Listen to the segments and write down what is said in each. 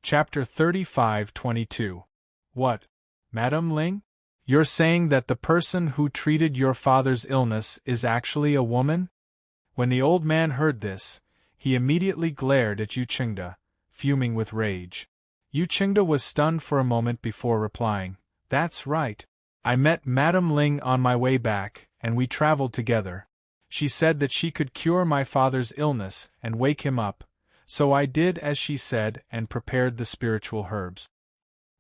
Chapter 35:22. What? Madame Ling? You're saying that the person who treated your father's illness is actually a woman? When the old man heard this, he immediately glared at Yu Qingda, fuming with rage. Yu Qingda was stunned for a moment before replying, "That's right. I met Madame Ling on my way back, and we traveled together. She said that she could cure my father's illness and wake him up, so I did as she said and prepared the spiritual herbs."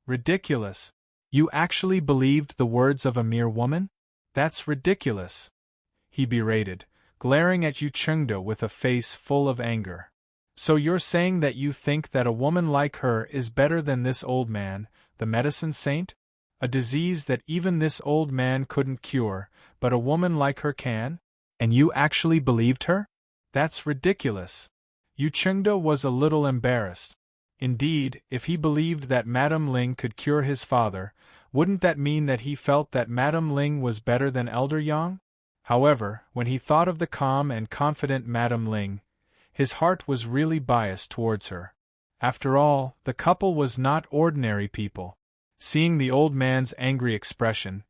Ridiculous! You actually believed the words of a mere woman? That's ridiculous! He berated, glaring at Yu Qingda with a face full of anger. So you're saying that you think that a woman like her is better than this old man, the medicine saint? A disease that even this old man couldn't cure, but a woman like her can? And you actually believed her? That's ridiculous! Yu Qingda was a little embarrassed. Indeed, if he believed that Madame Ling could cure his father, wouldn't that mean that he felt that Madame Ling was better than Elder Yang? However, when he thought of the calm and confident Madame Ling, his heart was really biased towards her. After all, the couple was not ordinary people. Seeing the old man's angry expression,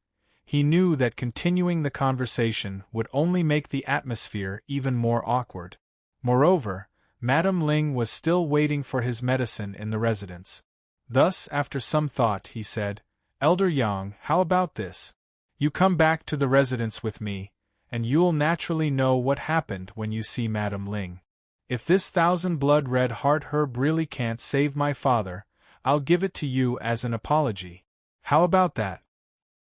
he knew that continuing the conversation would only make the atmosphere even more awkward. Moreover, Madame Ling was still waiting for his medicine in the residence. Thus, after some thought, he said, "Elder Yang, how about this? You come back to the residence with me, and you'll naturally know what happened when you see Madame Ling. If this 1,000 blood-red heart herb really can't save my father, I'll give it to you as an apology. How about that?"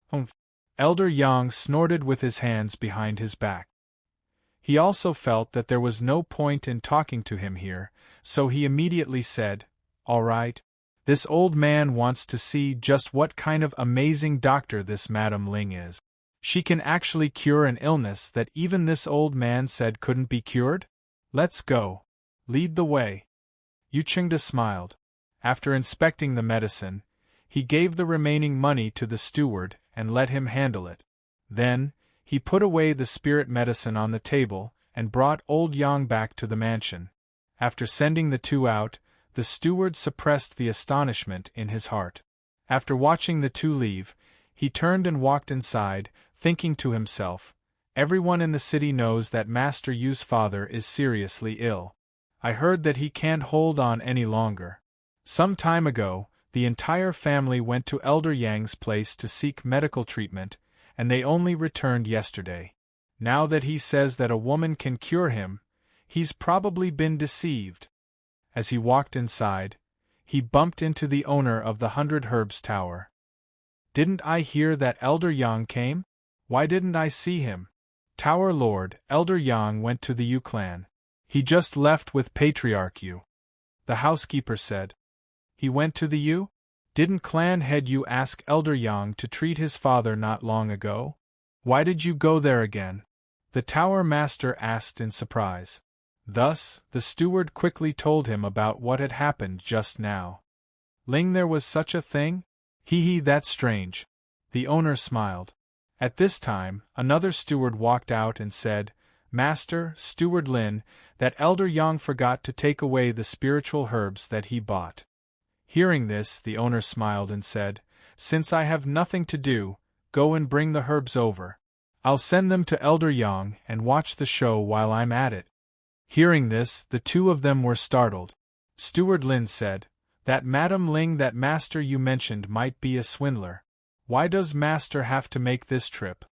"Humph." Elder Yang snorted with his hands behind his back. He also felt that there was no point in talking to him here, so he immediately said, "All right. This old man wants to see just what kind of amazing doctor this Madame Ling is. She can actually cure an illness that even this old man said couldn't be cured? Let's go. Lead the way." Yu Qingda smiled. After inspecting the medicine, he gave the remaining money to the steward and let him handle it. Then, he put away the spirit medicine on the table and brought old Yang back to the mansion. After sending the two out, the steward suppressed the astonishment in his heart. After watching the two leave, he turned and walked inside, thinking to himself, "Everyone in the city knows that Master Yu's father is seriously ill. I heard that he can't hold on any longer. Some time ago, the entire family went to Elder Yang's place to seek medical treatment, and they only returned yesterday. Now that he says that a woman can cure him, he's probably been deceived." As he walked inside, he bumped into the owner of the 100 Herbs Tower. "Didn't I hear that Elder Yang came? Why didn't I see him?" "Tower Lord, Elder Yang went to the Yu clan. He just left with Patriarch Yu," the housekeeper said. "He went to the Yu? Didn't clan head Yu ask Elder Yang to treat his father not long ago? Why did you go there again?" the tower master asked in surprise. Thus, the steward quickly told him about what had happened just now. "Ling, there was such a thing? Hee, that's strange." The owner smiled. At this time, another steward walked out and said, "Master, Steward Lin, that Elder Yang forgot to take away the spiritual herbs that he bought." Hearing this, the owner smiled and said, "Since I have nothing to do, go and bring the herbs over. I'll send them to Elder Yang and watch the show while I'm at it." Hearing this, the two of them were startled. Steward Lin said, "That Madame Ling that Master you mentioned might be a swindler. Why does Master have to make this trip?"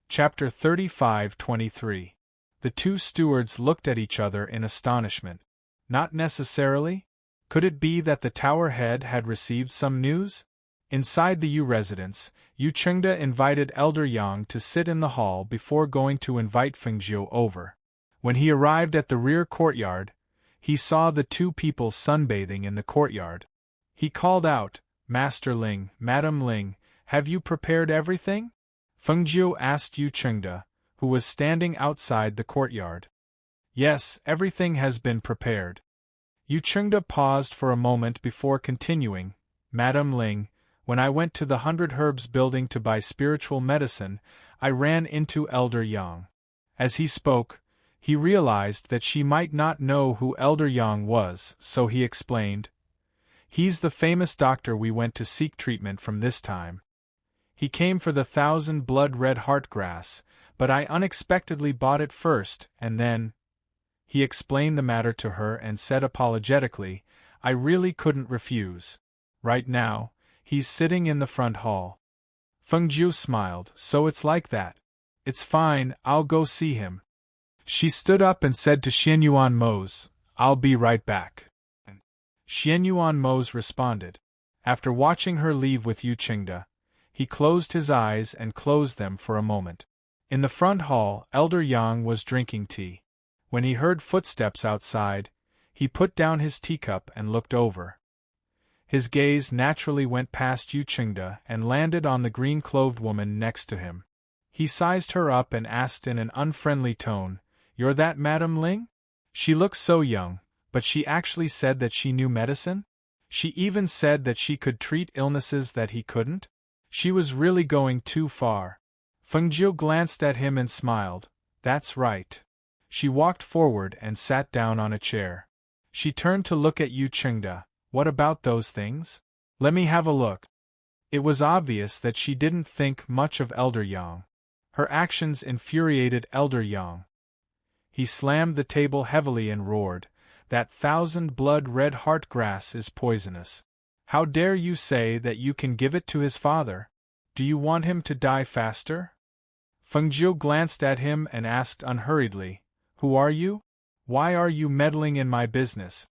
Chapter 35:23. The two stewards looked at each other in astonishment. Not necessarily? Could it be that the tower head had received some news? Inside the Yu residence, Yu Qingda invited Elder Yang to sit in the hall before going to invite Fengjiu over. When he arrived at the rear courtyard, he saw the two people sunbathing in the courtyard. He called out, "Master Ling, Madame Ling, have you prepared everything?" Fengjiu asked Yu Qingda, who was standing outside the courtyard. "Yes, everything has been prepared." Yu Qingda paused for a moment before continuing, "Madame Ling, when I went to the 100 Herbs building to buy spiritual medicine, I ran into Elder Yang." As he spoke, he realized that she might not know who Elder Yang was, so he explained, He's the famous doctor we went to seek treatment from this time. He came for the 1,000 blood-red heart grass, but I unexpectedly bought it first, and then—" He explained the matter to her and said apologetically, "I really couldn't refuse. Right now, he's sitting in the front hall." Fengjiu smiled. "So it's like that. It's fine, I'll go see him." She stood up and said to Xianyuan Mose, "I'll be right back." Xianyuan Mose responded. After watching her leave with Yu Qingde, he closed his eyes and closed them for a moment. In the front hall, Elder Yang was drinking tea. When he heard footsteps outside, he put down his teacup and looked over. His gaze naturally went past Yu Qingde and landed on the green-clothed woman next to him. He sized her up and asked in an unfriendly tone, "You're that Madame Ling?" She looked so young, but she actually said that she knew medicine? She even said that she could treat illnesses that he couldn't? She was really going too far. Fengjiu glanced at him and smiled. "That's right." She walked forward and sat down on a chair. She turned to look at Yu Qingde. "What about those things? Let me have a look." It was obvious that she didn't think much of Elder Yang. Her actions infuriated Elder Yang. He slammed the table heavily and roared, "That 1,000 blood-red heart grass is poisonous. How dare you say that you can give it to his father? Do you want him to die faster?" Fengjiu glanced at him and asked unhurriedly, "Who are you? Why are you meddling in my business?"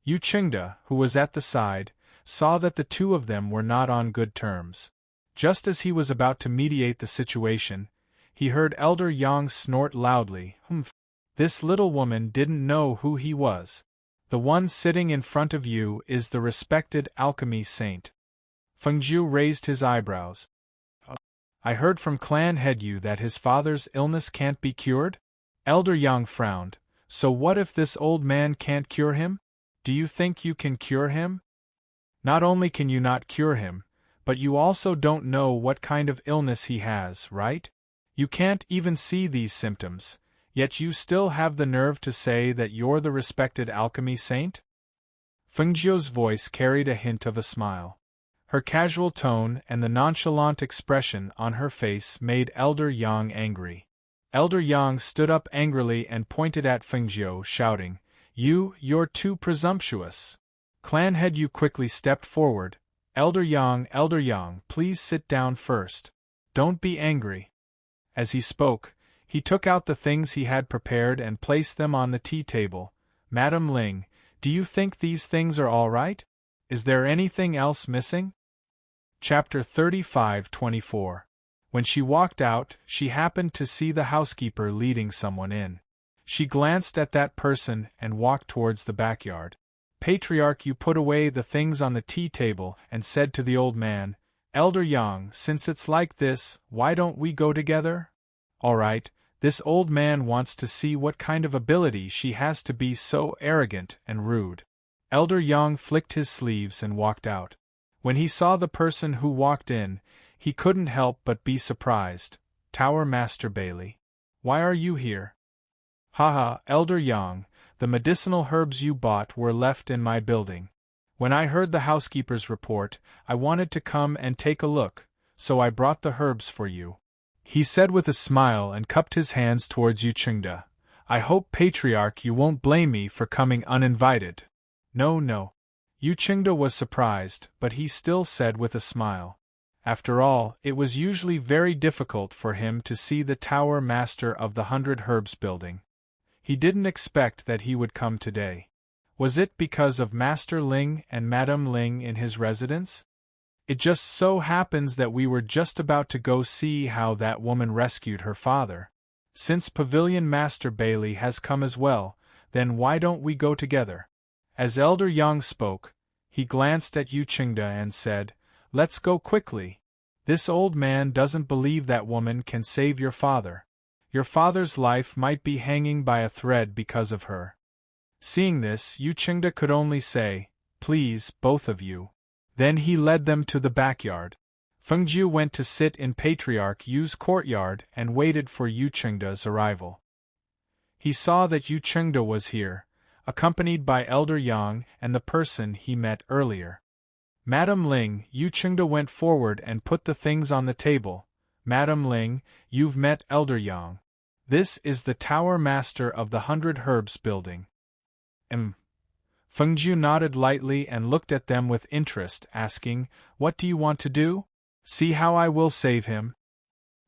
Yu Qingde, who was at the side, saw that the two of them were not on good terms. Just as he was about to mediate the situation, he heard Elder Yang snort loudly, "Humph! This little woman didn't know who he was. The one sitting in front of you is the respected alchemy saint." Fengjiu raised his eyebrows. "I heard from Clan Headyu that his father's illness can't be cured?" Elder Yang frowned. "So what if this old man can't cure him? Do you think you can cure him? Not only can you not cure him, but you also don't know what kind of illness he has, right? You can't even see these symptoms, yet you still have the nerve to say that you're the respected alchemy saint?" Fengjiu's voice carried a hint of a smile. Her casual tone and the nonchalant expression on her face made Elder Yang angry. Elder Yang stood up angrily and pointed at Fengjiu, shouting, You're too presumptuous." Clan Headyu quickly stepped forward. Elder Yang, please sit down first. Don't be angry." As he spoke, he took out the things he had prepared and placed them on the tea table. "Madam Ling, do you think these things are all right? Is there anything else missing?" Chapter 35-24. When she walked out, she happened to see the housekeeper leading someone in. She glanced at that person and walked towards the backyard. "Patriarch, you put away the things on the tea table and said to the old man, 'Elder Yang, since it's like this, why don't we go together?' All right, this old man wants to see what kind of ability she has to be so arrogant and rude." Elder Yang flicked his sleeves and walked out. When he saw the person who walked in, he couldn't help but be surprised. "Tower Master Bailey. Why are you here?" "Haha, Elder Yang, the medicinal herbs you bought were left in my building. When I heard the housekeeper's report, I wanted to come and take a look, so I brought the herbs for you," he said with a smile and cupped his hands towards Yu Qingde. "I hope, Patriarch, you won't blame me for coming uninvited." No. Yu Qingde was surprised, but he still said with a smile. After all, it was usually very difficult for him to see the Tower Master of the 100 Herbs building. He didn't expect that he would come today. Was it because of Master Ling and Madame Ling in his residence? It just so happens that we were just about to go see how that woman rescued her father. Since Pavilion Master Bailey has come as well, then why don't we go together? As Elder Yang spoke, he glanced at Yu Qingde and said, "Let's go quickly. This old man doesn't believe that woman can save your father. Your father's life might be hanging by a thread because of her." Seeing this, Yu Qingde could only say, "Please, both of you." Then he led them to the backyard. Fengjiu went to sit in Patriarch Yu's courtyard and waited for Yu Qingde's arrival. He saw that Yu Qingde was here, accompanied by Elder Yang and the person he met earlier. Madam Ling, Yu Chengda went forward and put the things on the table. Madam Ling, you've met Elder Yang. This is the Tower Master of the 100 Herbs building. Fengjiu nodded lightly and looked at them with interest, asking, "What do you want to do?" "See how I will save him.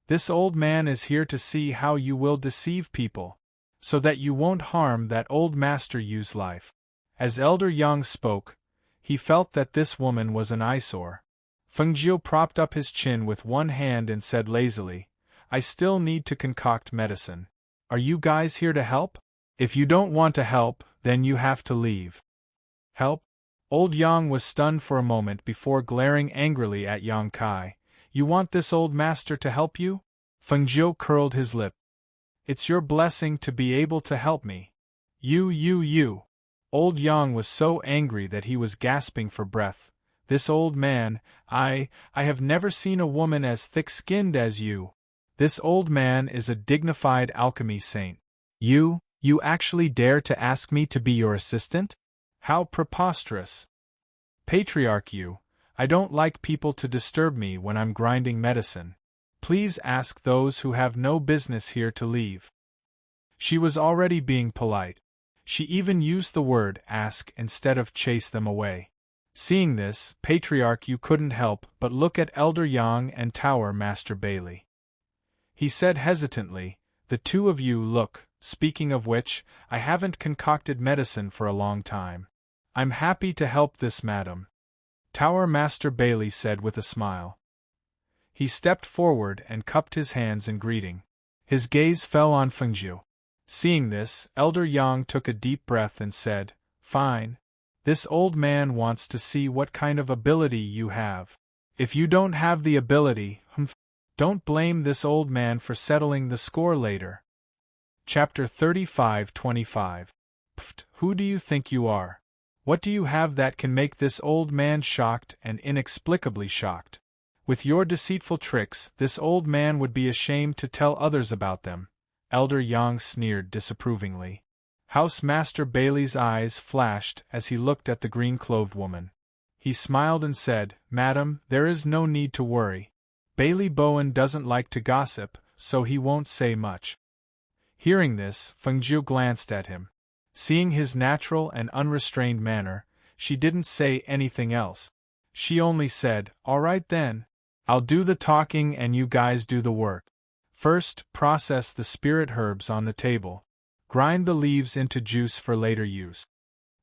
This old man is here to see how you will deceive people, so that you won't harm that old master Yu's life." As Elder Yang spoke, he felt that this woman was an eyesore. Fengjiu propped up his chin with one hand and said lazily, "I still need to concoct medicine. Are you guys here to help? If you don't want to help, then you have to leave." "Help?" Old Yang was stunned for a moment before glaring angrily at Yang Kai. "You want this old master to help you?" Fengjiu curled his lip. "It's your blessing to be able to help me." You. Old Yang was so angry that he was gasping for breath. "This old man, I have never seen a woman as thick-skinned as you. This old man is a dignified alchemy saint. You actually dare to ask me to be your assistant? How preposterous. Patriarch Yu, I don't like people to disturb me when I'm grinding medicine. Please ask those who have no business here to leave." She was already being polite. She even used the word ask instead of chase them away. Seeing this, Patriarch Yu couldn't help but look at Elder Yang and Tower Master Bailey. He said hesitantly, "The two of you look, speaking of which, I haven't concocted medicine for a long time. I'm happy to help this madam," Tower Master Bailey said with a smile. He stepped forward and cupped his hands in greeting. His gaze fell on Fengjiu. Seeing this, Elder Yang took a deep breath and said, "Fine. This old man wants to see what kind of ability you have. If you don't have the ability, don't blame this old man for settling the score later." Chapter 35-25. Pfft, who do you think you are? What do you have that can make this old man shocked and inexplicably shocked? With your deceitful tricks, this old man would be ashamed to tell others about them. Elder Yang sneered disapprovingly. House Master Bailey's eyes flashed as he looked at the green-clothed woman. He smiled and said, "Madam, there is no need to worry. Bailey Bowen doesn't like to gossip, so he won't say much." Hearing this, Fengjiu glanced at him. Seeing his natural and unrestrained manner, she didn't say anything else. She only said, "All right then. I'll do the talking and you guys do the work. First, process the spirit herbs on the table. Grind the leaves into juice for later use."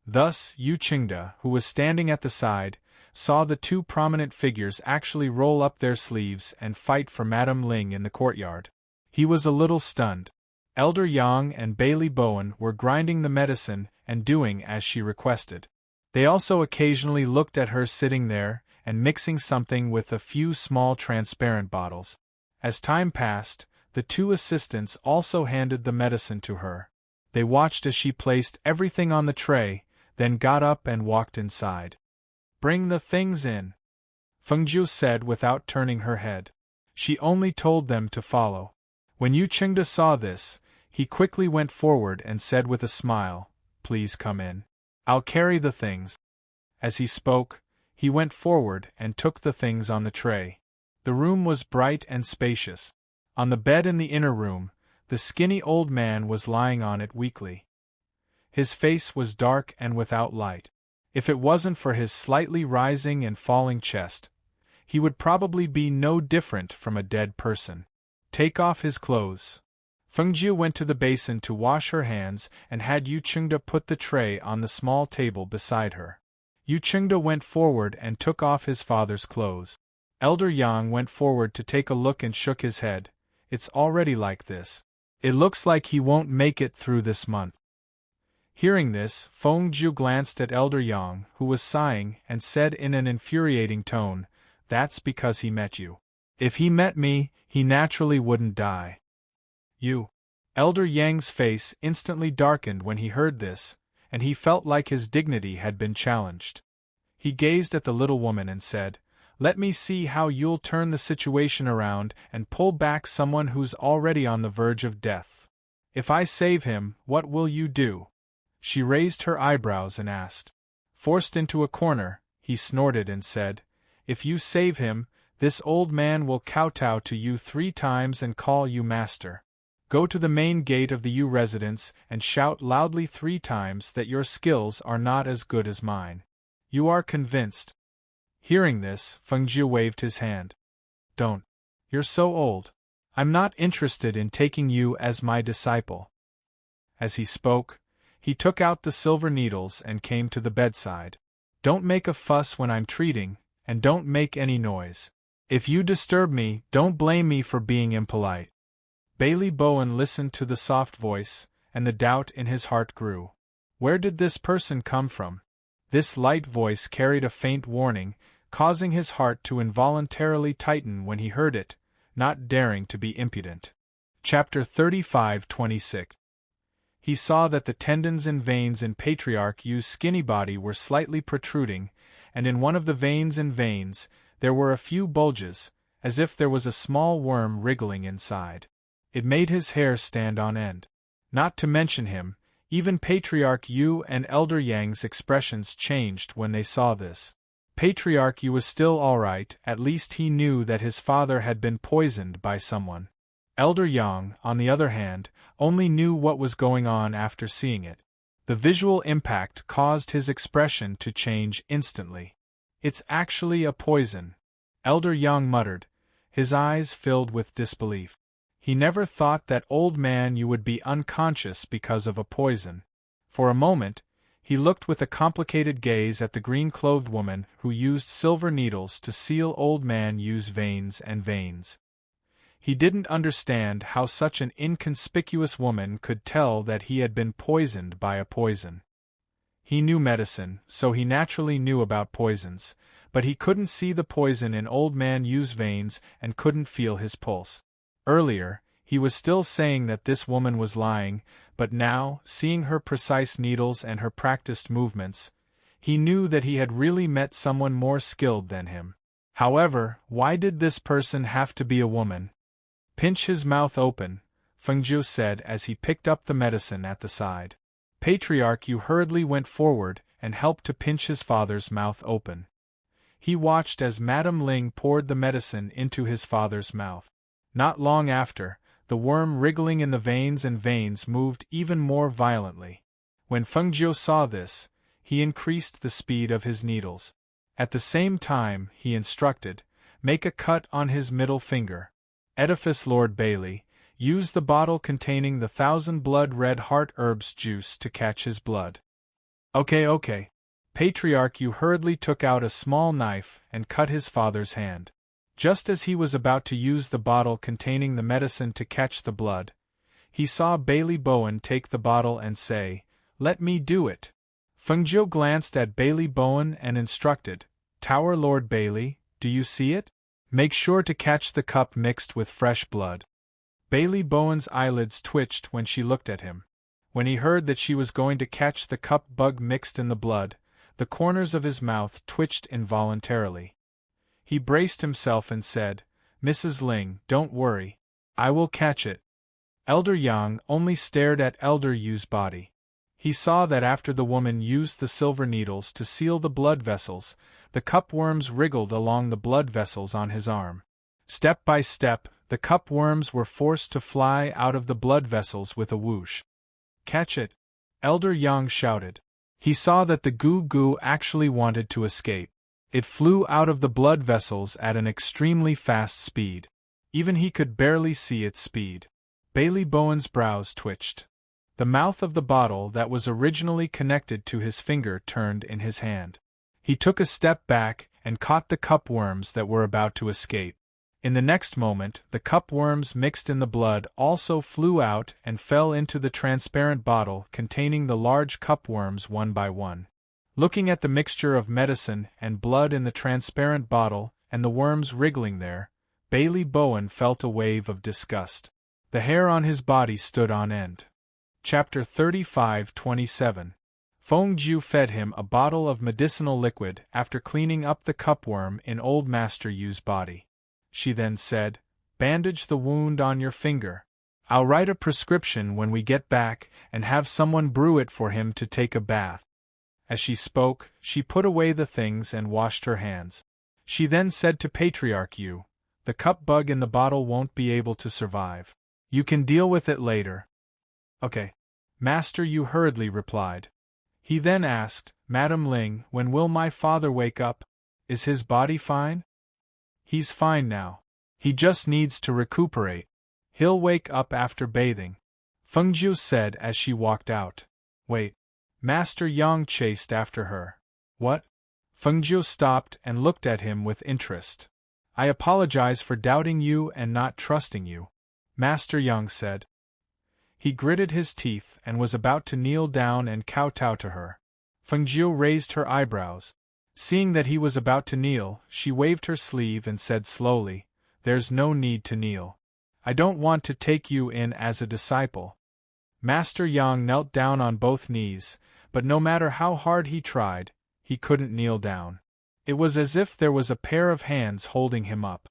Thus, Yu Chengda, who was standing at the side, saw the two prominent figures actually roll up their sleeves and fight for Madam Ling in the courtyard. He was a little stunned. Elder Yang and Bailey Bowen were grinding the medicine and doing as she requested. They also occasionally looked at her sitting there and mixing something with a few small transparent bottles. As time passed, the two assistants also handed the medicine to her. They watched as she placed everything on the tray, then got up and walked inside. "Bring the things in," Fengjiu said without turning her head. She only told them to follow. When Yu Chengda saw this, he quickly went forward and said with a smile, "Please come in. I'll carry the things." As he spoke, he went forward and took the things on the tray. The room was bright and spacious. On the bed in the inner room, the skinny old man was lying on it weakly. His face was dark and without light. If it wasn't for his slightly rising and falling chest, he would probably be no different from a dead person. "Take off his clothes." Fengjiu went to the basin to wash her hands and had Yu Chengda put the tray on the small table beside her. Yu Chengda went forward and took off his father's clothes. Elder Yang went forward to take a look and shook his head. "It's already like this. It looks like he won't make it through this month." Hearing this, Fengjiu glanced at Elder Yang, who was sighing, and said in an infuriating tone, "That's because he met you. If he met me, he naturally wouldn't die." "You." Elder Yang's face instantly darkened when he heard this, and he felt like his dignity had been challenged. He gazed at the little woman and said, "Let me see how you'll turn the situation around and pull back someone who's already on the verge of death. If I save him, what will you do?" She raised her eyebrows and asked. Forced into a corner, he snorted and said, "If you save him, this old man will kowtow to you 3 times and call you master. Go to the main gate of the U residence and shout loudly 3 times that your skills are not as good as mine. You are convinced." Hearing this, Fengjiu waved his hand. "Don't. You're so old. I'm not interested in taking you as my disciple." As he spoke, he took out the silver needles and came to the bedside. "Don't make a fuss when I'm treating, and don't make any noise. If you disturb me, don't blame me for being impolite." Bailey Bowen listened to the soft voice, and the doubt in his heart grew. Where did this person come from? This light voice carried a faint warning, causing his heart to involuntarily tighten when he heard it, not daring to be impudent. Chapter 35:26. He saw that the tendons and veins in Patriarch Yu's skinny body were slightly protruding, and in one of the veins there were a few bulges, as if there was a small worm wriggling inside. It made his hair stand on end. Not to mention him, even Patriarch Yu and Elder Yang's expressions changed when they saw this. Patriarch Yu was still alright, at least he knew that his father had been poisoned by someone. Elder Yang, on the other hand, only knew what was going on after seeing it. The visual impact caused his expression to change instantly. "It's actually a poison," Elder Yang muttered, his eyes filled with disbelief. He never thought that old man you would be unconscious because of a poison. For a moment, he looked with a complicated gaze at the green-clothed woman who used silver needles to seal old man Yu's veins. He didn't understand how such an inconspicuous woman could tell that he had been poisoned by a poison. He knew medicine, so he naturally knew about poisons, but he couldn't see the poison in old man Yu's veins and couldn't feel his pulse. Earlier, he was still saying that this woman was lying, but now, seeing her precise needles and her practiced movements, he knew that he had really met someone more skilled than him. However, why did this person have to be a woman? "Pinch his mouth open," Fengjiu said as he picked up the medicine at the side. Patriarch Yu hurriedly went forward and helped to pinch his father's mouth open. He watched as Madame Ling poured the medicine into his father's mouth. Not long after, the worm wriggling in the veins moved even more violently. When Fengjiu saw this, he increased the speed of his needles. At the same time, he instructed, "Make a cut on his middle finger. Edifice Lord Bailey, use the bottle containing the 1,000 blood-red heart herbs juice to catch his blood." Okay. Patriarch Yu hurriedly took out a small knife and cut his father's hand. Just as he was about to use the bottle containing the medicine to catch the blood, he saw Bailey Bowen take the bottle and say, "Let me do it." Fengjiu glanced at Bailey Bowen and instructed, "Tower Lord Bailey, do you see it? Make sure to catch the cup mixed with fresh blood." Bailey Bowen's eyelids twitched when she looked at him. When he heard that she was going to catch the cup bug mixed in the blood, the corners of his mouth twitched involuntarily. He braced himself and said, "Mrs. Ling, don't worry. I will catch it." Elder Yang only stared at Elder Yu's body. He saw that after the woman used the silver needles to seal the blood vessels, the cupworms wriggled along the blood vessels on his arm. Step by step, the cupworms were forced to fly out of the blood vessels with a whoosh. "Catch it!" Elder Yang shouted. He saw that the goo actually wanted to escape. It flew out of the blood vessels at an extremely fast speed. Even he could barely see its speed. Bailey Bowen's brows twitched. The mouth of the bottle that was originally connected to his finger turned in his hand. He took a step back and caught the cupworms that were about to escape. In the next moment, the cupworms mixed in the blood also flew out and fell into the transparent bottle containing the large cupworms one by one. Looking at the mixture of medicine and blood in the transparent bottle and the worms wriggling there, Bailey Bowen felt a wave of disgust. The hair on his body stood on end. Chapter 35:27. Fengjiu fed him a bottle of medicinal liquid after cleaning up the cupworm in Old Master Yu's body. She then said, "Bandage the wound on your finger." I'll write a prescription when we get back and have someone brew it for him to take a bath. As she spoke, she put away the things and washed her hands. She then said to Patriarch Yu, "The cup bug in the bottle won't be able to survive. You can deal with it later." "Okay." Master Yu hurriedly replied. He then asked, "Madam Ling, when will my father wake up? Is his body fine?" "He's fine now. He just needs to recuperate. He'll wake up after bathing," Fengjiu said as she walked out. "Wait." Master Yang chased after her. "What?" Fengjiu stopped and looked at him with interest. "I apologize for doubting you and not trusting you," Master Yang said. He gritted his teeth and was about to kneel down and kowtow to her. Fengjiu raised her eyebrows. Seeing that he was about to kneel, she waved her sleeve and said slowly, "There's no need to kneel. I don't want to take you in as a disciple." Master Yang knelt down on both knees, but no matter how hard he tried, he couldn't kneel down. It was as if there was a pair of hands holding him up.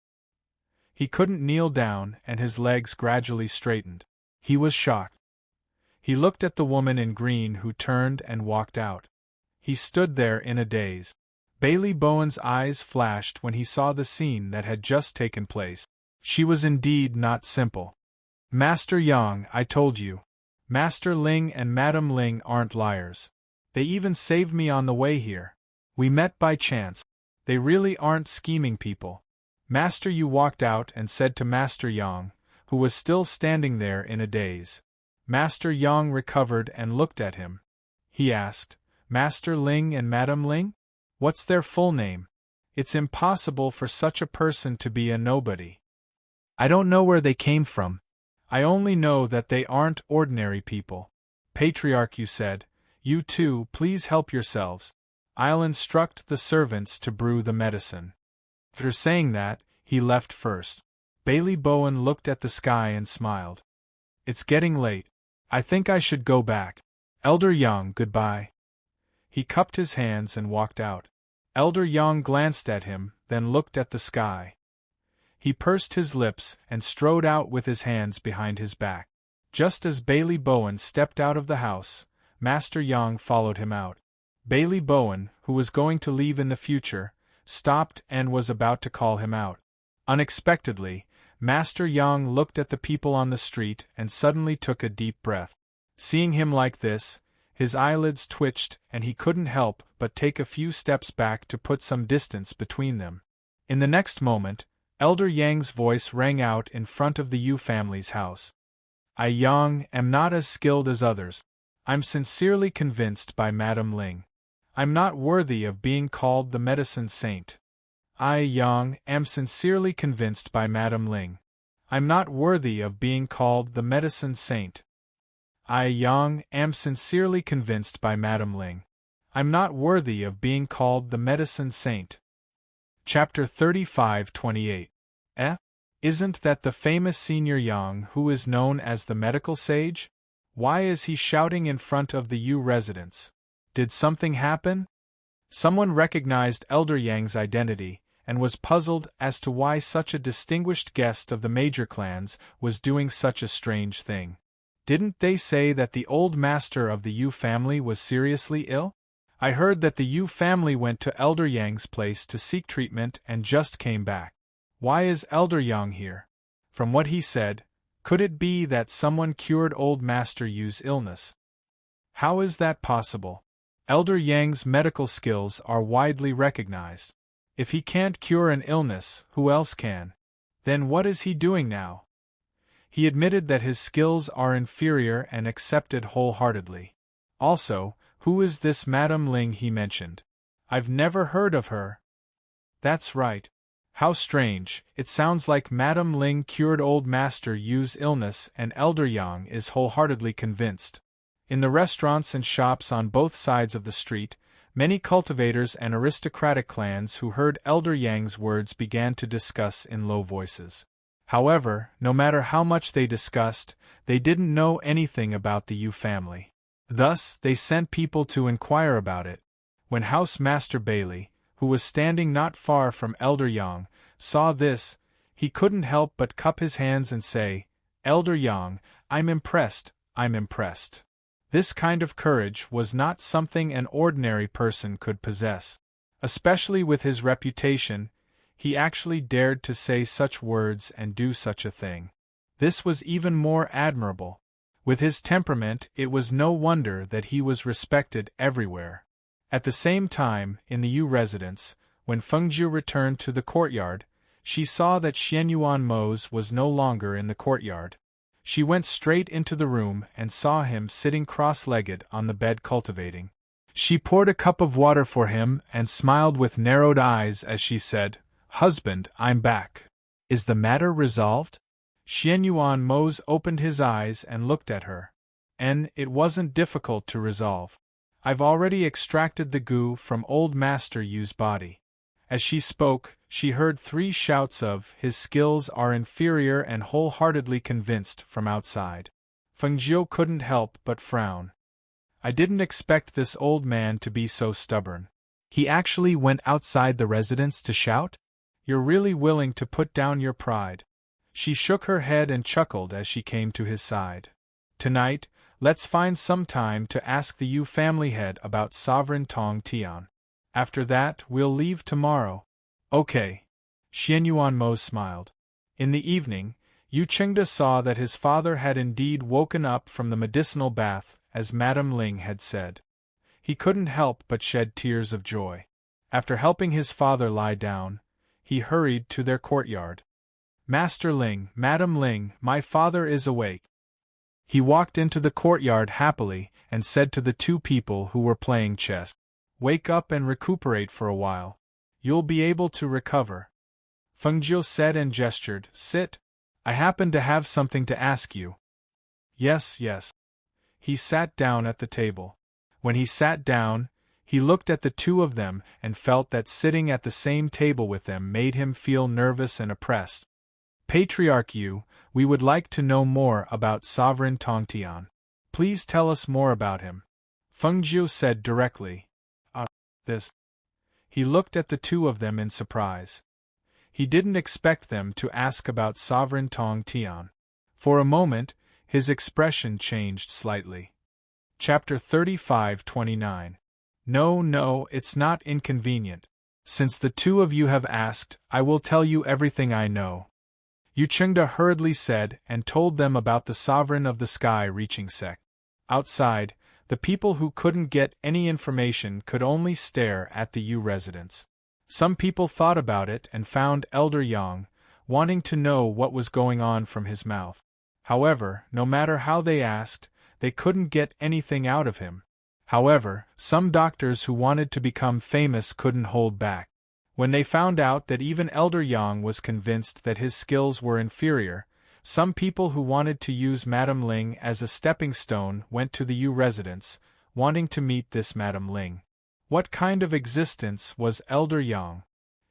He couldn't kneel down, and his legs gradually straightened. He was shocked. He looked at the woman in green who turned and walked out. He stood there in a daze. Bailey Bowen's eyes flashed when he saw the scene that had just taken place. She was indeed not simple. "Master Yang, I told you. Master Ling and Madam Ling aren't liars. They even saved me on the way here. We met by chance. They really aren't scheming people." Master Yu walked out and said to Master Yang, who was still standing there in a daze. Master Yang recovered and looked at him. He asked, "Master Ling and Madam Ling? What's their full name? It's impossible for such a person to be a nobody. I don't know where they came from. I only know that they aren't ordinary people." Patriarch Yu said, "You two, please help yourselves. I'll instruct the servants to brew the medicine." After saying that, he left first. Bailey Bowen looked at the sky and smiled. "It's getting late. I think I should go back. Elder Yang, goodbye." He cupped his hands and walked out. Elder Yang glanced at him, then looked at the sky. He pursed his lips and strode out with his hands behind his back. Just as Bailey Bowen stepped out of the house, Master Yang followed him out. Bailey Bowen, who was going to leave in the future, stopped and was about to call him out. Unexpectedly, Master Yang looked at the people on the street and suddenly took a deep breath. Seeing him like this, his eyelids twitched and he couldn't help but take a few steps back to put some distance between them. In the next moment, Elder Yang's voice rang out in front of the Yu family's house. "I, Yang, am not as skilled as others. I'm sincerely convinced by Madam Ling. I'm not worthy of being called the medicine saint. I, Yang, am sincerely convinced by Madam Ling. I'm not worthy of being called the medicine saint. I, Yang, am sincerely convinced by Madam Ling. I'm not worthy of being called the medicine saint." Chapter 35-28. Isn't that the famous Senior Yang who is known as the medical sage? Why is he shouting in front of the Yu residence? Did something happen? Someone recognized Elder Yang's identity, and was puzzled as to why such a distinguished guest of the major clans was doing such a strange thing. Didn't they say that the old master of the Yu family was seriously ill? I heard that the Yu family went to Elder Yang's place to seek treatment and just came back. Why is Elder Yang here? From what he said, could it be that someone cured old Master Yu's illness? How is that possible? Elder Yang's medical skills are widely recognized. If he can't cure an illness, who else can? Then what is he doing now? He admitted that his skills are inferior and accepted wholeheartedly. Also, who is this Madam Ling he mentioned? I've never heard of her. That's right. How strange, it sounds like Madam Ling cured old Master Yu's illness and Elder Yang is wholeheartedly convinced. In the restaurants and shops on both sides of the street, many cultivators and aristocratic clans who heard Elder Yang's words began to discuss in low voices. However, no matter how much they discussed, they didn't know anything about the Yu family. Thus, they sent people to inquire about it. When House Master Bailey, who was standing not far from Elder Yang, saw this, he couldn't help but cup his hands and say, Elder Yang, I'm impressed, I'm impressed. This kind of courage was not something an ordinary person could possess. Especially with his reputation, he actually dared to say such words and do such a thing. This was even more admirable. With his temperament, it was no wonder that he was respected everywhere. At the same time, in the Yu residence, when Fengjiu returned to the courtyard, she saw that Xianyuan Mose was no longer in the courtyard. She went straight into the room and saw him sitting cross-legged on the bed cultivating. She poured a cup of water for him and smiled with narrowed eyes as she said, "Husband, I'm back. Is the matter resolved?" Xianyuan Mose opened his eyes and looked at her. "And it wasn't difficult to resolve. I've already extracted the goo from old Master Yu's body." As she spoke, she heard 3 shouts of "his skills are inferior" and wholeheartedly convinced from outside. Fengjiu couldn't help but frown. I didn't expect this old man to be so stubborn. He actually went outside the residence to shout? You're really willing to put down your pride. She shook her head and chuckled as she came to his side. Tonight, let's find some time to ask the Yu family head about Sovereign Tong Tian. After that, we'll leave tomorrow. Okay. Xianyuan Mo smiled. In the evening, Yu Qingda saw that his father had indeed woken up from the medicinal bath, as Madame Ling had said. He couldn't help but shed tears of joy. After helping his father lie down, he hurried to their courtyard. "Master Ling, Madame Ling, my father is awake." He walked into the courtyard happily and said to the 2 people who were playing chess, "Wake up and recuperate for a while. You'll be able to recover." Fengjiu said and gestured, "Sit. I happen to have something to ask you." "Yes, yes." He sat down at the table. When he sat down, he looked at the 2 of them and felt that sitting at the same table with them made him feel nervous and oppressed. "Patriarch Yu, we would like to know more about Sovereign Tongtian. Please tell us more about him," Fengjiu said directly. This." He looked at the 2 of them in surprise. He didn't expect them to ask about Sovereign Tongtian. For a moment, his expression changed slightly. Chapter 35-29. No, it's not inconvenient. Since the 2 of you have asked, I will tell you everything I know. Yu Qingda hurriedly said and told them about the Sovereign of the Sky reaching sect. Outside, the people who couldn't get any information could only stare at the Yu residence. Some people thought about it and found Elder Yang, wanting to know what was going on from his mouth. However, no matter how they asked, they couldn't get anything out of him. However, some doctors who wanted to become famous couldn't hold back. When they found out that even Elder Yang was convinced that his skills were inferior, some people who wanted to use Madame Ling as a stepping stone went to the Yu residence, wanting to meet this Madame Ling. What kind of existence was Elder Yang?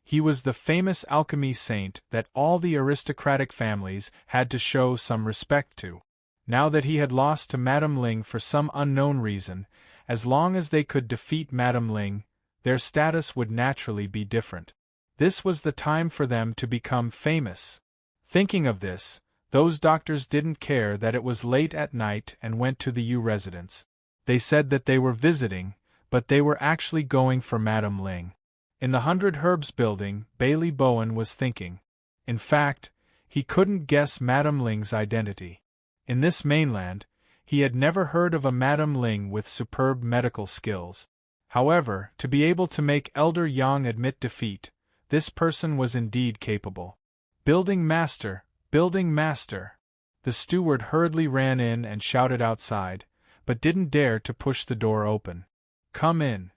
He was the famous alchemy saint that all the aristocratic families had to show some respect to. Now that he had lost to Madame Ling for some unknown reason, as long as they could defeat Madame Ling, their status would naturally be different. This was the time for them to become famous. Thinking of this, those doctors didn't care that it was late at night and went to the Yu residence. They said that they were visiting, but they were actually going for Madame Ling. In the 100 Herbs building, Bailey Bowen was thinking. In fact, he couldn't guess Madame Ling's identity. In this mainland, he had never heard of a Madame Ling with superb medical skills. However, to be able to make Elder Yang admit defeat, this person was indeed capable. Building master! Building master! The steward hurriedly ran in and shouted outside, but didn't dare to push the door open. "Come in,"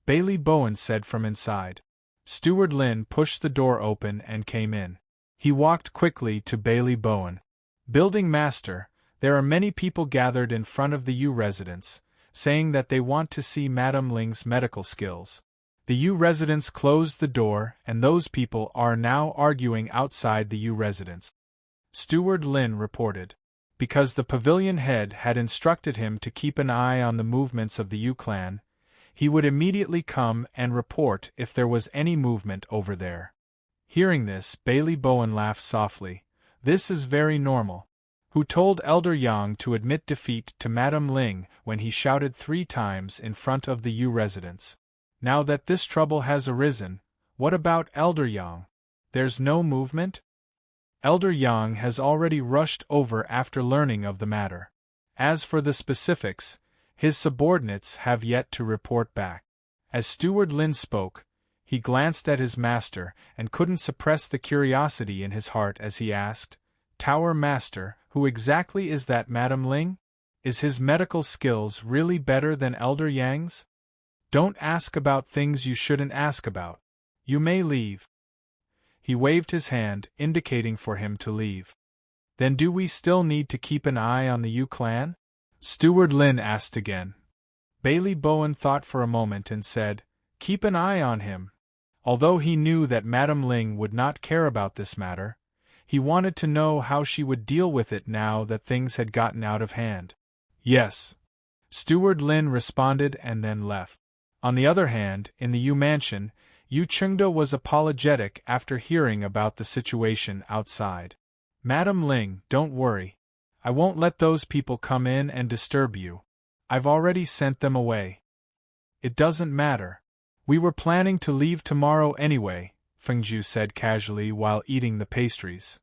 Bailey Bowen said from inside. Steward Lin pushed the door open and came in. He walked quickly to Bailey Bowen. "Building master, there are many people gathered in front of the Yu residence, saying that they want to see Madame Ling's medical skills. The Yu residence closed the door and those people are now arguing outside the Yu residence," Steward Lin reported. Because the pavilion head had instructed him to keep an eye on the movements of the Yu clan, he would immediately come and report if there was any movement over there. Hearing this, Bailey Bowen laughed softly. "This is very normal. who told Elder Yang to admit defeat to Madame Ling when he shouted 3 times in front of the Yu residents. Now that this trouble has arisen, what about Elder Yang? There's no movement? Elder Yang has already rushed over after learning of the matter. As for the specifics, his subordinates have yet to report back. As Steward Lin spoke, he glanced at his master and couldn't suppress the curiosity in his heart as he asked, "Tower Master, who exactly is that Madame Ling? Is his medical skills really better than Elder Yang's? Don't ask about things you shouldn't ask about. You may leave." He waved his hand, indicating for him to leave. "Then do we still need to keep an eye on the Yu clan?" Steward Lin asked again. Bailey Bowen thought for a moment and said, "Keep an eye on him." Although he knew that Madame Ling would not care about this matter, he wanted to know how she would deal with it now that things had gotten out of hand. "Yes," Steward Lin responded and then left. On the other hand, in the Yu mansion, Yu Chengda was apologetic after hearing about the situation outside. "Madame Ling, don't worry. I won't let those people come in and disturb you. I've already sent them away." "It doesn't matter. We were planning to leave tomorrow anyway," Fengju said casually while eating the pastries.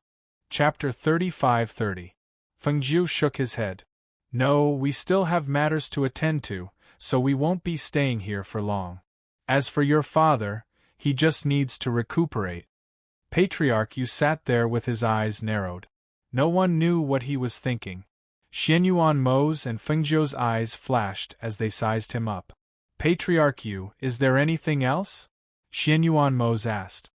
Chapter 35:30. Fengju shook his head. "No, we still have matters to attend to, so we won't be staying here for long. As for your father, he just needs to recuperate." Patriarch Yu sat there with his eyes narrowed. No one knew what he was thinking. Xianyuan Mo's and Fengzhou's eyes flashed as they sized him up. "Patriarch Yu, is there anything else?" Xianyuan Mo's asked.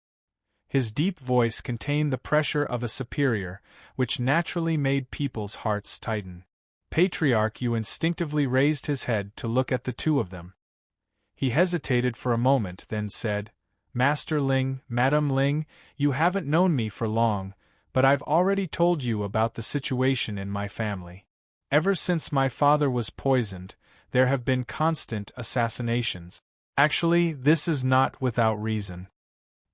His deep voice contained the pressure of a superior, which naturally made people's hearts tighten. Patriarch Yu instinctively raised his head to look at the two of them. He hesitated for a moment, then said, "Master Ling, Madame Ling, you haven't known me for long, but I've already told you about the situation in my family. Ever since my father was poisoned, there have been constant assassinations. Actually, this is not without reason."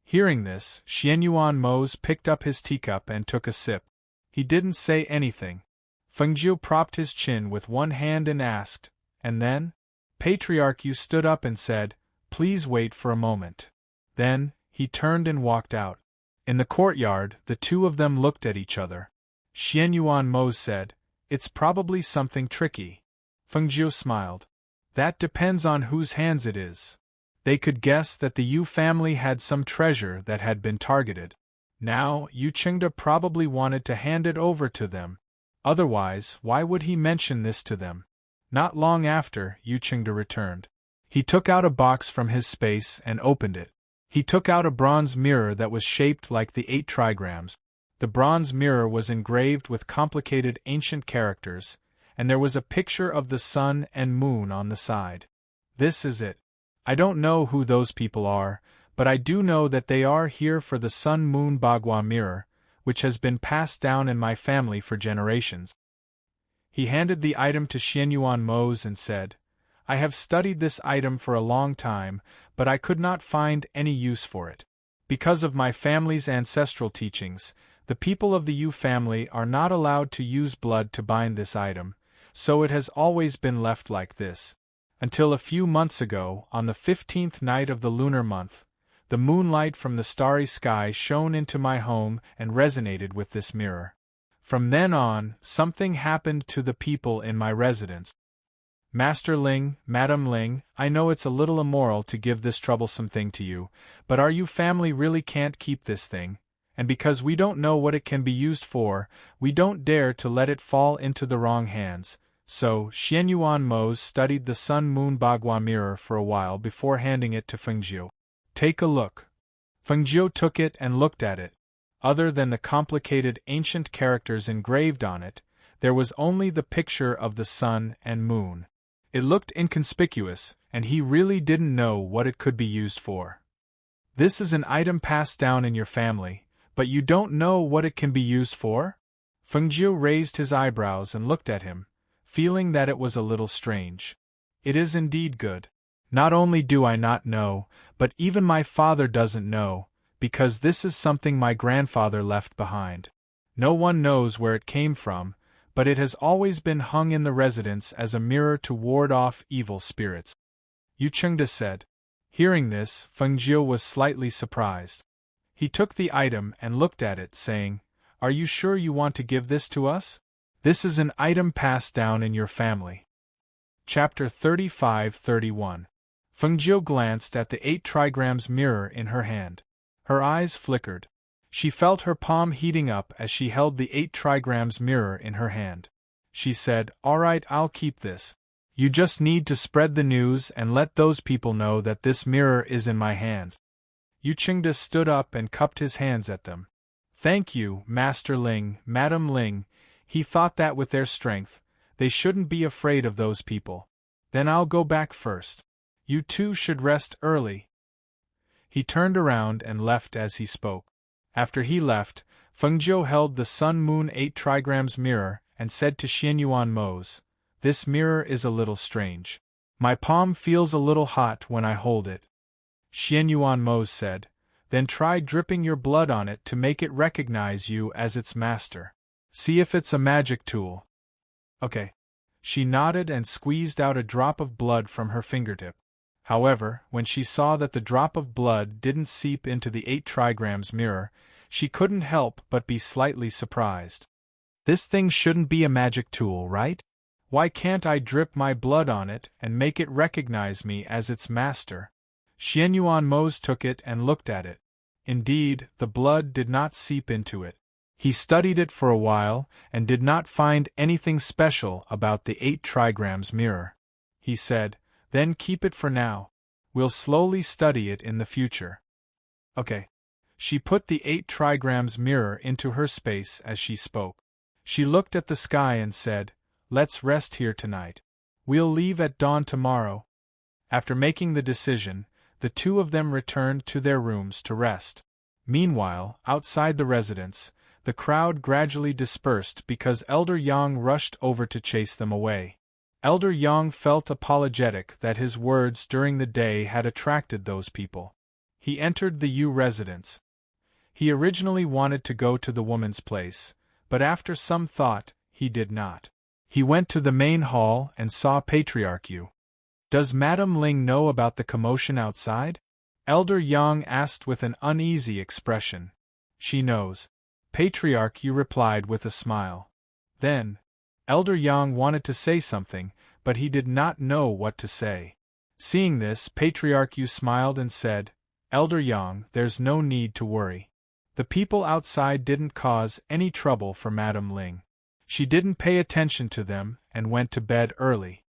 Hearing this, Xianyuan Mo's picked up his teacup and took a sip. He didn't say anything. Fengjiu propped his chin with one hand and asked, "And then?" Patriarch Yu stood up and said, "Please wait for a moment." Then, he turned and walked out. In the courtyard, the two of them looked at each other. Xianyuan Mo said, "It's probably something tricky." Fengjiu smiled. "That depends on whose hands it is." They could guess that the Yu family had some treasure that had been targeted. Now, Yu Chengda probably wanted to hand it over to them. Otherwise, why would he mention this to them? Not long after, Yu Chengda returned. He took out a box from his space and opened it. He took out a bronze mirror that was shaped like the 8 trigrams. The bronze mirror was engraved with complicated ancient characters, and there was a picture of the sun and moon on the side. "This is it. I don't know who those people are, but I do know that they are here for the Sun-Moon Bagua mirror, which has been passed down in my family for generations." He handed the item to Xianyuan Mo's and said, "I have studied this item for a long time, but I could not find any use for it. Because of my family's ancestral teachings, the people of the Yu family are not allowed to use blood to bind this item, so it has always been left like this. Until a few months ago, on the 15th night of the lunar month, the moonlight from the starry sky shone into my home and resonated with this mirror. From then on, something happened to the people in my residence. Master Ling, Madame Ling, I know it's a little immoral to give this troublesome thing to you, but our Yu family really can't keep this thing, and because we don't know what it can be used for, we don't dare to let it fall into the wrong hands." So, Xianyuan Mo studied the Sun-Moon Bagua mirror for a while before handing it to Fengjiu. "Take a look." Fengjiu took it and looked at it. Other than the complicated ancient characters engraved on it, there was only the picture of the sun and moon. It looked inconspicuous, and he really didn't know what it could be used for. "This is an item passed down in your family, but you don't know what it can be used for?" Fengjiu raised his eyebrows and looked at him, feeling that it was a little strange. "It is indeed good. Not only do I not know, but even my father doesn't know, because this is something my grandfather left behind. No one knows where it came from, but it has always been hung in the residence as a mirror to ward off evil spirits. Yu Chengde said. Hearing this, Feng Jiu was slightly surprised. He took the item and looked at it, saying, "Are you sure you want to give this to us? This is an item passed down in your family." Chapter 35-31. Feng Jiu glanced at the 8 trigrams mirror in her hand. Her eyes flickered. She felt her palm heating up as she held the 8 trigrams mirror in her hand. She said, "All right, I'll keep this. You just need to spread the news and let those people know that this mirror is in my hands." Yu Chengde stood up and cupped his hands at them. "Thank you, Master Ling, Madam Ling." He thought that with their strength, they shouldn't be afraid of those people. "Then I'll go back first. You two should rest early." He turned around and left as he spoke. After he left, Feng Jiu held the Sun-Moon 8 trigrams mirror and said to Xianyuan Mose, "This mirror is a little strange. My palm feels a little hot when I hold it." Xianyuan Mose said, "Then try dripping your blood on it to make it recognize you as its master. See if it's a magic tool." "Okay." She nodded and squeezed out a drop of blood from her fingertip. However, when she saw that the drop of blood didn't seep into the 8 trigrams mirror, she couldn't help but be slightly surprised. "This thing shouldn't be a magic tool, right? Why can't I drip my blood on it and make it recognize me as its master?" Xianyuan Mose took it and looked at it. Indeed, the blood did not seep into it. He studied it for a while and did not find anything special about the 8 trigrams mirror. He said, "Then keep it for now. We'll slowly study it in the future." "Okay." She put the 8 trigrams mirror into her space as she spoke. She looked at the sky and said, "Let's rest here tonight. We'll leave at dawn tomorrow." After making the decision, the two of them returned to their rooms to rest. Meanwhile, outside the residence, the crowd gradually dispersed because Elder Yang rushed over to chase them away. Elder Yang felt apologetic that his words during the day had attracted those people. He entered the Yu residence. He originally wanted to go to the woman's place, but after some thought, he did not. He went to the main hall and saw Patriarch Yu. "Does Madam Ling know about the commotion outside?" Elder Yang asked with an uneasy expression. "She knows." Patriarch Yu replied with a smile. Then, Elder Yang wanted to say something, but he did not know what to say. Seeing this, Patriarch Yu smiled and said, "Elder Yang, there's no need to worry. The people outside didn't cause any trouble for Madam Ling. She didn't pay attention to them and went to bed early."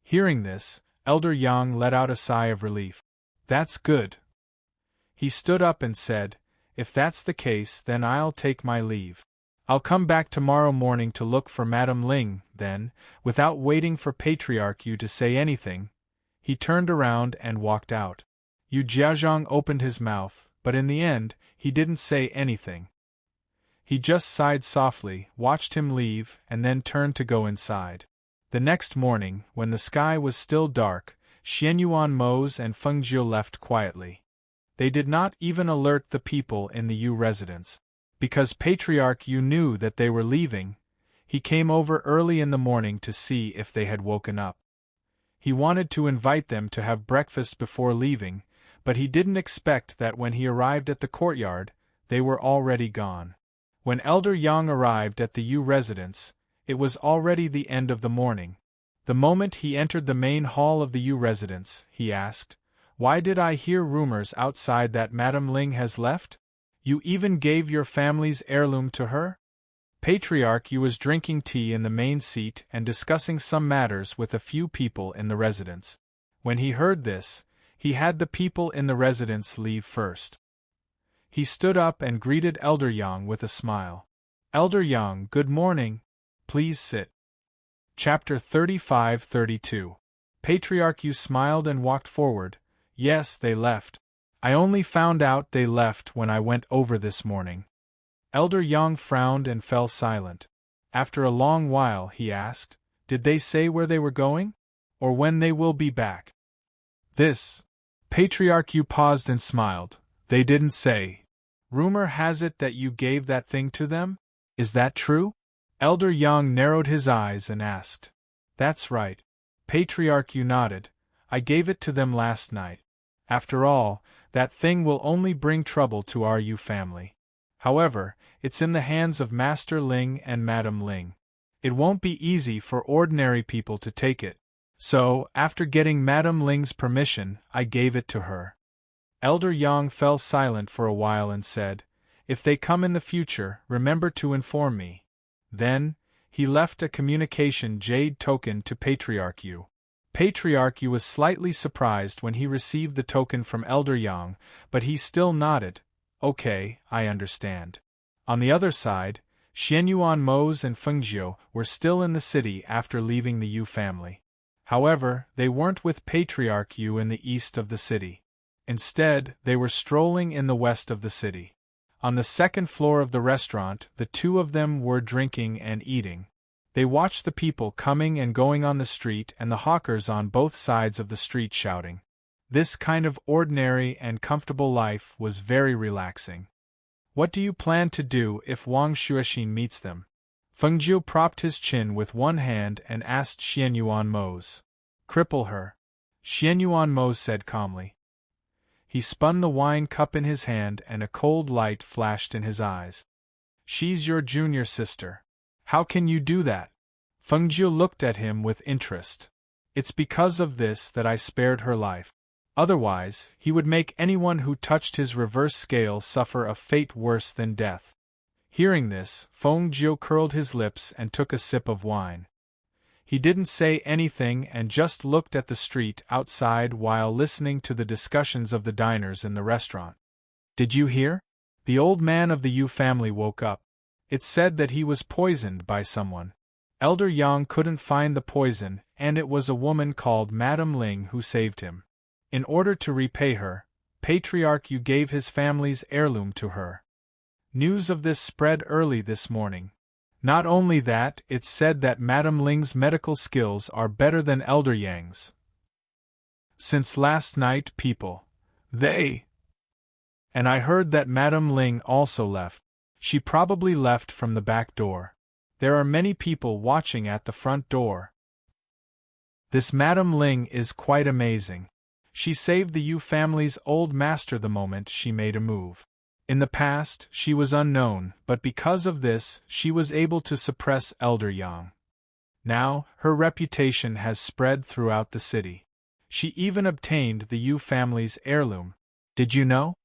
Hearing this, Elder Yang let out a sigh of relief. "That's good." He stood up and said, "If that's the case, then I'll take my leave. I'll come back tomorrow morning to look for Madam Ling." Then, without waiting for Patriarch Yu to say anything, he turned around and walked out. Yu Jiazhong opened his mouth, but in the end, he didn't say anything. He just sighed softly, watched him leave, and then turned to go inside. The next morning, when the sky was still dark, Xianyuan Mose and Feng Jiu left quietly. They did not even alert the people in the Yu residence. Because Patriarch Yu knew that they were leaving, he came over early in the morning to see if they had woken up. He wanted to invite them to have breakfast before leaving, but he didn't expect that when he arrived at the courtyard, they were already gone. When Elder Yang arrived at the Yu residence, it was already the end of the morning. The moment he entered the main hall of the Yu residence, he asked, "Why did I hear rumors outside that Madam Ling has left? You even gave your family's heirloom to her?" Patriarch Yu was drinking tea in the main seat and discussing some matters with a few people in the residence. When he heard this, he had the people in the residence leave first. He stood up and greeted Elder Yang with a smile. "Elder Yang, good morning. Please sit." Chapter 35-32. Patriarch Yu smiled and walked forward. "Yes, they left. I only found out they left when I went over this morning." Elder Yang frowned and fell silent. After a long while, he asked, "Did they say where they were going? Or when they will be back?" "This." Patriarch Yu paused and smiled. "They didn't say. Rumor has it that you gave that thing to them? Is that true?" Elder Yang narrowed his eyes and asked. That's right. Patriarch Yu nodded. I gave it to them last night. After all, that thing will only bring trouble to our Yu family. However, it's in the hands of Master Ling and Madam Ling. It won't be easy for ordinary people to take it. So, after getting Madam Ling's permission, I gave it to her. Elder Yang fell silent for a while and said, If they come in the future, remember to inform me. Then, he left a communication jade token to Patriarch Yu. Patriarch Yu was slightly surprised when he received the token from Elder Yang, but he still nodded. Okay, I understand. On the other side, Xianyuan Mose and Fengjiu were still in the city after leaving the Yu family. However, they weren't with Patriarch Yu in the east of the city. Instead, they were strolling in the west of the city. On the second floor of the restaurant, the two of them were drinking and eating. They watched the people coming and going on the street and the hawkers on both sides of the street shouting. This kind of ordinary and comfortable life was very relaxing. What do you plan to do if Wang Xuexin meets them? Fengjiu propped his chin with one hand and asked Xianyuan Mose. Cripple her. Xianyuan Mose said calmly. He spun the wine cup in his hand and a cold light flashed in his eyes. She's your junior sister. How can you do that? Fengjiu looked at him with interest. It's because of this that I spared her life. Otherwise, he would make anyone who touched his reverse scale suffer a fate worse than death. Hearing this, Fengjiu curled his lips and took a sip of wine. He didn't say anything and just looked at the street outside while listening to the discussions of the diners in the restaurant. Did you hear? The old man of the Yu family woke up. It's said that he was poisoned by someone. Elder Yang couldn't find the poison, and it was a woman called Madam Ling who saved him. In order to repay her, Patriarch Yu gave his family's heirloom to her. News of this spread early this morning. Not only that, it's said that Madam Ling's medical skills are better than Elder Yang's. Since last night And I heard that Madam Ling also left. She probably left from the back door. There are many people watching at the front door. This Madam Ling is quite amazing. She saved the Yu family's old master the moment she made a move. In the past, she was unknown, but because of this, she was able to suppress Elder Yang. Now, her reputation has spread throughout the city. She even obtained the Yu family's heirloom. Did you know?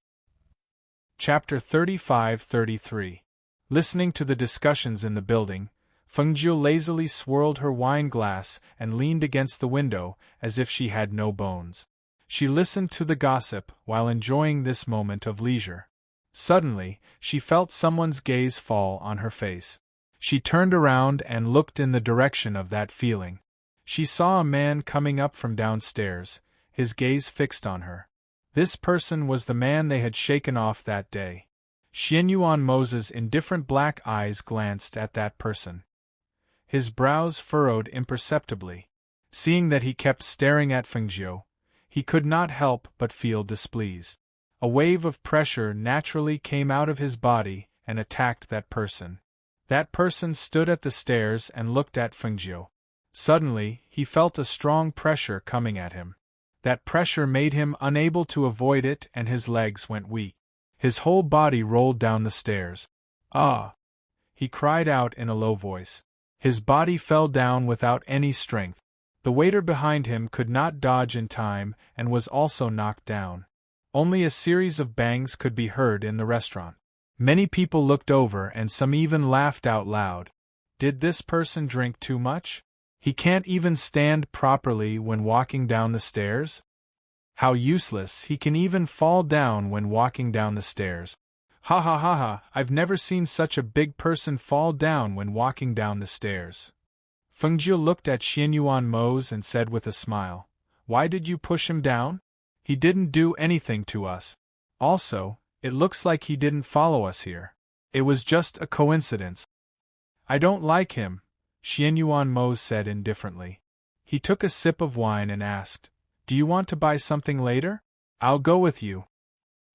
Chapter 35-33. Listening to the discussions in the building, Fengjiu lazily swirled her wine glass and leaned against the window as if she had no bones. She listened to the gossip while enjoying this moment of leisure. Suddenly, she felt someone's gaze fall on her face. She turned around and looked in the direction of that feeling. She saw a man coming up from downstairs, his gaze fixed on her. This person was the man they had shaken off that day. Xianyuan Mose's indifferent black eyes glanced at that person. His brows furrowed imperceptibly. Seeing that he kept staring at Fengjiu, he could not help but feel displeased. A wave of pressure naturally came out of his body and attacked that person. That person stood at the stairs and looked at Fengjiu. Suddenly, he felt a strong pressure coming at him. That pressure made him unable to avoid it and his legs went weak. His whole body rolled down the stairs. Ah! He cried out in a low voice. His body fell down without any strength. The waiter behind him could not dodge in time and was also knocked down. Only a series of bangs could be heard in the restaurant. Many people looked over and some even laughed out loud. Did this person drink too much? He can't even stand properly when walking down the stairs? How useless, he can even fall down when walking down the stairs. Ha ha ha ha, I've never seen such a big person fall down when walking down the stairs. Fengjiu looked at Xianyuan Mose and said with a smile, Why did you push him down? He didn't do anything to us. Also, it looks like he didn't follow us here. It was just a coincidence. I don't like him, Xianyuan Mose said indifferently. He took a sip of wine and asked, Do you want to buy something later? I'll go with you.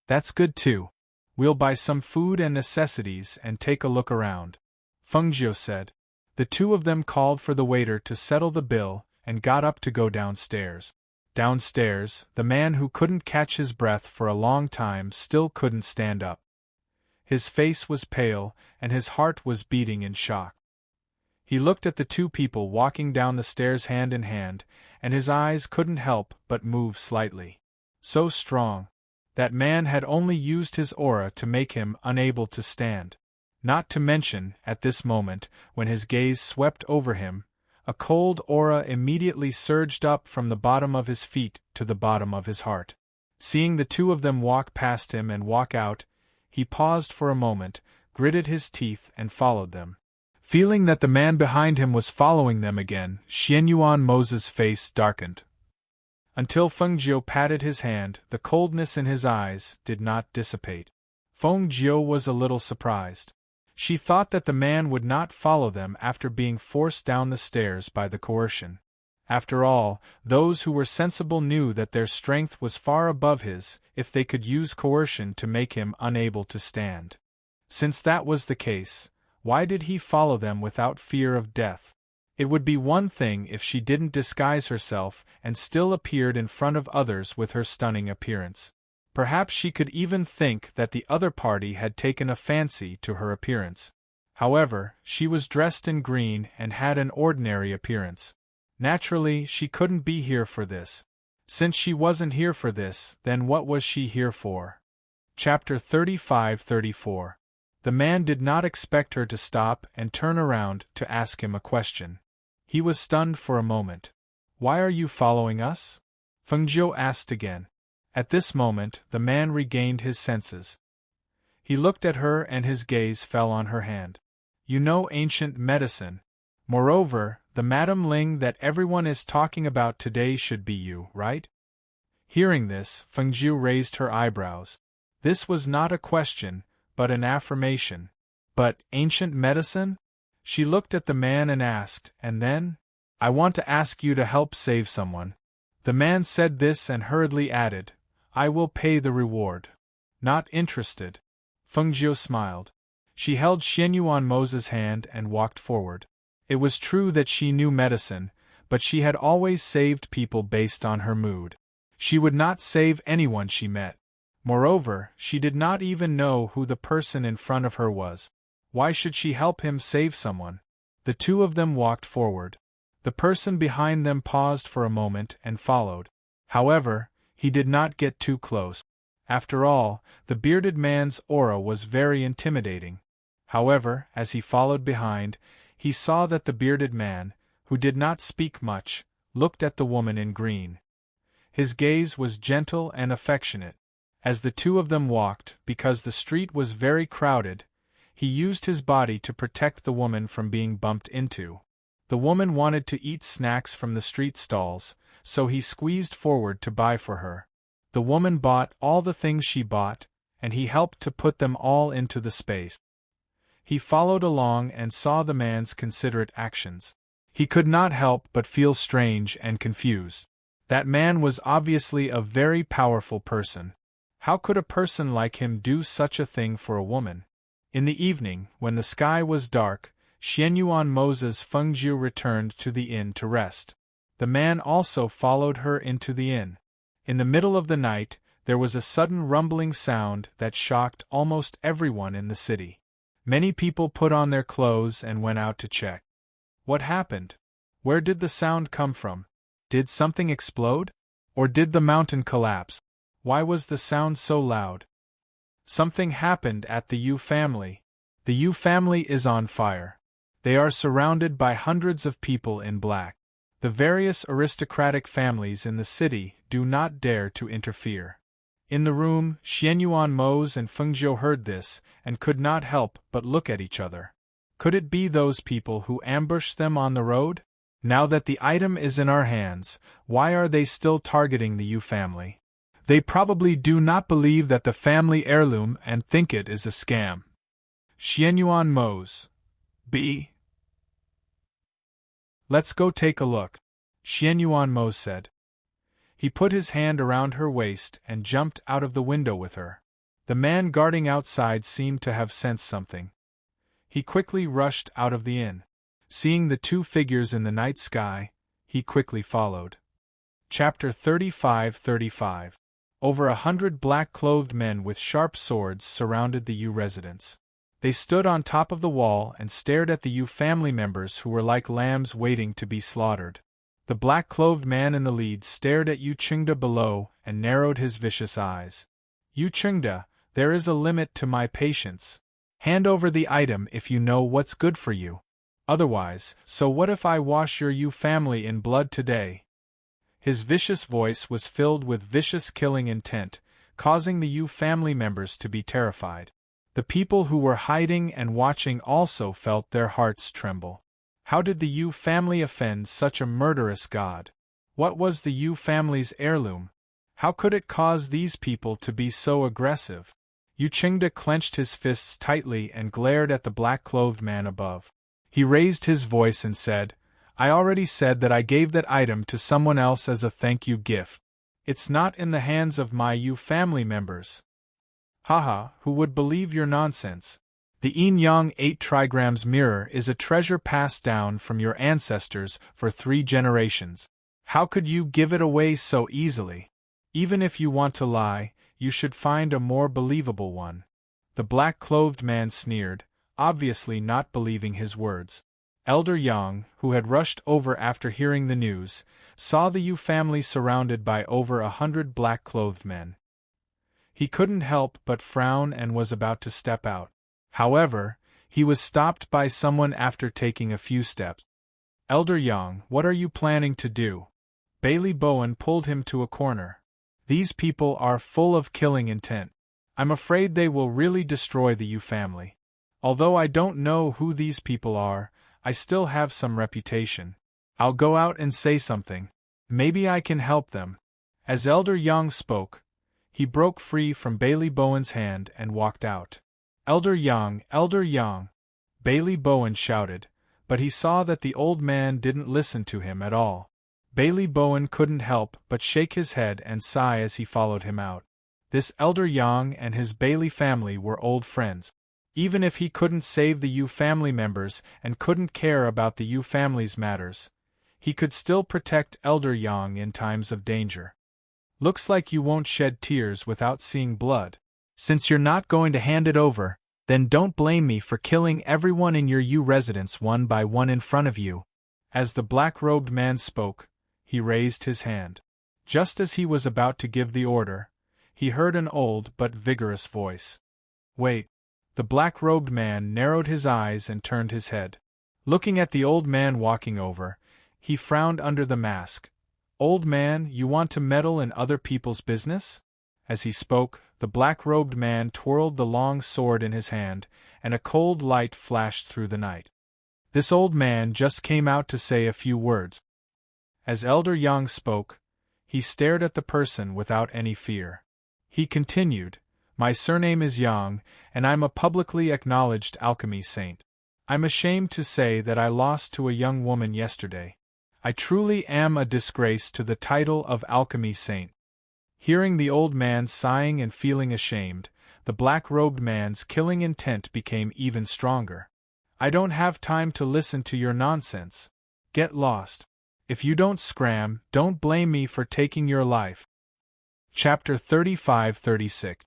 That's good too. We'll buy some food and necessities and take a look around. Fengjiu said. The two of them called for the waiter to settle the bill and got up to go downstairs. Downstairs, the man who couldn't catch his breath for a long time still couldn't stand up. His face was pale, and his heart was beating in shock. He looked at the two people walking down the stairs hand in hand, and his eyes couldn't help but move slightly. So strong. That man had only used his aura to make him unable to stand. Not to mention, at this moment, when his gaze swept over him, a cold aura immediately surged up from the bottom of his feet to the bottom of his heart. Seeing the two of them walk past him and walk out, he paused for a moment, gritted his teeth and followed them. Feeling that the man behind him was following them again, Xianyuan Mo's face darkened. Until Feng Jiu patted his hand, the coldness in his eyes did not dissipate. Feng Jiu was a little surprised. She thought that the man would not follow them after being forced down the stairs by the coercion. After all, those who were sensible knew that their strength was far above his if they could use coercion to make him unable to stand. Since that was the case, why did he follow them without fear of death? It would be one thing if she didn't disguise herself and still appeared in front of others with her stunning appearance. Perhaps she could even think that the other party had taken a fancy to her appearance. However, she was dressed in green and had an ordinary appearance. Naturally, she couldn't be here for this. Since she wasn't here for this, then what was she here for? Chapter 35-34. The man did not expect her to stop and turn around to ask him a question. He was stunned for a moment. "Why are you following us?" Feng Jiu asked again. At this moment, the man regained his senses. He looked at her and his gaze fell on her hand. "You know ancient medicine. Moreover, the Madame Ling that everyone is talking about today should be you, right?" Hearing this, Feng Jiu raised her eyebrows. This was not a question, but an affirmation. "But ancient medicine?" She looked at the man and asked, and then, "I want to ask you to help save someone." The man said this and hurriedly added, "I will pay the reward." "Not interested." Feng Jiu smiled. She held Xianyuan Mo's hand and walked forward. It was true that she knew medicine, but she had always saved people based on her mood. She would not save anyone she met. Moreover, she did not even know who the person in front of her was. Why should she help him save someone? The two of them walked forward. The person behind them paused for a moment and followed. However, he did not get too close. After all, the bearded man's aura was very intimidating. However, as he followed behind, he saw that the bearded man, who did not speak much, looked at the woman in green. His gaze was gentle and affectionate. As the two of them walked, because the street was very crowded, he used his body to protect the woman from being bumped into. The woman wanted to eat snacks from the street stalls, so he squeezed forward to buy for her. The woman bought all the things she bought, and he helped to put them all into the space. He followed along and saw the man's considerate actions. He could not help but feel strange and confused. That man was obviously a very powerful person. How could a person like him do such a thing for a woman? In the evening, when the sky was dark, Xianyuan Mo's Feng Jiu returned to the inn to rest. The man also followed her into the inn. In the middle of the night, there was a sudden rumbling sound that shocked almost everyone in the city. Many people put on their clothes and went out to check. What happened? Where did the sound come from? Did something explode? Or did the mountain collapse? Why was the sound so loud? Something happened at the Yu family. The Yu family is on fire. They are surrounded by hundreds of people in black. The various aristocratic families in the city do not dare to interfere. In the room, Xianyuan Mo and Feng Jiu heard this and could not help but look at each other. Could it be those people who ambushed them on the road? Now that the item is in our hands, why are they still targeting the Yu family? They probably do not believe that the family heirloom and think it is a scam. Xianyuan Mo's. B. Let's go take a look, Xianyuan Mo said. He put his hand around her waist and jumped out of the window with her. The man guarding outside seemed to have sensed something. He quickly rushed out of the inn. Seeing the two figures in the night sky, he quickly followed. Chapter 35. Over 100 black-clothed men with sharp swords surrounded the Yu residence. They stood on top of the wall and stared at the Yu family members who were like lambs waiting to be slaughtered. The black-clothed man in the lead stared at Yu Chengda below and narrowed his vicious eyes. Yu Chengda, there is a limit to my patience. Hand over the item if you know what's good for you. Otherwise, so what if I wash your Yu family in blood today? His vicious voice was filled with vicious killing intent, causing the Yu family members to be terrified. The people who were hiding and watching also felt their hearts tremble. How did the Yu family offend such a murderous god? What was the Yu family's heirloom? How could it cause these people to be so aggressive? Yu Chengda clenched his fists tightly and glared at the black-clothed man above. He raised his voice and said, I already said that I gave that item to someone else as a thank you gift. It's not in the hands of my Yu family members. Haha, who would believe your nonsense? The Yin-Yang 8 trigrams mirror is a treasure passed down from your ancestors for 3 generations. How could you give it away so easily? Even if you want to lie, you should find a more believable one. The black-clothed man sneered, obviously not believing his words. Elder Yang, who had rushed over after hearing the news, saw the Yu family surrounded by over 100 black-clothed men. He couldn't help but frown and was about to step out. However, he was stopped by someone after taking a few steps. Elder Yang, what are you planning to do? Bailey Bowen pulled him to a corner. These people are full of killing intent. I'm afraid they will really destroy the Yu family. Although I don't know who these people are, I still have some reputation. I'll go out and say something. Maybe I can help them. As Elder Yang spoke, he broke free from Bailey Bowen's hand and walked out. Elder Yang, Bailey Bowen shouted, but he saw that the old man didn't listen to him at all. Bailey Bowen couldn't help but shake his head and sigh as he followed him out. This Elder Yang and his Bailey family were old friends. Even if he couldn't save the Yu family members and couldn't care about the Yu family's matters, he could still protect Elder Yang in times of danger. Looks like you won't shed tears without seeing blood. Since you're not going to hand it over, then don't blame me for killing everyone in your Yu residence one by one in front of you. As the black-robed man spoke, he raised his hand. Just as he was about to give the order, he heard an old but vigorous voice. Wait. The black-robed man narrowed his eyes and turned his head. Looking at the old man walking over, he frowned under the mask. Old man, you want to meddle in other people's business? As he spoke, the black-robed man twirled the long sword in his hand, and a cold light flashed through the night. This old man just came out to say a few words. As Elder Yang spoke, he stared at the person without any fear. He continued, My surname is Yang, and I'm a publicly acknowledged alchemy saint. I'm ashamed to say that I lost to a young woman yesterday. I truly am a disgrace to the title of alchemy saint. Hearing the old man sighing and feeling ashamed, the black-robed man's killing intent became even stronger. I don't have time to listen to your nonsense. Get lost. If you don't scram, don't blame me for taking your life. Chapter 35-36.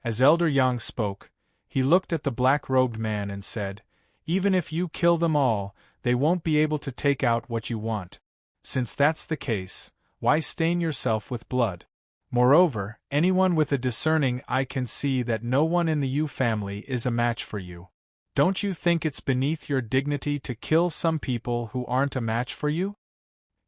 As Elder Yang spoke, he looked at the black-robed man and said, Even if you kill them all, they won't be able to take out what you want. Since that's the case, why stain yourself with blood? Moreover, anyone with a discerning eye can see that no one in the Yu family is a match for you. Don't you think it's beneath your dignity to kill some people who aren't a match for you?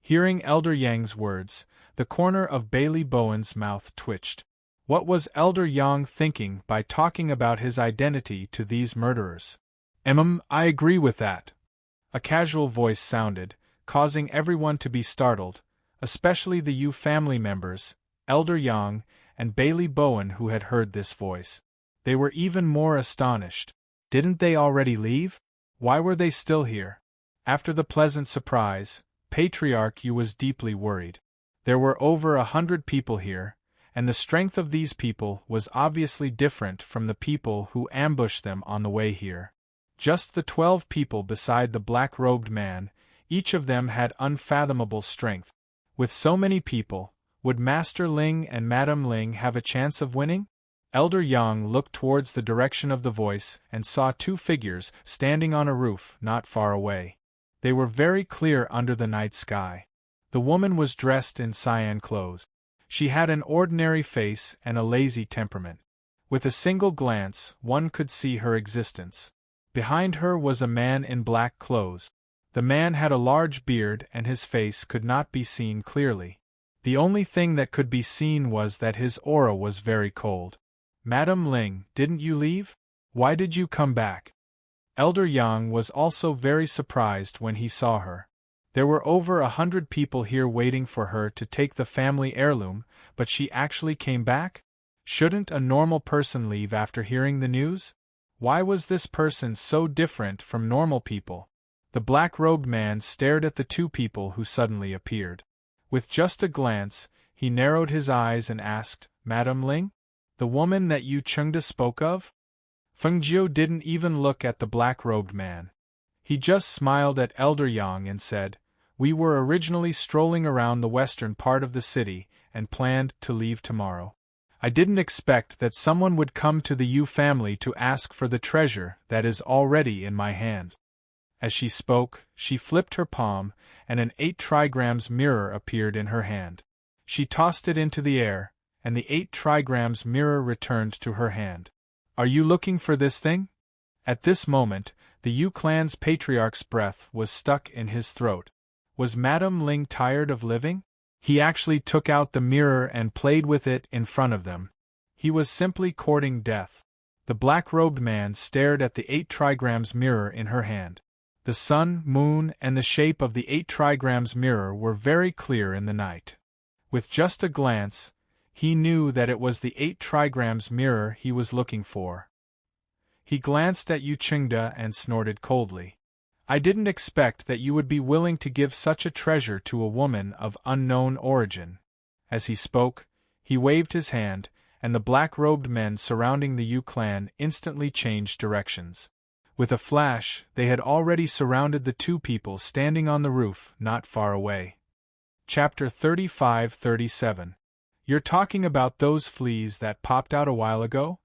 Hearing Elder Yang's words, the corner of Bailey Bowen's mouth twitched. What was Elder Yang thinking by talking about his identity to these murderers? I agree with that. A casual voice sounded, causing everyone to be startled, especially the Yu family members, Elder Yang, and Bailey Bowen who had heard this voice. They were even more astonished. Didn't they already leave? Why were they still here? After the pleasant surprise, Patriarch Yu was deeply worried. There were over 100 people here, and the strength of these people was obviously different from the people who ambushed them on the way here. Just the 12 people beside the black-robed man, each of them had unfathomable strength. With so many people, would Master Ling and Madame Ling have a chance of winning? Elder Yang looked towards the direction of the voice and saw 2 figures standing on a roof not far away. They were very clear under the night sky. The woman was dressed in cyan clothes. She had an ordinary face and a lazy temperament. With a single glance, one could see her existence. Behind her was a man in black clothes. The man had a large beard and his face could not be seen clearly. The only thing that could be seen was that his aura was very cold. "Madame Ling, didn't you leave? Why did you come back?" Elder Yang was also very surprised when he saw her. There were over 100 people here waiting for her to take the family heirloom, but she actually came back? Shouldn't a normal person leave after hearing the news? Why was this person so different from normal people? The black-robed man stared at the 2 people who suddenly appeared. With just a glance, he narrowed his eyes and asked, "Madame Ling? The woman that Yu Chengda spoke of?" Feng Jiu didn't even look at the black-robed man. He just smiled at Elder Yang and said, "We were originally strolling around the western part of the city and planned to leave tomorrow. I didn't expect that someone would come to the Yu family to ask for the treasure that is already in my hand." As she spoke, she flipped her palm, and an 8 trigrams mirror appeared in her hand. She tossed it into the air, and the 8 trigrams mirror returned to her hand. "Are you looking for this thing?" At this moment, the Yu clan's patriarch's breath was stuck in his throat. Was Madame Ling tired of living? He actually took out the mirror and played with it in front of them. He was simply courting death. The black-robed man stared at the 8 trigrams mirror in her hand. The sun, moon, and the shape of the 8 trigrams mirror were very clear in the night. With just a glance, he knew that it was the 8 trigrams mirror he was looking for. He glanced at Yu Chengda and snorted coldly. "I didn't expect that you would be willing to give such a treasure to a woman of unknown origin." As he spoke, he waved his hand, and the black-robed men surrounding the Yu clan instantly changed directions. With a flash, they had already surrounded the 2 people standing on the roof not far away. Chapter 35-37. "You're talking about those fleas that popped out a while ago?"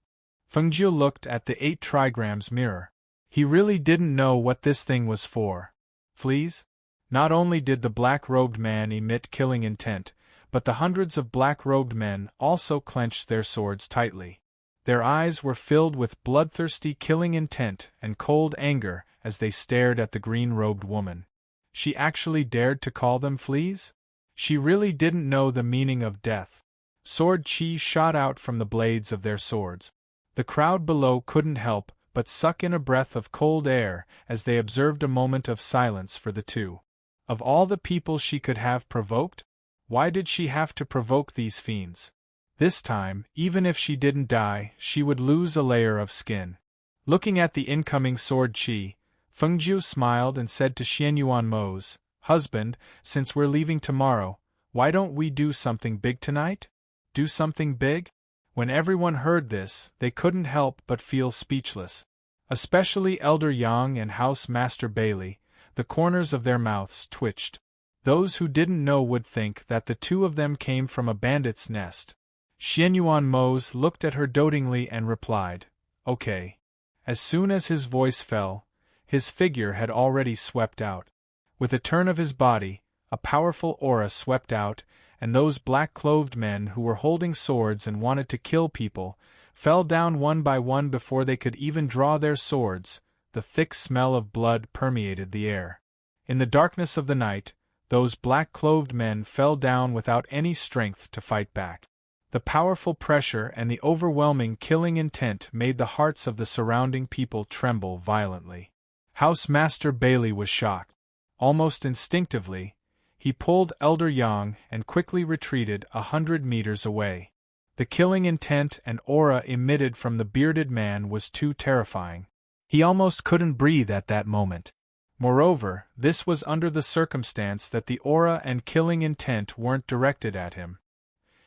Feng Jiu looked at the 8 trigrams mirror. He really didn't know what this thing was for. Fleas? Not only did the black-robed man emit killing intent, but the hundreds of black-robed men also clenched their swords tightly. Their eyes were filled with bloodthirsty killing intent and cold anger as they stared at the green-robed woman. She actually dared to call them fleas? She really didn't know the meaning of death. Sword chi shot out from the blades of their swords. The crowd below couldn't help but suck in a breath of cold air as they observed a moment of silence for the 2. Of all the people she could have provoked? Why did she have to provoke these fiends? This time, even if she didn't die, she would lose a layer of skin. Looking at the incoming sword chi, Feng Jiu smiled and said to Xianyuan Mo's husband, "Since we're leaving tomorrow, why don't we do something big tonight?" Do something big? When everyone heard this, they couldn't help but feel speechless. Especially Elder Yang and House Master Bailey, the corners of their mouths twitched. Those who didn't know would think that the 2 of them came from a bandit's nest. Xianyuan Mo's looked at her dotingly and replied, "Okay." As soon as his voice fell, his figure had already swept out. With a turn of his body, a powerful aura swept out, and those black-clothed men who were holding swords and wanted to kill people fell down one by one before they could even draw their swords. The thick smell of blood permeated the air. In the darkness of the night, those black-clothed men fell down without any strength to fight back. The powerful pressure and the overwhelming killing intent made the hearts of the surrounding people tremble violently. House Master Bailey was shocked. Almost instinctively, he pulled Elder Yang and quickly retreated 100 meters away. The killing intent and aura emitted from the bearded man was too terrifying. He almost couldn't breathe at that moment. Moreover, this was under the circumstance that the aura and killing intent weren't directed at him.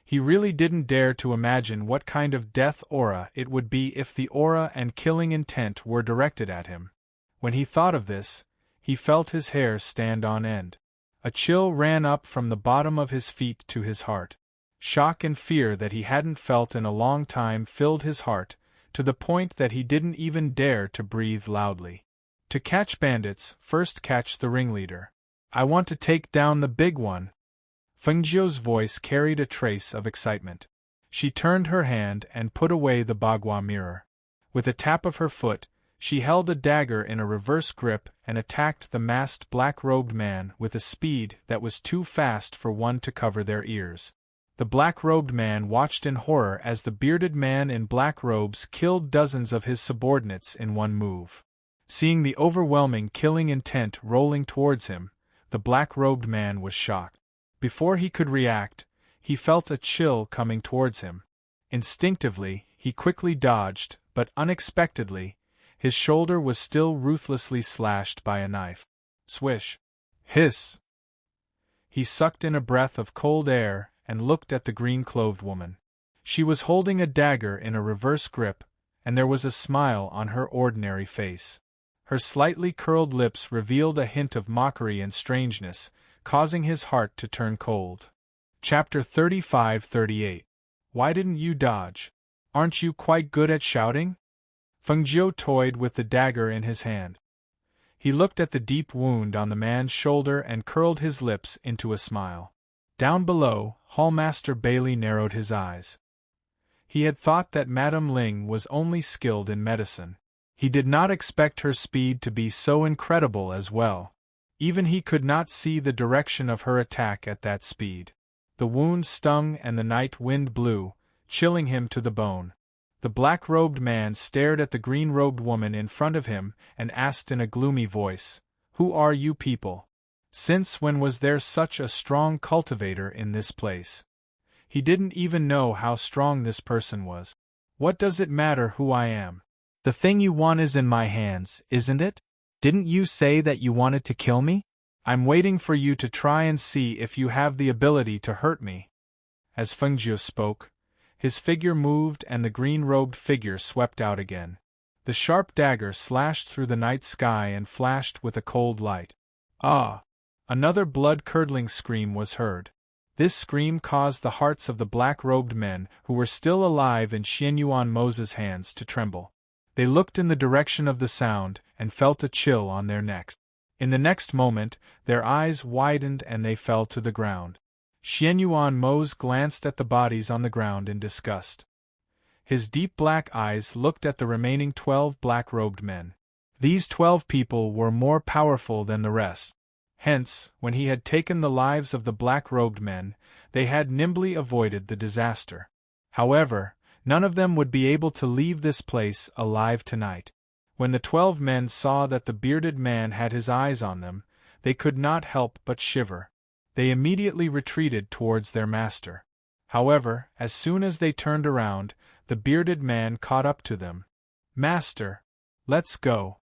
He really didn't dare to imagine what kind of death aura it would be if the aura and killing intent were directed at him. When he thought of this, he felt his hair stand on end. A chill ran up from the bottom of his feet to his heart. Shock and fear that he hadn't felt in a long time filled his heart, to the point that he didn't even dare to breathe loudly. To catch bandits, first catch the ringleader. I want to take down the big one. Fengjiu's voice carried a trace of excitement. She turned her hand and put away the bagua mirror. With a tap of her foot, she held a dagger in a reverse grip and attacked the masked black-robed man with a speed that was too fast for one to cover their ears. The black-robed man watched in horror as the bearded man in black robes killed dozens of his subordinates in one move. Seeing the overwhelming killing intent rolling towards him, the black-robed man was shocked. Before he could react, he felt a chill coming towards him. Instinctively, he quickly dodged, but unexpectedly, his shoulder was still ruthlessly slashed by a knife. Swish! Hiss! He sucked in a breath of cold air and looked at the green-clothed woman. She was holding a dagger in a reverse grip, and there was a smile on her ordinary face. Her slightly curled lips revealed a hint of mockery and strangeness, causing his heart to turn cold. Chapter 35-38. Why didn't you dodge? Aren't you quite good at shouting? Fengjiu toyed with the dagger in his hand. He looked at the deep wound on the man's shoulder and curled his lips into a smile. Down below, Hallmaster Bailey narrowed his eyes. He had thought that Madame Ling was only skilled in medicine. He did not expect her speed to be so incredible as well. Even he could not see the direction of her attack at that speed. The wound stung and the night wind blew, chilling him to the bone. The black-robed man stared at the green-robed woman in front of him and asked in a gloomy voice, "Who are you people? Since when was there such a strong cultivator in this place?" He didn't even know how strong this person was. "What does it matter who I am? The thing you want is in my hands, isn't it? Didn't you say that you wanted to kill me? I'm waiting for you to try and see if you have the ability to hurt me." As Fengjiu spoke, his figure moved and the green-robed figure swept out again. The sharp dagger slashed through the night sky and flashed with a cold light. Ah! Another blood-curdling scream was heard. This scream caused the hearts of the black-robed men who were still alive in Xianyuan Mose's hands to tremble. They looked in the direction of the sound and felt a chill on their necks. In the next moment, their eyes widened and they fell to the ground. Xianyuan Mose glanced at the bodies on the ground in disgust. His deep black eyes looked at the remaining 12 black-robed men. These 12 people were more powerful than the rest. Hence, when he had taken the lives of the black-robed men, they had nimbly avoided the disaster. However, none of them would be able to leave this place alive tonight. When the 12 men saw that the bearded man had his eyes on them, they could not help but shiver. They immediately retreated towards their master. However, as soon as they turned around, the bearded man caught up to them. "Master, let's go,"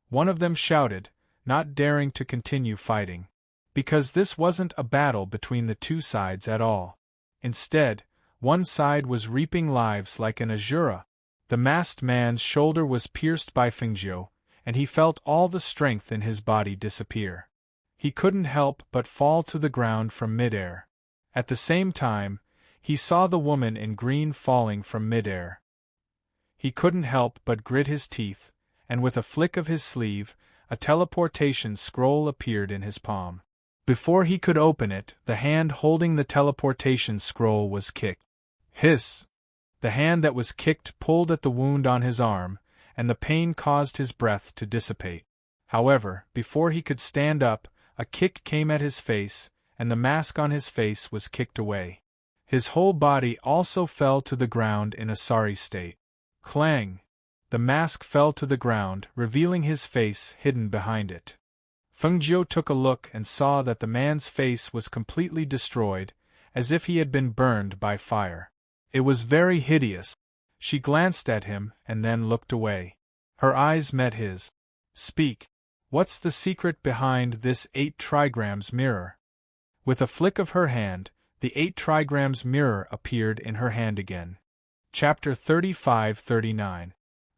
one of them shouted, not daring to continue fighting. Because this wasn't a battle between the two sides at all. Instead, one side was reaping lives like an Azura. The masked man's shoulder was pierced by Fengjiu, and he felt all the strength in his body disappear. He couldn't help but fall to the ground from midair. At the same time, he saw the woman in green falling from midair. He couldn't help but grit his teeth, and with a flick of his sleeve, a teleportation scroll appeared in his palm. Before he could open it, the hand holding the teleportation scroll was kicked. Hiss! The hand that was kicked pulled at the wound on his arm, and the pain caused his breath to dissipate. However, before he could stand up, a kick came at his face, and the mask on his face was kicked away. His whole body also fell to the ground in a sorry state. Clang! The mask fell to the ground, revealing his face hidden behind it. Fengjiu took a look and saw that the man's face was completely destroyed, as if he had been burned by fire. It was very hideous. She glanced at him and then looked away. Her eyes met his. "Speak. What's the secret behind this 8 trigrams mirror?" With a flick of her hand, the 8 trigrams mirror appeared in her hand again. Chapter 35-39.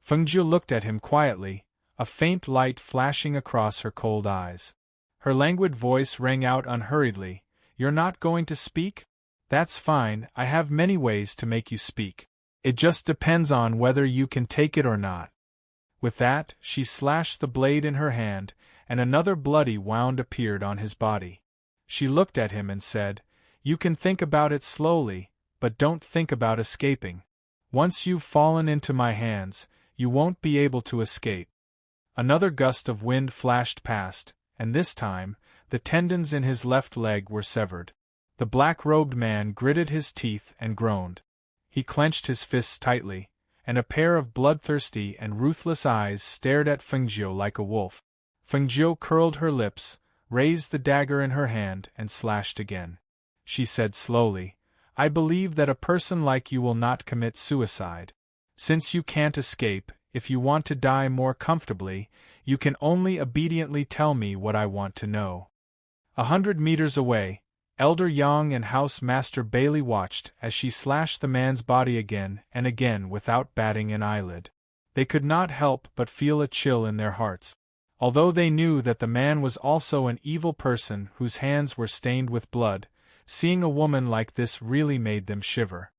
Fengjiu looked at him quietly, a faint light flashing across her cold eyes. Her languid voice rang out unhurriedly, "You're not going to speak? That's fine, I have many ways to make you speak. It just depends on whether you can take it or not." With that, she slashed the blade in her hand, and another bloody wound appeared on his body. She looked at him and said, "You can think about it slowly, but don't think about escaping. Once you've fallen into my hands, you won't be able to escape." Another gust of wind flashed past, and this time, the tendons in his left leg were severed. The black-robed man gritted his teeth and groaned. He clenched his fists tightly, and a pair of bloodthirsty and ruthless eyes stared at Fengjiu like a wolf. Fengjiu curled her lips, raised the dagger in her hand, and slashed again. She said slowly, "I believe that a person like you will not commit suicide. Since you can't escape, if you want to die more comfortably, you can only obediently tell me what I want to know." 100 meters away, Elder Yang and House Master Bailey watched as she slashed the man's body again and again without batting an eyelid. They could not help but feel a chill in their hearts. Although they knew that the man was also an evil person whose hands were stained with blood, seeing a woman like this really made them shiver.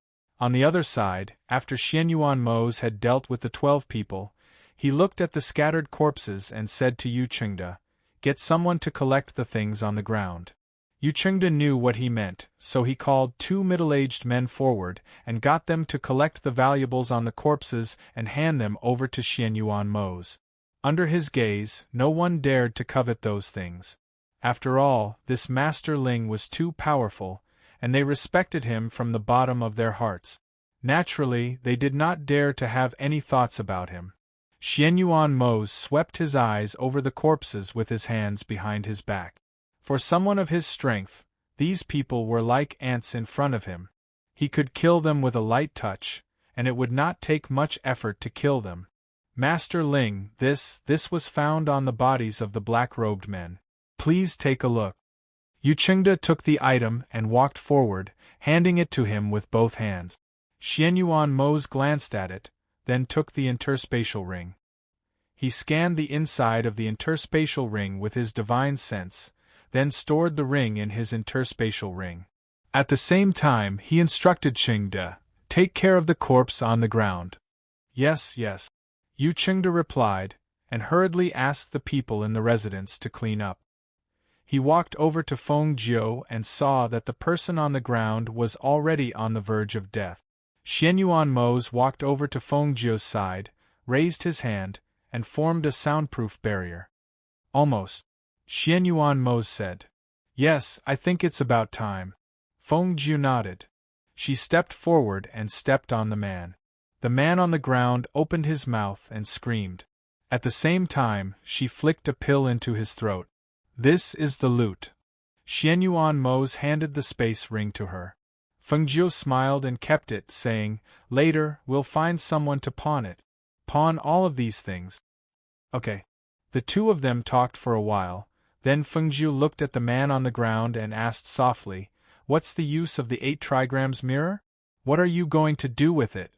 On the other side, after Xianyuan Mose had dealt with the 12 people, he looked at the scattered corpses and said to Yu Chengde, "Get someone to collect the things on the ground." Yu Chengde knew what he meant, so he called 2 middle-aged men forward and got them to collect the valuables on the corpses and hand them over to Xianyuan Mose. Under his gaze, no one dared to covet those things. After all, this Master Ling was too powerful, and they respected him from the bottom of their hearts. Naturally, they did not dare to have any thoughts about him. Xianyuan Mose swept his eyes over the corpses with his hands behind his back. For someone of his strength, these people were like ants in front of him. He could kill them with a light touch, and it would not take much effort to kill them. "Master Ling, this was found on the bodies of the black-robed men. Please take a look." Yu Chengde took the item and walked forward, handing it to him with both hands. Xianyuan Mose glanced at it, then took the interspatial ring. He scanned the inside of the interspatial ring with his divine sense, then stored the ring in his interspatial ring. At the same time, he instructed Chengde, "Take care of the corpse on the ground." "Yes, yes," Yu Chengde replied, and hurriedly asked the people in the residence to clean up. He walked over to Feng Jiu and saw that the person on the ground was already on the verge of death. Xianyuan Mose walked over to Feng Jiu's side, raised his hand, and formed a soundproof barrier. "Almost," Xianyuan Mose said. "Yes, I think it's about time." Feng Jiu nodded. She stepped forward and stepped on the man. The man on the ground opened his mouth and screamed. At the same time, she flicked a pill into his throat. "This is the loot." Xianyuan Mose handed the space ring to her. Feng Jiu smiled and kept it, saying, "Later, we'll find someone to pawn it." "Pawn all of these things?" "Okay." The two of them talked for a while, then Feng Jiu looked at the man on the ground and asked softly, "What's the use of the 8 trigrams mirror? What are you going to do with it?"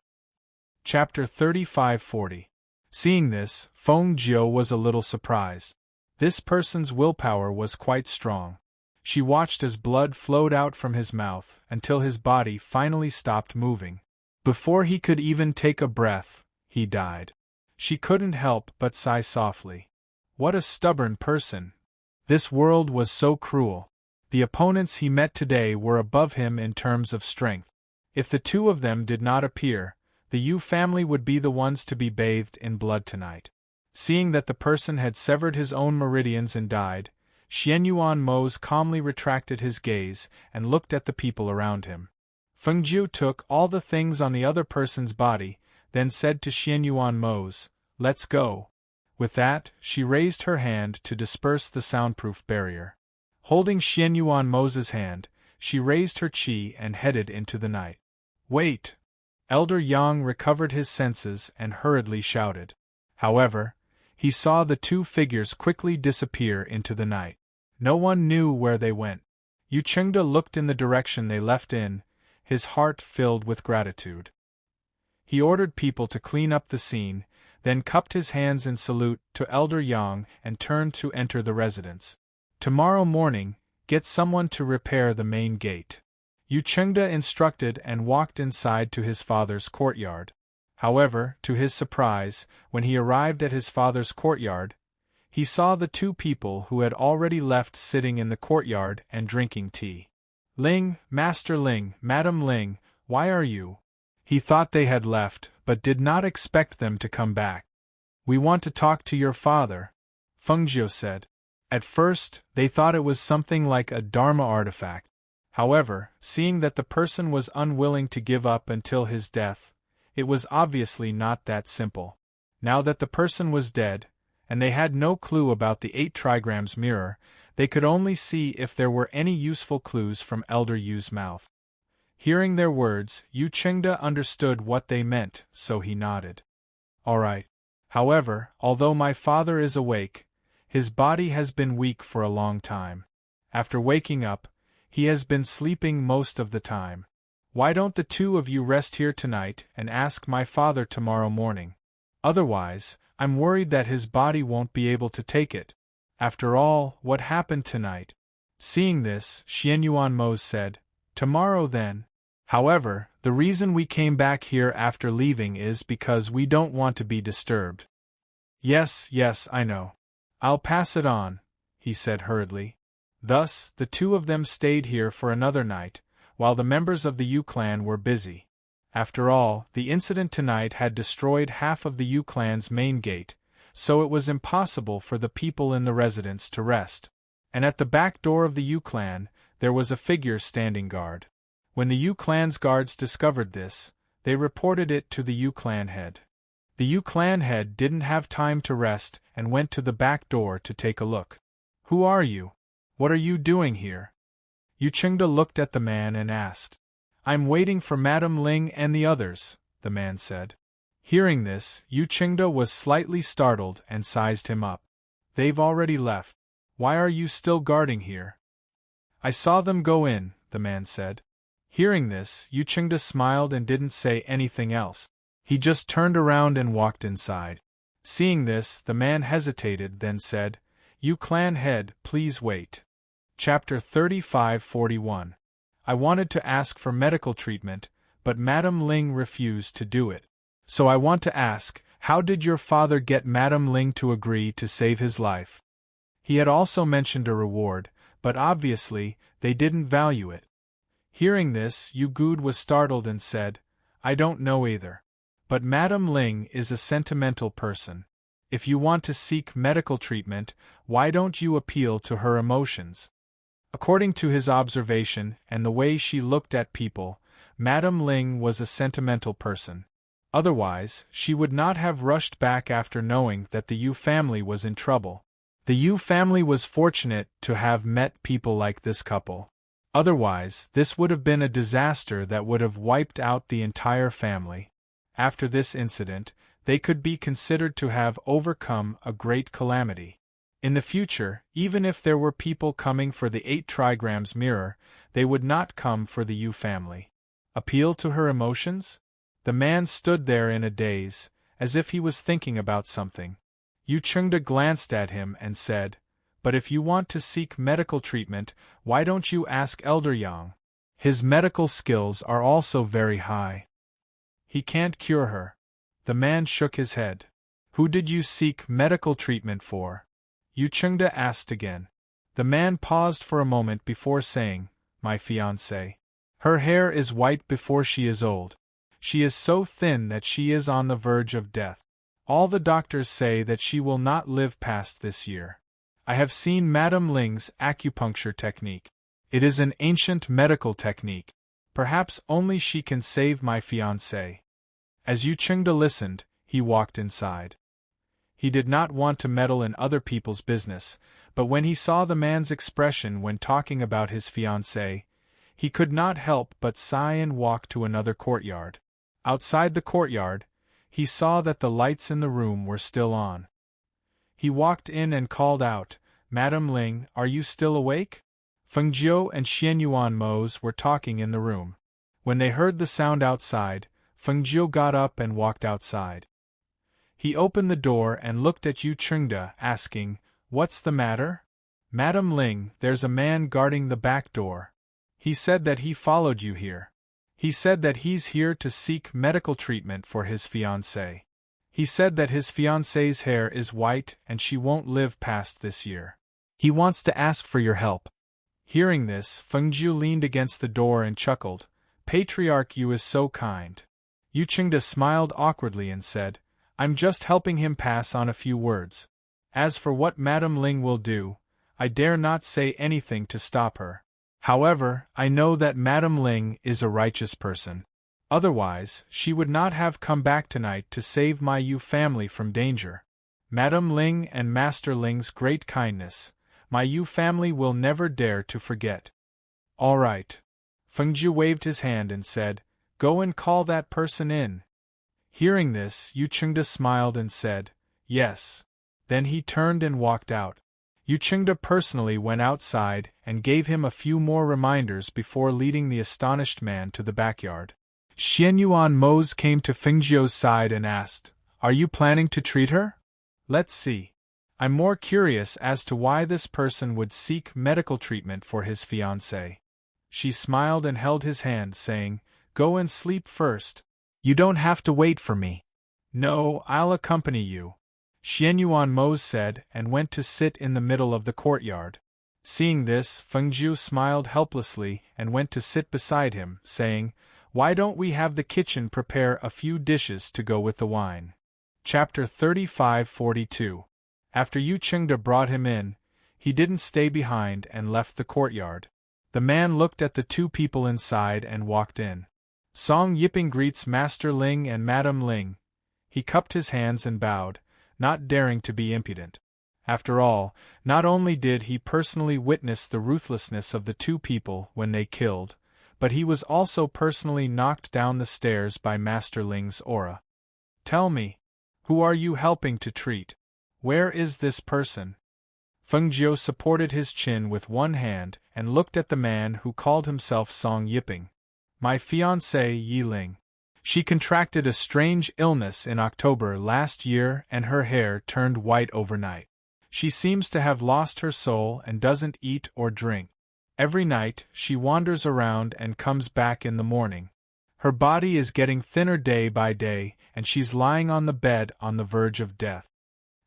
Chapter 35-40. Seeing this, Feng Jiu was a little surprised. This person's willpower was quite strong. She watched as blood flowed out from his mouth until his body finally stopped moving. Before he could even take a breath, he died. She couldn't help but sigh softly. What a stubborn person! This world was so cruel. The opponents he met today were above him in terms of strength. If the two of them did not appear, the Yu family would be the ones to be bathed in blood tonight. Seeing that the person had severed his own meridians and died, Xianyuan Mose calmly retracted his gaze and looked at the people around him. Feng Jiu took all the things on the other person's body, then said to Xianyuan Mose, "Let's go." With that, she raised her hand to disperse the soundproof barrier. Holding Xianyuan Mose's hand, she raised her chi and headed into the night. "Wait!" Elder Yang recovered his senses and hurriedly shouted. However, he saw the two figures quickly disappear into the night. No one knew where they went. Yu Chengde looked in the direction they left in, his heart filled with gratitude. He ordered people to clean up the scene, then cupped his hands in salute to Elder Yang and turned to enter the residence. Tomorrow morning, get someone to repair the main gate. Yu Chengde instructed and walked inside to his father's courtyard. However, to his surprise, when he arrived at his father's courtyard, he saw the two people who had already left sitting in the courtyard and drinking tea. Ling, Master Ling, Madam Ling, why are you? He thought they had left, but did not expect them to come back. We want to talk to your father, Feng Jiu said. At first, they thought it was something like a Dharma artifact. However, seeing that the person was unwilling to give up until his death, it was obviously not that simple. Now that the person was dead, and they had no clue about the 8 trigrams mirror, they could only see if there were any useful clues from Elder Yu's mouth. Hearing their words, Yu Chengde understood what they meant, so he nodded. All right. However, although my father is awake, his body has been weak for a long time. After waking up, he has been sleeping most of the time. Why don't the two of you rest here tonight and ask my father tomorrow morning? Otherwise, I'm worried that his body won't be able to take it. After all, what happened tonight? Seeing this, Xianyuan Mo said, Tomorrow then. However, the reason we came back here after leaving is because we don't want to be disturbed. Yes, I know. I'll pass it on, he said hurriedly. Thus, the two of them stayed here for another night, while the members of the Yu clan were busy. After all, the incident tonight had destroyed half of the Yu clan's main gate, so it was impossible for the people in the residence to rest. And at the back door of the Yu clan, there was a figure standing guard. When the Yu clan's guards discovered this, they reported it to the Yu clan head. The Yu clan head didn't have time to rest and went to the back door to take a look. Who are you? What are you doing here? Yu Chengde looked at the man and asked. I'm waiting for Madam Ling and the others, the man said. Hearing this, Yu Chengde was slightly startled and sized him up. They've already left. Why are you still guarding here? I saw them go in, the man said. Hearing this, Yu Chengde smiled and didn't say anything else. He just turned around and walked inside. Seeing this, the man hesitated, then said, Yu clan head, please wait. Chapter 35-41. I wanted to ask for medical treatment, but Madam Ling refused to do it. So I want to ask, how did your father get Madam Ling to agree to save his life? He had also mentioned a reward, but obviously, they didn't value it. Hearing this, Yu Good was startled and said, I don't know either. But Madam Ling is a sentimental person. If you want to seek medical treatment, why don't you appeal to her emotions? According to his observation and the way she looked at people, Madam Ling was a sentimental person. Otherwise, she would not have rushed back after knowing that the Yu family was in trouble. The Yu family was fortunate to have met people like this couple. Otherwise, this would have been a disaster that would have wiped out the entire family. After this incident, they could be considered to have overcome a great calamity. In the future, even if there were people coming for the 8 trigrams mirror, they would not come for the Yu family. Appeal to her emotions? The man stood there in a daze, as if he was thinking about something. Yu Chengde glanced at him and said, But if you want to seek medical treatment, why don't you ask Elder Yang? His medical skills are also very high. He can't cure her. The man shook his head. Who did you seek medical treatment for? Yu Chengde asked again. The man paused for a moment before saying, My fiancée. Her hair is white before she is old. She is so thin that she is on the verge of death. All the doctors say that she will not live past this year. I have seen Madam Ling's acupuncture technique. It is an ancient medical technique. Perhaps only she can save my fiancée. As Yu Chengde listened, he walked inside. He did not want to meddle in other people's business, but when he saw the man's expression when talking about his fiancée, he could not help but sigh and walk to another courtyard. Outside the courtyard, he saw that the lights in the room were still on. He walked in and called out, Madam Ling, are you still awake? Feng Jiu and Xianyuan Mo's were talking in the room. When they heard the sound outside, Feng Jiu got up and walked outside. He opened the door and looked at Yu Chengde, asking, "What's the matter?" "Madam Ling, there's a man guarding the back door. He said that he followed you here. He said that he's here to seek medical treatment for his fiancée. He said that his fiancée's hair is white and she won't live past this year. He wants to ask for your help." Hearing this, Fengjiu leaned against the door and chuckled. "Patriarch Yu is so kind." Yu Chengde smiled awkwardly and said, "I'm just helping him pass on a few words. As for what Madam Ling will do, I dare not say anything to stop her. However, I know that Madam Ling is a righteous person. Otherwise, she would not have come back tonight to save my Yu family from danger. Madam Ling and Master Ling's great kindness, my Yu family will never dare to forget." "All right." Fengjiu waved his hand and said, "Go and call that person in." Hearing this, Yu Chengde smiled and said, "Yes." Then he turned and walked out. Yu Chengde personally went outside and gave him a few more reminders before leading the astonished man to the backyard. Xian Yuan Mose came to Fengjiu's side and asked, "Are you planning to treat her?" "Let's see. I'm more curious as to why this person would seek medical treatment for his fiancée." She smiled and held his hand, saying, "Go and sleep first. You don't have to wait for me." "No, I'll accompany you," Xian Yuan Mose said, and went to sit in the middle of the courtyard. Seeing this, Fengjiu smiled helplessly and went to sit beside him, saying, "Why don't we have the kitchen prepare a few dishes to go with the wine?" Chapter 35-42. After Yu Chengde brought him in, he didn't stay behind and left the courtyard. The man looked at the two people inside and walked in. Song Yiping greets Master Ling and Madam Ling. He cupped his hands and bowed, not daring to be impudent. After all, not only did he personally witness the ruthlessness of the two people when they killed, but he was also personally knocked down the stairs by Master Ling's aura. "Tell me, who are you helping to treat? Where is this person?" Fengjiu supported his chin with one hand and looked at the man who called himself Song Yiping. "My fiancée Yi Ling. She contracted a strange illness in October last year and her hair turned white overnight. She seems to have lost her soul and doesn't eat or drink. Every night, she wanders around and comes back in the morning. Her body is getting thinner day by day, and she's lying on the bed on the verge of death."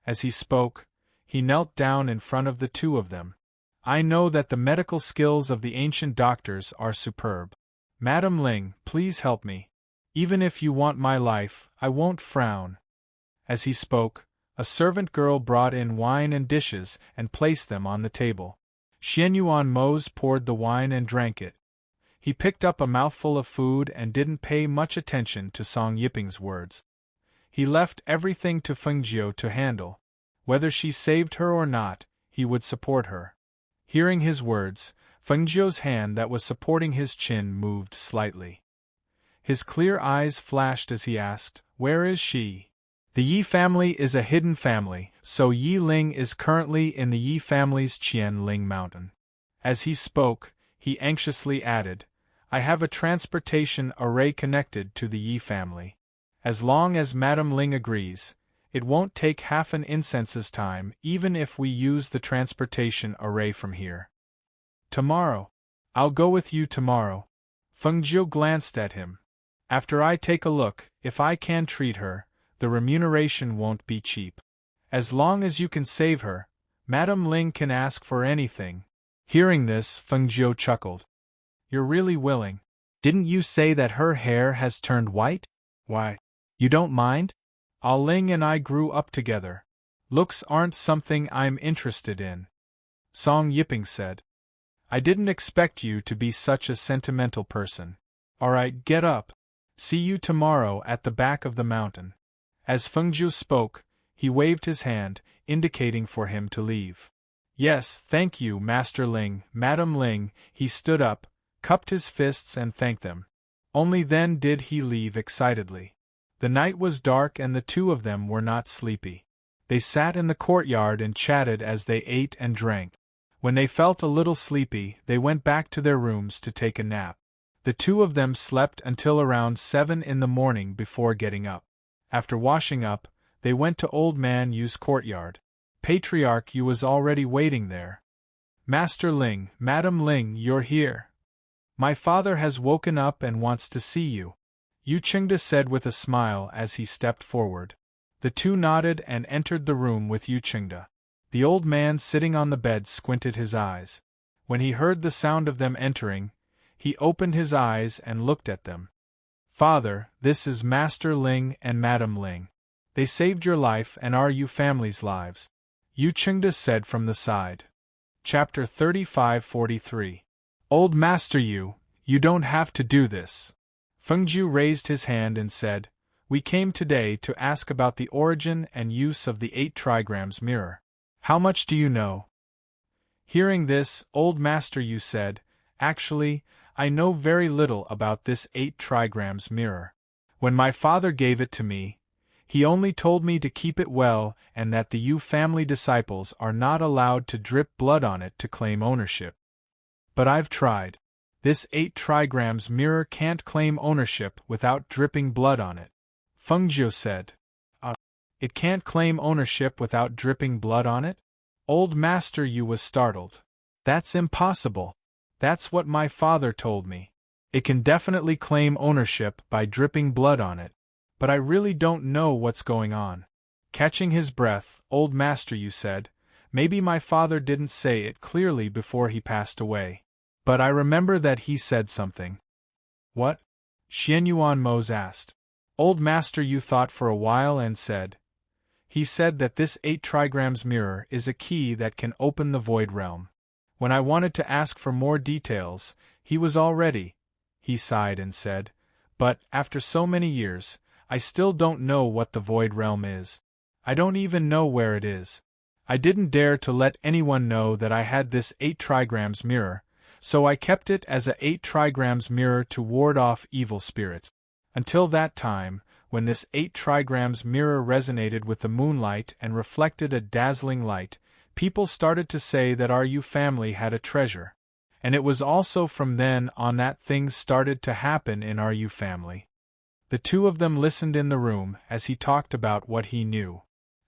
As he spoke, he knelt down in front of the two of them. "I know that the medical skills of the ancient doctors are superb. Madam Ling, please help me. Even if you want my life, I won't frown." As he spoke, a servant girl brought in wine and dishes and placed them on the table. Xian Yuan Mose poured the wine and drank it. He picked up a mouthful of food and didn't pay much attention to Song Yiping's words. He left everything to Fengjiu to handle. Whether she saved her or not, he would support her. Hearing his words, Fengjiu's hand that was supporting his chin moved slightly. His clear eyes flashed as he asked, "Where is she?" "The Yi family is a hidden family, so Yi Ling is currently in the Yi family's Qian Ling Mountain." As he spoke, he anxiously added, "I have a transportation array connected to the Yi family. As long as Madam Ling agrees, it won't take half an incense's time even if we use the transportation array from here." "Tomorrow. I'll go with you tomorrow." Fengjiu glanced at him. "After I take a look, if I can treat her, the remuneration won't be cheap. As long as you can save her, Madam Ling can ask for anything." Hearing this, Fengjiu chuckled. "You're really willing? Didn't you say that her hair has turned white? Why, you don't mind? Ah Ling and I grew up together. Looks aren't something I'm interested in," Song Yiping said. "I didn't expect you to be such a sentimental person. Alright, get up. See you tomorrow at the back of the mountain." As Fengjiu spoke, he waved his hand, indicating for him to leave. "Yes, thank you, Master Ling, Madam Ling." He stood up, cupped his fists and thanked them. Only then did he leave excitedly. The night was dark and the two of them were not sleepy. They sat in the courtyard and chatted as they ate and drank. When they felt a little sleepy, they went back to their rooms to take a nap. The two of them slept until around 7 in the morning before getting up. After washing up, they went to Old Man Yu's courtyard. Patriarch Yu was already waiting there. Master Ling, Madam Ling, you're here. My father has woken up and wants to see you, Yu Qingda said with a smile as he stepped forward. The two nodded and entered the room with Yu Qingda. The old man sitting on the bed squinted his eyes. When he heard the sound of them entering, he opened his eyes and looked at them. Father, this is Master Ling and Madam Ling. They saved your life and our Yu family's lives, Yu Qingda said from the side. Chapter 35-43. Old Master Yu, you don't have to do this. Fengju raised his hand and said, We came today to ask about the origin and use of the 8 trigrams mirror. How much do you know? Hearing this, Old Master Yu said, Actually, I know very little about this 8 trigrams mirror. When my father gave it to me, he only told me to keep it well and that the Yu family disciples are not allowed to drip blood on it to claim ownership. But I've tried. This 8 trigrams mirror can't claim ownership without dripping blood on it, Fengju said. It can't claim ownership without dripping blood on it? Old Master Yu was startled. That's impossible. That's what my father told me. It can definitely claim ownership by dripping blood on it. But I really don't know what's going on. Catching his breath, Old Master Yu said, Maybe my father didn't say it clearly before he passed away. But I remember that he said something. What? Xianyuan Mose asked. Old Master Yu thought for a while and said, He said that this 8 trigrams mirror is a key that can open the void realm. When I wanted to ask for more details, he was all ready. He sighed and said, But, after so many years, I still don't know what the void realm is. I don't even know where it is. I didn't dare to let anyone know that I had this 8 trigrams mirror, so I kept it as a 8 trigrams mirror to ward off evil spirits. Until that time, when this 8 trigrams mirror resonated with the moonlight and reflected a dazzling light, people started to say that our Yu family had a treasure. And it was also from then on that things started to happen in our Yu family. The two of them listened in the room as he talked about what he knew.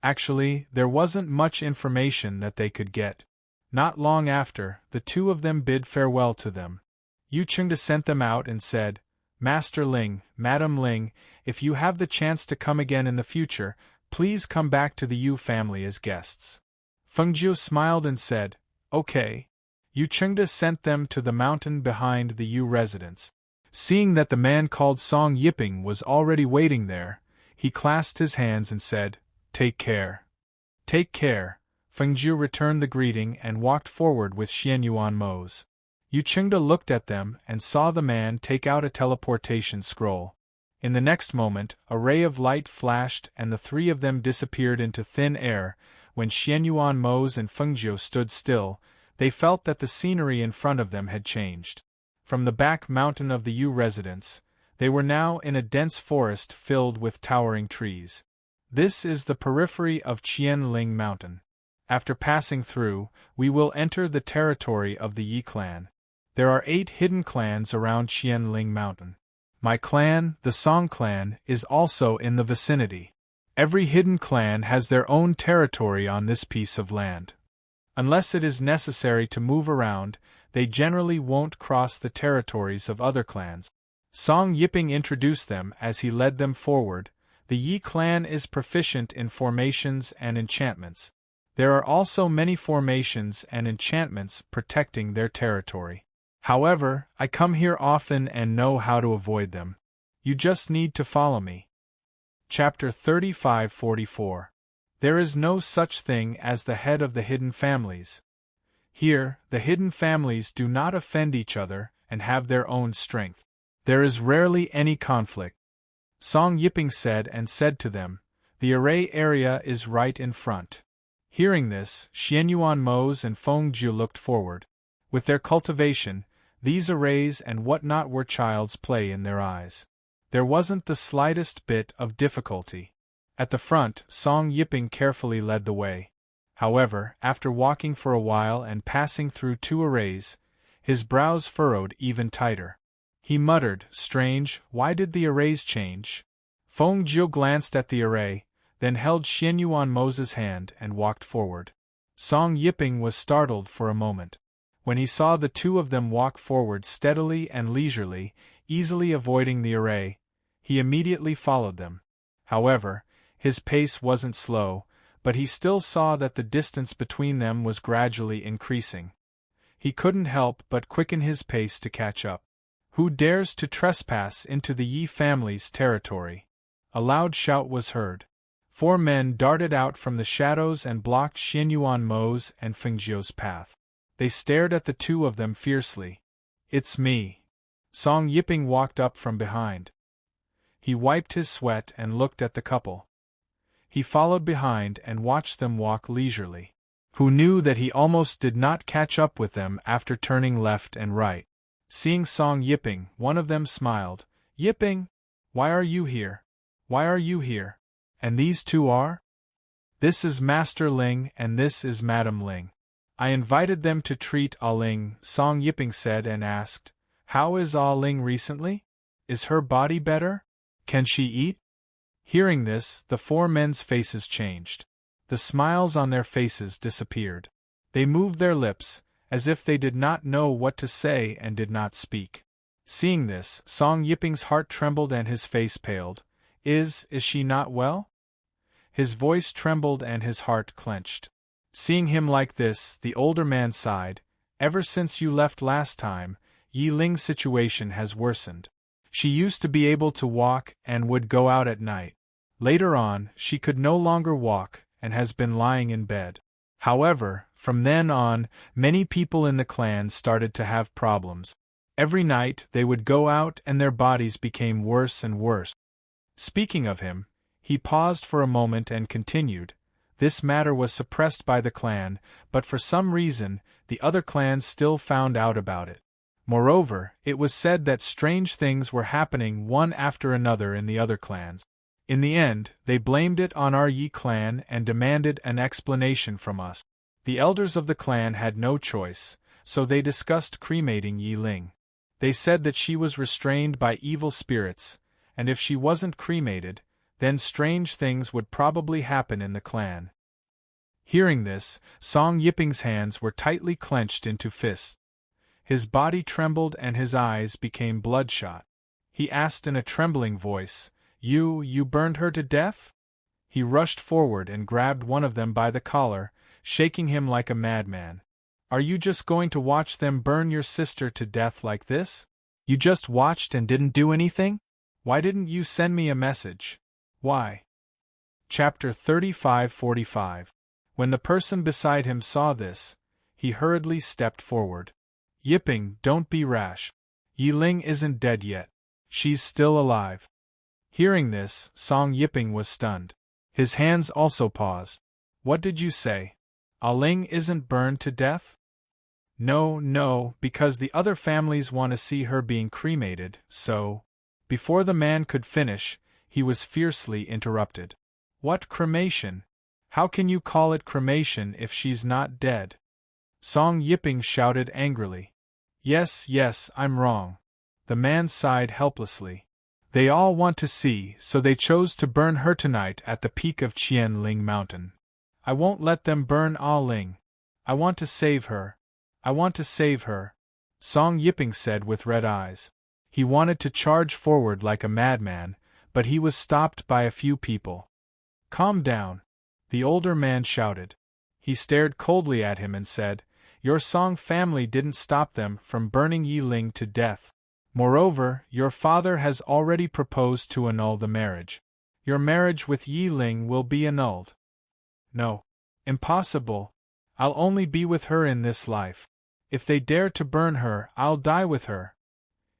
Actually, there wasn't much information that they could get. Not long after, the two of them bid farewell to them. Yu Qingda sent them out and said, Master Ling, Madam Ling, if you have the chance to come again in the future, please come back to the Yu family as guests. Fengju smiled and said, Okay. Yu Qingda sent them to the mountain behind the Yu residence. Seeing that the man called Song Yiping was already waiting there, he clasped his hands and said, Take care. Take care. Fengju returned the greeting and walked forward with Xianyuan Mose. Yu Qingda looked at them and saw the man take out a teleportation scroll. In the next moment, a ray of light flashed and the three of them disappeared into thin air. When Xianyuan Mose and Fengju stood still, they felt that the scenery in front of them had changed. From the back mountain of the Yu residence, they were now in a dense forest filled with towering trees. This is the periphery of Qianling Mountain. After passing through, we will enter the territory of the Yi clan. There are 8 hidden clans around Qianling Mountain. My clan, the Song clan, is also in the vicinity. Every hidden clan has their own territory on this piece of land. Unless it is necessary to move around, they generally won't cross the territories of other clans. Song Yiping introduced them as he led them forward. The Yi clan is proficient in formations and enchantments. There are also many formations and enchantments protecting their territory. However, I come here often and know how to avoid them. You just need to follow me. Chapter 35-44. There is no such thing as the head of the hidden families. Here, the hidden families do not offend each other and have their own strength. There is rarely any conflict. Song Yiping said to them, The array area is right in front. Hearing this, Xianyuan Mose and Fengju looked forward. With their cultivation, these arrays and whatnot were child's play in their eyes. There wasn't the slightest bit of difficulty. At the front, Song Yiping carefully led the way. However, after walking for a while and passing through 2 arrays, his brows furrowed even tighter. He muttered, Strange, why did the arrays change? Fengju glanced at the array. then held Xianyuan Mo's hand and walked forward. Song Yiping was startled for a moment. When he saw the two of them walk forward steadily and leisurely, easily avoiding the array, he immediately followed them. However, his pace wasn't slow, but he still saw that the distance between them was gradually increasing. He couldn't help but quicken his pace to catch up. "Who dares to trespass into the Yi family's territory?" A loud shout was heard. 4 men darted out from the shadows and blocked Xianyuan Mo's and Fengjiu's path. They stared at the two of them fiercely. "It's me." Song Yiping walked up from behind. He wiped his sweat and looked at the couple. He followed behind and watched them walk leisurely. Who knew that he almost did not catch up with them after turning left and right. Seeing Song Yiping, one of them smiled. "Yiping, why are you here? Why are you here? And these two are?" "This is Master Ling and this is Madam Ling. I invited them to treat Ah Ling," Song Yiping said and asked, "How is Ah Ling recently? Is her body better? Can she eat?" Hearing this, the 4 men's faces changed. The smiles on their faces disappeared. They moved their lips, as if they did not know what to say and did not speak. Seeing this, Song Yiping's heart trembled and his face paled. Is she not well?" His voice trembled and his heart clenched. Seeing him like this, the older man sighed. "Ever since you left last time, Yi Ling's situation has worsened. She used to be able to walk and would go out at night. Later on, she could no longer walk and has been lying in bed. However, from then on, many people in the clan started to have problems. Every night they would go out and their bodies became worse and worse." Speaking of him, he paused for a moment and continued. This matter was suppressed by the clan, but for some reason, the other clans still found out about it. Moreover, it was said that strange things were happening one after another in the other clans. In the end, they blamed it on our Yi clan and demanded an explanation from us. The elders of the clan had no choice, so they discussed cremating Yi Ling. They said that she was restrained by evil spirits, and if she wasn't cremated, then strange things would probably happen in the clan. Hearing this, Song Yiping's hands were tightly clenched into fists. His body trembled and his eyes became bloodshot. He asked in a trembling voice, You burned her to death?" He rushed forward and grabbed one of them by the collar, shaking him like a madman. "Are you just going to watch them burn your sister to death like this? You just watched and didn't do anything? Why didn't you send me a message? Why?" Chapter 35:45. When the person beside him saw this, he hurriedly stepped forward. "Yiping, don't be rash. Yi Ling isn't dead yet. She's still alive." Hearing this, Song Yiping was stunned. His hands also paused. "What did you say? Ah Ling isn't burned to death?" No, because the other families want to see her being cremated, so..." Before the man could finish, he was fiercely interrupted. "What cremation? How can you call it cremation if she's not dead?" Song Yiping shouted angrily. Yes, I'm wrong." The man sighed helplessly. "They all want to see, so they chose to burn her tonight at the peak of Qianling Mountain. I won't let them burn Ah Ling. I want to save her. I want to save her," Song Yiping said with red eyes. He wanted to charge forward like a madman, but he was stopped by a few people. "Calm down," the older man shouted. He stared coldly at him and said, "Your Song family didn't stop them from burning Yi Ling to death. Moreover, your father has already proposed to annul the marriage. Your marriage with Yi Ling will be annulled." "No. Impossible. I'll only be with her in this life. If they dare to burn her, I'll die with her."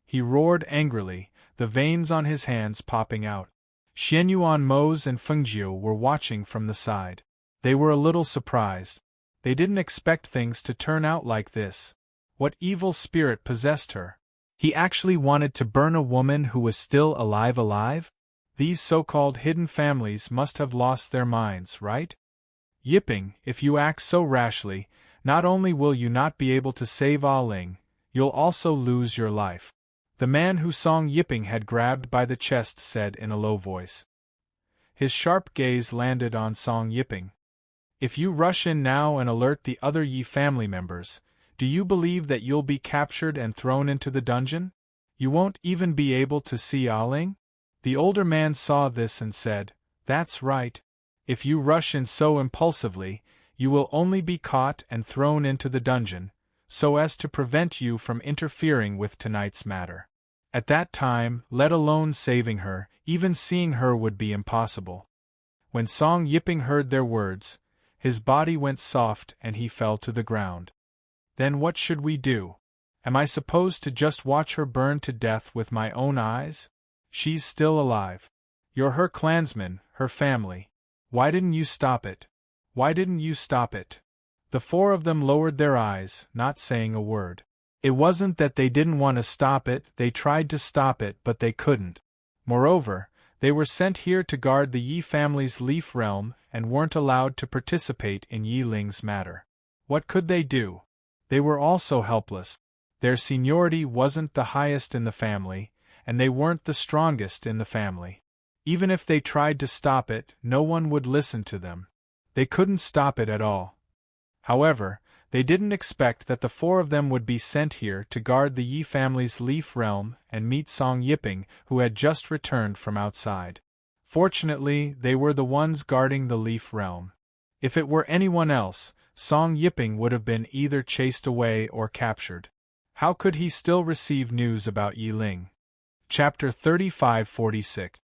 He roared angrily, the veins on his hands popping out. Xianyuan Mo's and Fengjiu were watching from the side. They were a little surprised. They didn't expect things to turn out like this. What evil spirit possessed her? He actually wanted to burn a woman who was still alive? These so-called hidden families must have lost their minds, right? "Yiping, if you act so rashly, not only will you not be able to save Ah Ling, you'll also lose your life," the man who Song Yiping had grabbed by the chest said in a low voice. His sharp gaze landed on Song Yiping. If you rush in now and alert the other Yi family members, do you believe that you'll be captured and thrown into the dungeon? You won't even be able to see Ah Ling? The older man saw this and said, "That's right. If you rush in so impulsively, you will only be caught and thrown into the dungeon, so as to prevent you from interfering with tonight's matter. At that time, let alone saving her, even seeing her would be impossible." When Song Yiping heard their words, his body went soft and he fell to the ground. Then what should we do? Am I supposed to just watch her burn to death with my own eyes? She's still alive. You're her clansmen, her family. Why didn't you stop it? Why didn't you stop it? The four of them lowered their eyes, not saying a word. It wasn't that they didn't want to stop it, they tried to stop it but they couldn't. Moreover, they were sent here to guard the Yi family's Leaf Realm and weren't allowed to participate in Yi Ling's matter. What could they do? They were also helpless. Their seniority wasn't the highest in the family, and they weren't the strongest in the family. Even if they tried to stop it, no one would listen to them. They couldn't stop it at all. However, they didn't expect that the four of them would be sent here to guard the Yi family's Leaf Realm and meet Song Yiping, who had just returned from outside. Fortunately, they were the ones guarding the Leaf Realm. If it were anyone else, Song Yiping would have been either chased away or captured. How could he still receive news about Yi Ling? Chapter 35-46.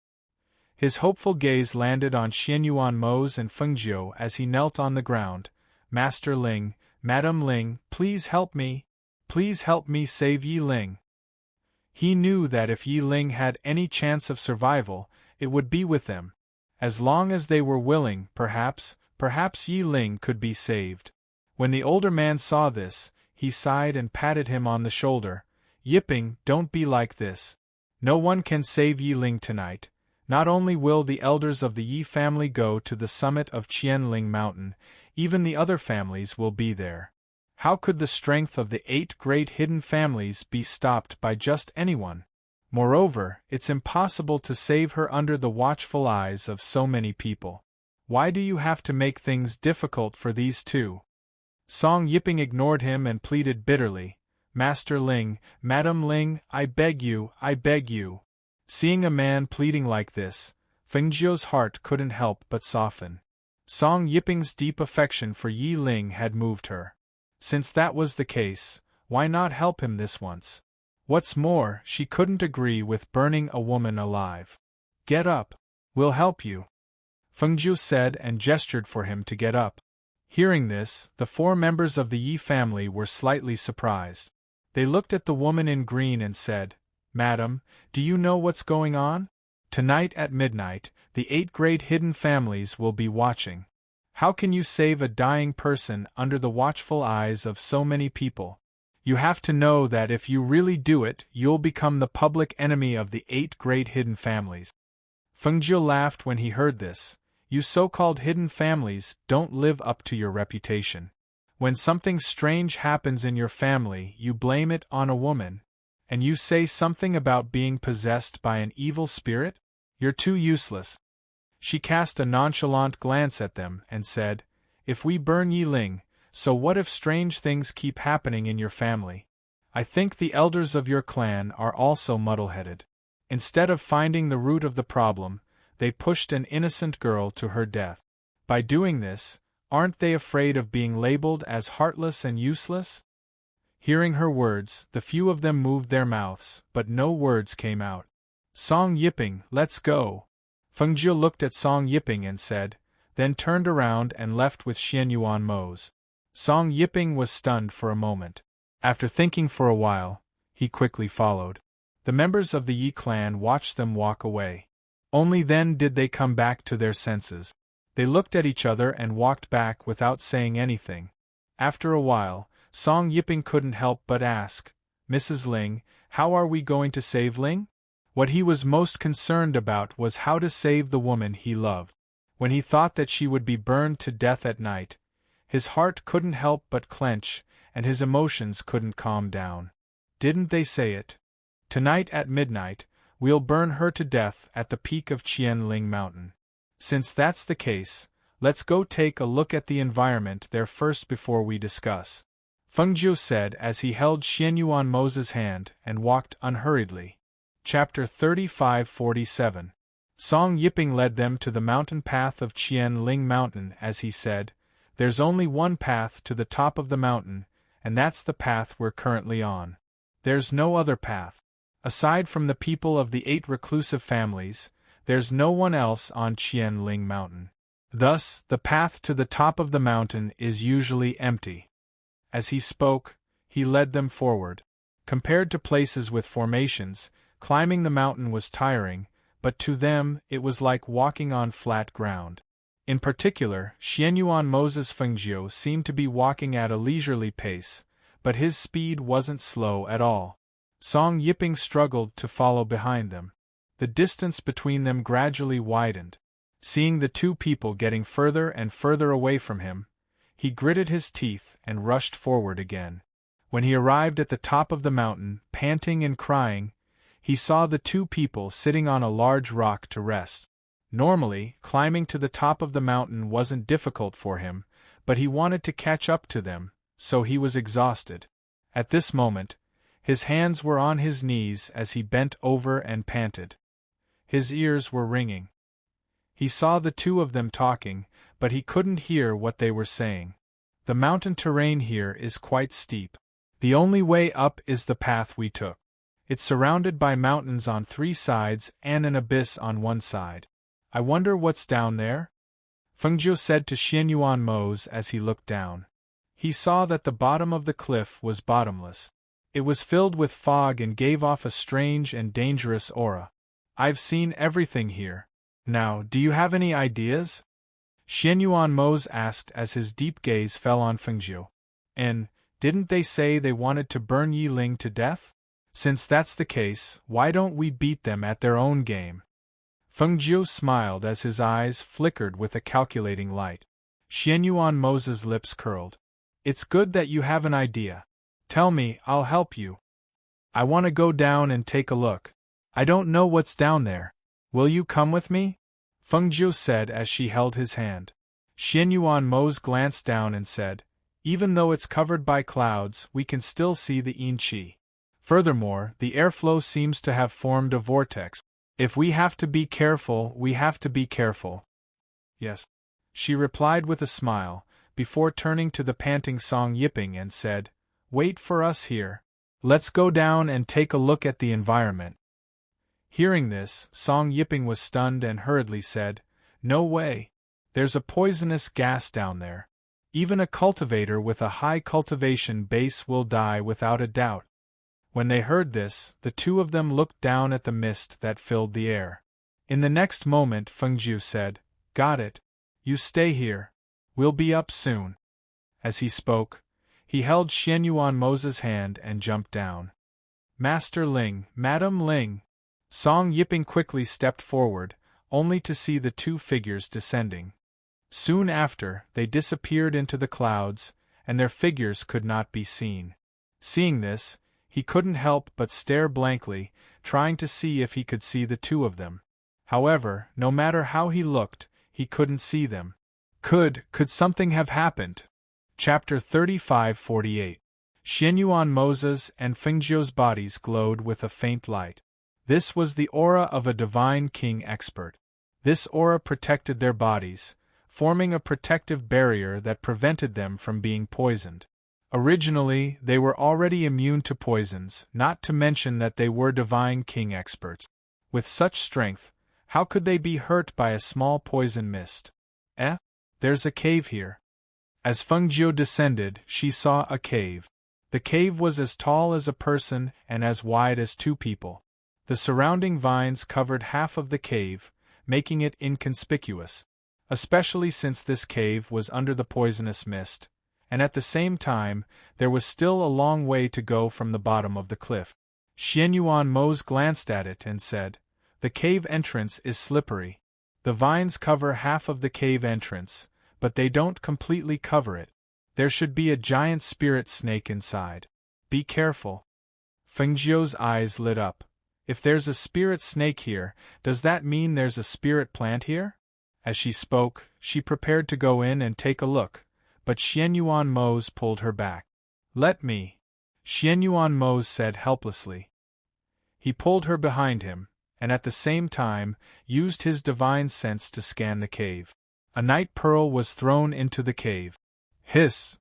His hopeful gaze landed on Xianyuan Mose and Fengjiu as he knelt on the ground. "Master Ling, Madam Ling, please help me. Please help me save Yi Ling." He knew that if Yi Ling had any chance of survival, it would be with them. As long as they were willing, perhaps Yi Ling could be saved. When the older man saw this, he sighed and patted him on the shoulder. "Yiping, don't be like this. No one can save Yi Ling tonight. Not only will the elders of the Yi family go to the summit of Qianling Mountain, even the other families will be there. How could the strength of the 8 great hidden families be stopped by just anyone? Moreover, it's impossible to save her under the watchful eyes of so many people. Why do you have to make things difficult for these two?" Song Yiping ignored him and pleaded bitterly, "Master Ling, Madam Ling, I beg you, I beg you." Seeing a man pleading like this, Fengjiu's heart couldn't help but soften. Song Yiping's deep affection for Yi Ling had moved her. Since that was the case, why not help him this once? What's more, she couldn't agree with burning a woman alive. "Get up. We'll help you," Fengjiu said and gestured for him to get up. Hearing this, the 4 members of the Yi family were slightly surprised. They looked at the woman in green and said, "Madam, do you know what's going on? Tonight at midnight, the 8 great hidden families will be watching. How can you save a dying person under the watchful eyes of so many people? You have to know that if you really do it, you'll become the public enemy of the 8 great hidden families." Fengjiu laughed when he heard this. "You so-called hidden families don't live up to your reputation. When something strange happens in your family, you blame it on a woman. And you say something about being possessed by an evil spirit? You're too useless." She cast a nonchalant glance at them and said, "If we burn Yi Ling, so what if strange things keep happening in your family? I think the elders of your clan are also muddle-headed. Instead of finding the root of the problem, they pushed an innocent girl to her death. By doing this, aren't they afraid of being labeled as heartless and useless?" Hearing her words, the few of them moved their mouths, but no words came out. "Song Yiping, let's go." Fengjiu looked at Song Yiping and said, then turned around and left with Xianyuan Mose. Song Yiping was stunned for a moment. After thinking for a while, he quickly followed. The members of the Yi clan watched them walk away. Only then did they come back to their senses. They looked at each other and walked back without saying anything. After a while, Song Yiping couldn't help but ask, "Mrs. Ling, how are we going to save Ling?" What he was most concerned about was how to save the woman he loved. When he thought that she would be burned to death at night, his heart couldn't help but clench, and his emotions couldn't calm down. Didn't they say it? Tonight at midnight, we'll burn her to death at the peak of Qianling Mountain. Since that's the case, let's go take a look at the environment there first before we discuss. Fengjiu said as he held Xianyuan Mo's hand and walked unhurriedly. Chapter 35-47. Song Yiping led them to the mountain path of Qianling Mountain as he said, "There's only one path to the top of the mountain, and that's the path we're currently on. There's no other path. Aside from the people of the 8 reclusive families, there's no one else on Qianling Mountain. Thus, the path to the top of the mountain is usually empty." As he spoke, he led them forward. Compared to places with formations, climbing the mountain was tiring, but to them it was like walking on flat ground. In particular, Xianyuan Moses Fengjiu seemed to be walking at a leisurely pace, but his speed wasn't slow at all. Song Yiping struggled to follow behind them. The distance between them gradually widened. Seeing the two people getting further and further away from him, he gritted his teeth and rushed forward again. When he arrived at the top of the mountain, panting and crying, he saw the two people sitting on a large rock to rest. Normally, climbing to the top of the mountain wasn't difficult for him, but he wanted to catch up to them, so he was exhausted. At this moment, his hands were on his knees as he bent over and panted. His ears were ringing. He saw the two of them talking, but he couldn't hear what they were saying. The mountain terrain here is quite steep. The only way up is the path we took. It's surrounded by mountains on 3 sides and an abyss on one side. I wonder what's down there? Fengjiu said to Xianyuan Mose as he looked down. He saw that the bottom of the cliff was bottomless. It was filled with fog and gave off a strange and dangerous aura. I've seen everything here. Now, do you have any ideas? Xianyuan Mose asked as his deep gaze fell on Fengjiu. And, didn't they say they wanted to burn Yi Ling to death? Since that's the case, why don't we beat them at their own game? Fengjiu smiled as his eyes flickered with a calculating light. Xianyuan Mose's lips curled. It's good that you have an idea. Tell me, I'll help you. I want to go down and take a look. I don't know what's down there. Will you come with me? Fengjiu said as she held his hand. Xianyuan Mose glanced down and said, even though it's covered by clouds, we can still see the yin qi. Furthermore, the airflow seems to have formed a vortex. If we have to be careful, we have to be careful. Yes, she replied with a smile, before turning to the panting Song Yiping and said, wait for us here. Let's go down and take a look at the environment. Hearing this, Song Yiping was stunned and hurriedly said, no way. There's a poisonous gas down there. Even a cultivator with a high cultivation base will die without a doubt. When they heard this, the two of them looked down at the mist that filled the air. In the next moment Fengjiu said, got it. You stay here. We'll be up soon. As he spoke, he held Xianyuan Mose's hand and jumped down. Master Ling, Madam Ling. Song Yiping quickly stepped forward, only to see the two figures descending. Soon after, they disappeared into the clouds, and their figures could not be seen. Seeing this, he couldn't help but stare blankly, trying to see if he could see the two of them. However, no matter how he looked, he couldn't see them. Could something have happened? Chapter 35-48. Xianyuan Mose's and Fengjiu's bodies glowed with a faint light. This was the aura of a divine king expert. This aura protected their bodies, forming a protective barrier that prevented them from being poisoned. Originally, they were already immune to poisons, not to mention that they were divine king experts. With such strength, how could they be hurt by a small poison mist? There's a cave here. As Fengjiu descended, she saw a cave. The cave was as tall as a person and as wide as 2 people. The surrounding vines covered half of the cave, making it inconspicuous, especially since this cave was under the poisonous mist, and at the same time, there was still a long way to go from the bottom of the cliff. Xianyuan Mose glanced at it and said, the cave entrance is slippery. The vines cover half of the cave entrance, but they don't completely cover it. There should be a giant spirit snake inside. Be careful. Fengjiu's eyes lit up. If there's a spirit snake here, does that mean there's a spirit plant here? As she spoke, she prepared to go in and take a look, but Xianyuan Mose pulled her back. "Let me," Xianyuan Mose said helplessly. He pulled her behind him, and at the same time, used his divine sense to scan the cave. A night pearl was thrown into the cave. Hiss!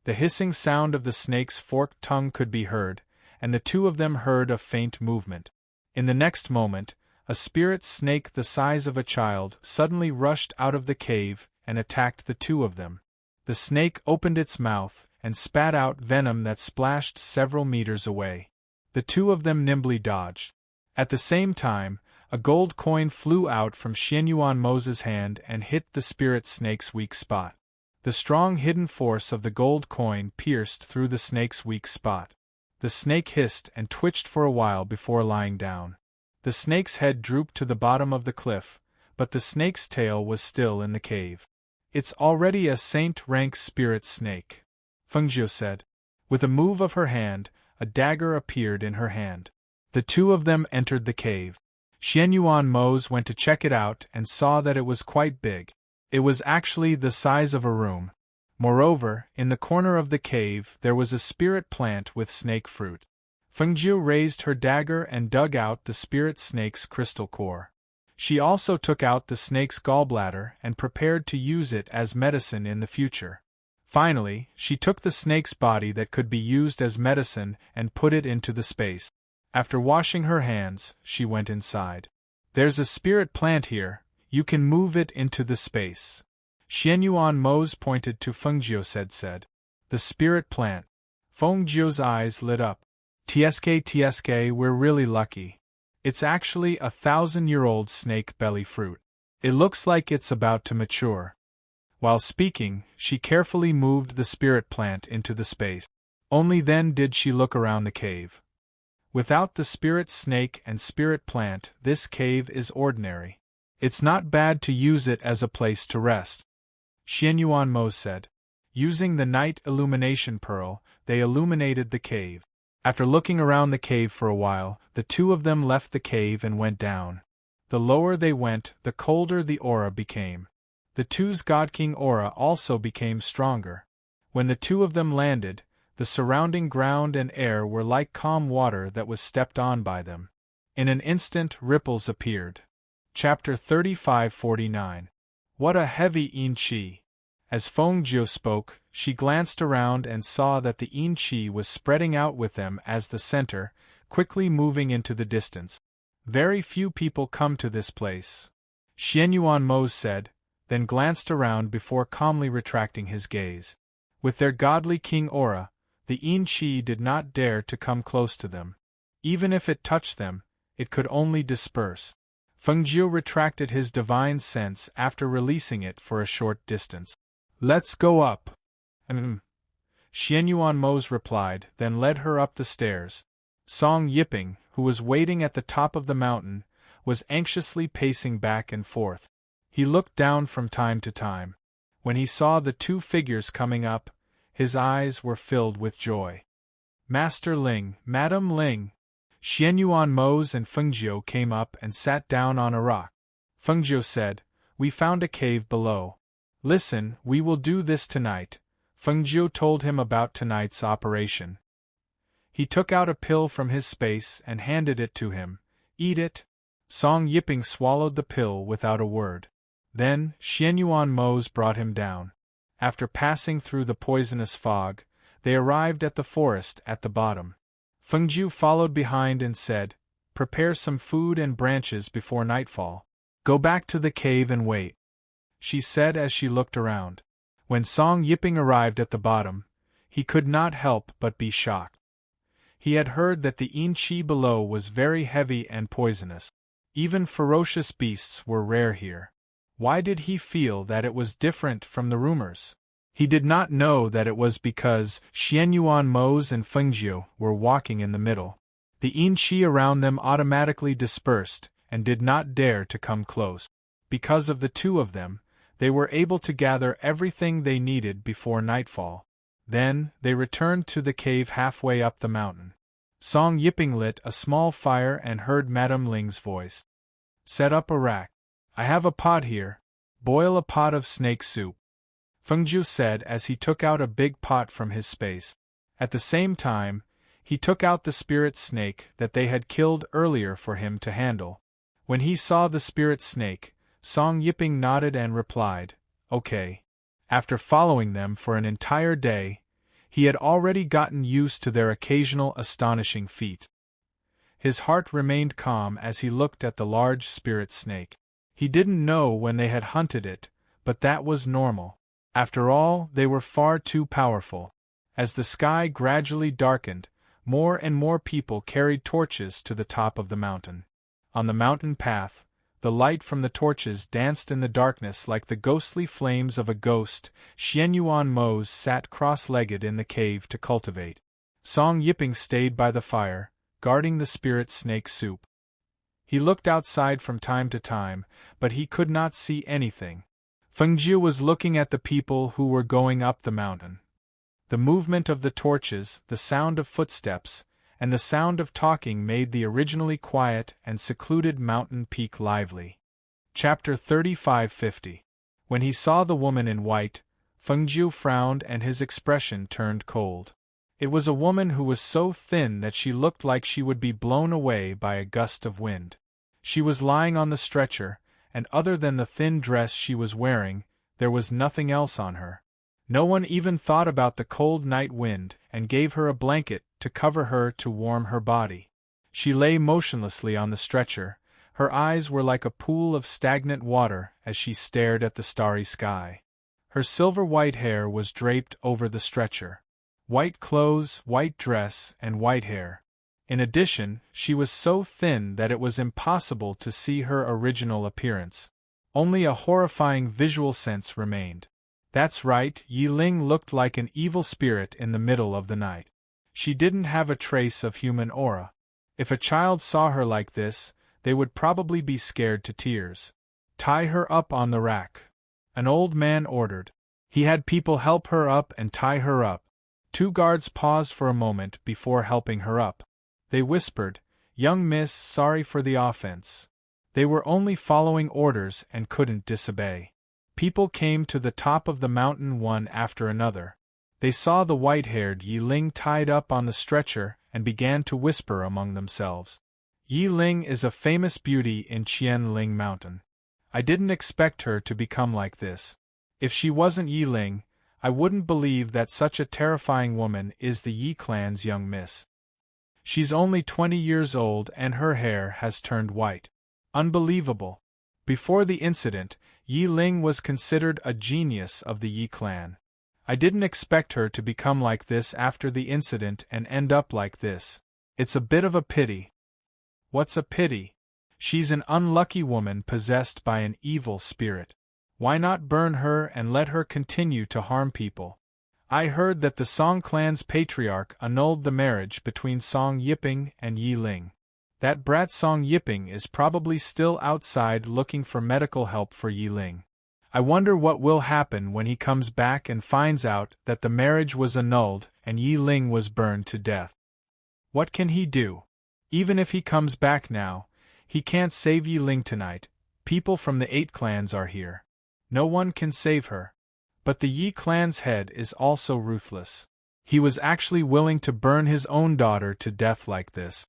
The hissing sound of the snake's forked tongue could be heard, and the two of them heard a faint movement. In the next moment, a spirit snake the size of a child suddenly rushed out of the cave and attacked the two of them. The snake opened its mouth and spat out venom that splashed several meters away. The two of them nimbly dodged. At the same time, a gold coin flew out from Xianyuan Mose's hand and hit the spirit snake's weak spot. The strong hidden force of the gold coin pierced through the snake's weak spot. The snake hissed and twitched for a while before lying down. The snake's head drooped to the bottom of the cliff, but the snake's tail was still in the cave. "It's already a saint-rank spirit snake," Fengjiu said. With a move of her hand, a dagger appeared in her hand. The two of them entered the cave. Xianyuan Mose went to check it out and saw that it was quite big. It was actually the size of a room. Moreover, in the corner of the cave there was a spirit plant with snake fruit. Fengjiu raised her dagger and dug out the spirit snake's crystal core. She also took out the snake's gallbladder and prepared to use it as medicine in the future. Finally, she took the snake's body that could be used as medicine and put it into the space. After washing her hands, she went inside. "There's a spirit plant here, you can move it into the space," Xianyuan Mose pointed to Fengjiu said. "The spirit plant." Fengjiu's eyes lit up. TSK, we're really lucky. It's actually a 1,000-year-old snake belly fruit. It looks like it's about to mature. While speaking, she carefully moved the spirit plant into the space. Only then did she look around the cave. Without the spirit snake and spirit plant, this cave is ordinary. It's not bad to use it as a place to rest, Xianyuan Mose said. Using the night illumination pearl, they illuminated the cave. After looking around the cave for a while, the two of them left the cave and went down. The lower they went, the colder the aura became. The two's God King aura also became stronger. When the two of them landed, the surrounding ground and air were like calm water that was stepped on by them. In an instant, ripples appeared. Chapter 35-49. What a heavy yin qi! As Fengjiu spoke, she glanced around and saw that the yin qi was spreading out with them as the center, quickly moving into the distance. Very few people come to this place, Xianyuan Mose said, then glanced around before calmly retracting his gaze. With their godly king aura, the yin qi did not dare to come close to them. Even if it touched them, it could only disperse. Fengjiu retracted his divine sense after releasing it for a short distance. "Let's go up." Xianyuan Mose replied, then led her up the stairs. Song Yiping, who was waiting at the top of the mountain, was anxiously pacing back and forth. He looked down from time to time. When he saw the two figures coming up, his eyes were filled with joy. "Master Ling, Madam Ling." Xianyuan Mose and Fengjiu came up and sat down on a rock. Fengjiu said, "We found a cave below. Listen, we will do this tonight." Fengjiu told him about tonight's operation. He took out a pill from his space and handed it to him. "Eat it." Song Yiping swallowed the pill without a word. Then, Xianyuan Mose brought him down. After passing through the poisonous fog, they arrived at the forest at the bottom. Fengjiu followed behind and said, "Prepare some food and branches before nightfall. Go back to the cave and wait," she said as she looked around. When Song Yiping arrived at the bottom, he could not help but be shocked. He had heard that the yin qi below was very heavy and poisonous. Even ferocious beasts were rare here. Why did he feel that it was different from the rumors? He did not know that it was because Xianyuan Mose and Fengjiu were walking in the middle. The yin qi around them automatically dispersed and did not dare to come close. Because of the two of them, they were able to gather everything they needed before nightfall. Then, they returned to the cave halfway up the mountain. Song Yiping lit a small fire and heard Madame Ling's voice. "Set up a rack. I have a pot here. Boil a pot of snake soup, Fengjiu said as he took out a big pot from his space. At the same time, he took out the spirit snake that they had killed earlier for him to handle. When he saw the spirit snake, Song Yiping nodded and replied, "Okay." After following them for an entire day, he had already gotten used to their occasional astonishing feats. His heart remained calm as he looked at the large spirit snake. He didn't know when they had hunted it, but that was normal. After all, they were far too powerful. As the sky gradually darkened, more and more people carried torches to the top of the mountain. On the mountain path, the light from the torches danced in the darkness like the ghostly flames of a ghost. Xianyuan Mose sat cross-legged in the cave to cultivate. Song Yiping stayed by the fire, guarding the spirit snake soup. He looked outside from time to time, but he could not see anything. Fengjiu was looking at the people who were going up the mountain. The movement of the torches, the sound of footsteps, and the sound of talking made the originally quiet and secluded mountain peak lively. Chapter 35:50. When he saw the woman in white, Fengjiu frowned and his expression turned cold. It was a woman who was so thin that she looked like she would be blown away by a gust of wind. She was lying on the stretcher, and other than the thin dress she was wearing, there was nothing else on her. No one even thought about the cold night wind and gave her a blanket to cover her to warm her body. She lay motionlessly on the stretcher. Her eyes were like a pool of stagnant water as she stared at the starry sky. Her silver-white hair was draped over the stretcher. White clothes, white dress, and white hair. In addition, she was so thin that it was impossible to see her original appearance. Only a horrifying visual sense remained. That's right, Yi Ling looked like an evil spirit in the middle of the night. She didn't have a trace of human aura. If a child saw her like this, they would probably be scared to tears. "Tie her up on the rack," an old man ordered. He had people help her up and tie her up. Two guards paused for a moment before helping her up. They whispered, "Young miss, sorry for the offense." They were only following orders and couldn't disobey. People came to the top of the mountain one after another. They saw the white-haired Yi Ling tied up on the stretcher and began to whisper among themselves. "Yi Ling is a famous beauty in Qianling Mountain. I didn't expect her to become like this. If she wasn't Yi Ling, I wouldn't believe that such a terrifying woman is the Yi clan's young miss. She's only 20 years old and her hair has turned white. Unbelievable." Before the incident, Yi Ling was considered a genius of the Yi clan. I didn't expect her to become like this after the incident and end up like this. It's a bit of a pity. What's a pity? She's an unlucky woman possessed by an evil spirit. Why not burn her and let her continue to harm people? I heard that the Song clan's patriarch annulled the marriage between Song Yiping and Yi Ling. That brat Song Yiping is probably still outside looking for medical help for Yi Ling. I wonder what will happen when he comes back and finds out that the marriage was annulled and Yi Ling was burned to death. What can he do? Even if he comes back now, he can't save Yi Ling tonight. People from the 8 clans are here. No one can save her. But the Yi clan's head is also ruthless. He was actually willing to burn his own daughter to death like this.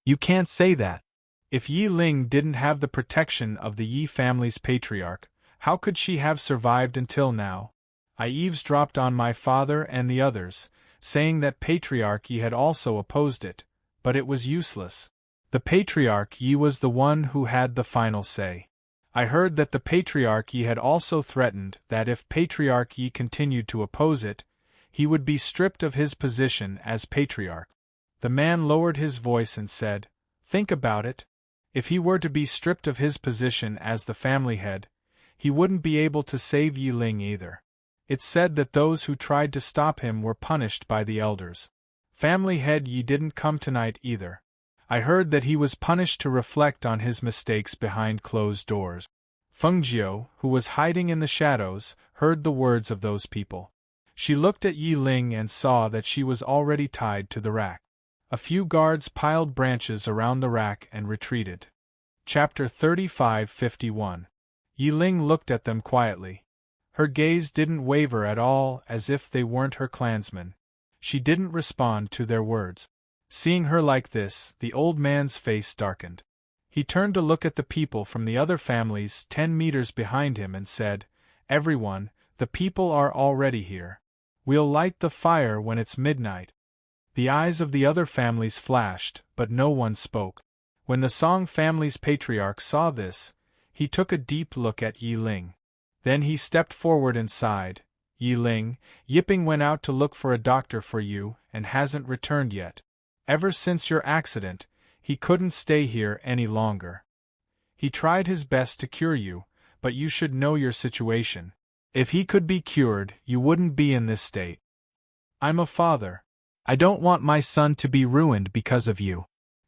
You can't say that. If Yi Ling didn't have the protection of the Yi family's patriarch, how could she have survived until now? I eavesdropped on my father and the others, saying that Patriarch Yi had also opposed it, but it was useless. The Patriarch Yi was the one who had the final say. I heard that the Patriarch Yi had also threatened that if Patriarch Yi continued to oppose it, he would be stripped of his position as Patriarch. The man lowered his voice and said, "Think about it. If he were to be stripped of his position as the family head, he wouldn't be able to save Yi Ling either. It's said that those who tried to stop him were punished by the elders. Family head Yi didn't come tonight either. I heard that he was punished to reflect on his mistakes behind closed doors." Fengjiu, who was hiding in the shadows, heard the words of those people. She looked at Yi Ling and saw that she was already tied to the rack. A few guards piled branches around the rack and retreated. Chapter 35:51. Yi Ling looked at them quietly. Her gaze didn't waver at all, as if they weren't her clansmen. She didn't respond to their words. Seeing her like this, the old man's face darkened. He turned to look at the people from the other families 10 meters behind him and said, "Everyone, the people are already here. We'll light the fire when it's midnight." The eyes of the other families flashed, but no one spoke. When the Song family's patriarch saw this, he took a deep look at Yi Ling. Then he stepped forward and sighed. "Yi Ling, Yiping went out to look for a doctor for you and hasn't returned yet. Ever since your accident, he couldn't stay here any longer. He tried his best to cure you, but you should know your situation. If he could be cured, you wouldn't be in this state. I'm a father. I don't want my son to be ruined because of you.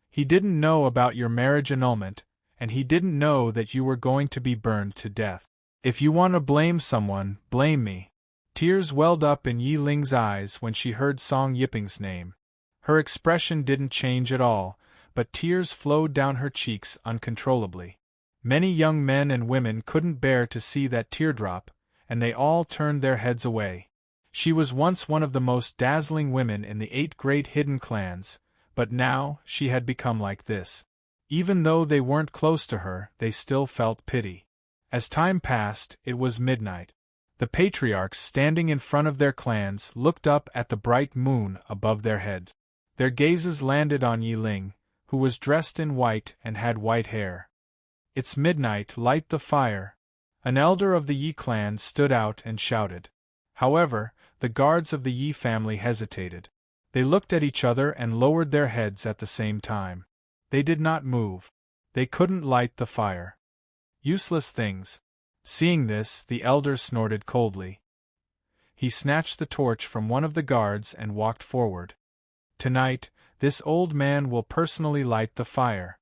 He didn't know about your marriage annulment, and he didn't know that you were going to be burned to death. If you want to blame someone, blame me." Tears welled up in Yi Ling's eyes when she heard Song Yiping's name. Her expression didn't change at all, but tears flowed down her cheeks uncontrollably. Many young men and women couldn't bear to see that teardrop, and they all turned their heads away. She was once one of the most dazzling women in the 8 great hidden clans, but now she had become like this. Even though they weren't close to her, they still felt pity. As time passed, it was midnight. The patriarchs standing in front of their clans looked up at the bright moon above their heads. Their gazes landed on Yi Ling, who was dressed in white and had white hair. "It's midnight, light the fire." An elder of the Yi clan stood out and shouted. However, the guards of the Yi family hesitated. They looked at each other and lowered their heads at the same time. They did not move. They couldn't light the fire. Useless things. Seeing this, the elder snorted coldly. He snatched the torch from one of the guards and walked forward. "Tonight, this old man will personally light the fire."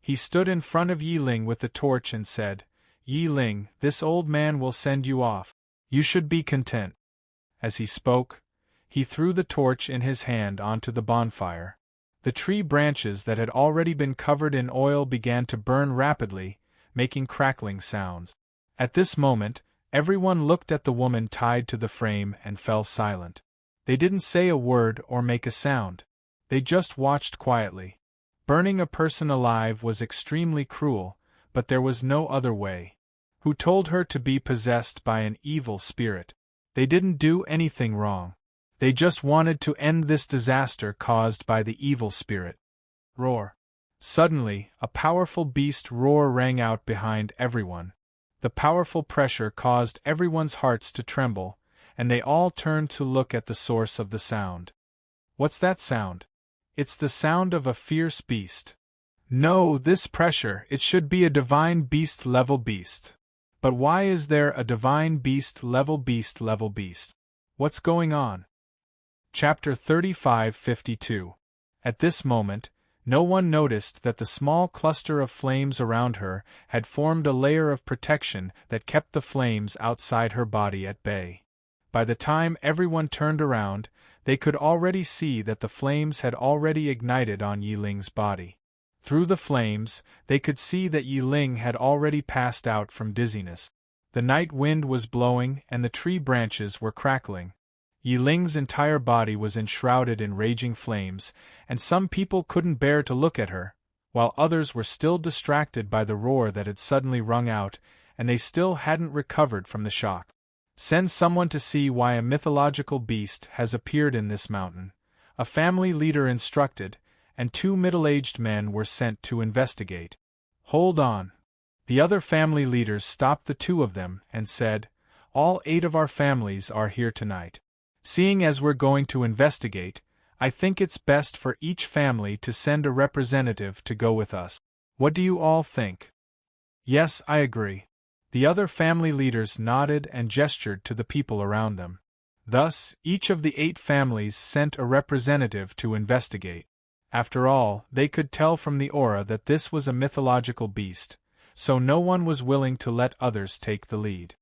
He stood in front of Yi Ling with the torch and said, "Yi Ling, this old man will send you off. You should be content." As he spoke, he threw the torch in his hand onto the bonfire. The tree branches that had already been covered in oil began to burn rapidly, making crackling sounds. At this moment, everyone looked at the woman tied to the frame and fell silent. They didn't say a word or make a sound. They just watched quietly. Burning a person alive was extremely cruel, but there was no other way. Who told her to be possessed by an evil spirit? They didn't do anything wrong. They just wanted to end this disaster caused by the evil spirit. Roar. Suddenly, a powerful beast roar rang out behind everyone. The powerful pressure caused everyone's hearts to tremble, and they all turned to look at the source of the sound. What's that sound? It's the sound of a fierce beast. No, this pressure, it should be a divine beast level beast. But why is there a divine beast level beast level beast? What's going on? Chapter 35:52. At this moment, no one noticed that the small cluster of flames around her had formed a layer of protection that kept the flames outside her body at bay. By the time everyone turned around, they could already see that the flames had already ignited on Yi Ling's body. Through the flames, they could see that Yi Ling had already passed out from dizziness. The night wind was blowing and the tree branches were crackling. Yi Ling's entire body was enshrouded in raging flames, and some people couldn't bear to look at her, while others were still distracted by the roar that had suddenly rung out, and they still hadn't recovered from the shock. "Send someone to see why a mythological beast has appeared in this mountain," a family leader instructed, and 2 middle-aged men were sent to investigate. "Hold on." The other family leaders stopped the 2 of them and said, "All 8 of our families are here tonight. Seeing as we're going to investigate, I think it's best for each family to send a representative to go with us. What do you all think?" "Yes, I agree." The other family leaders nodded and gestured to the people around them. Thus, each of the 8 families sent a representative to investigate. After all, they could tell from the aura that this was a mythological beast, so no one was willing to let others take the lead.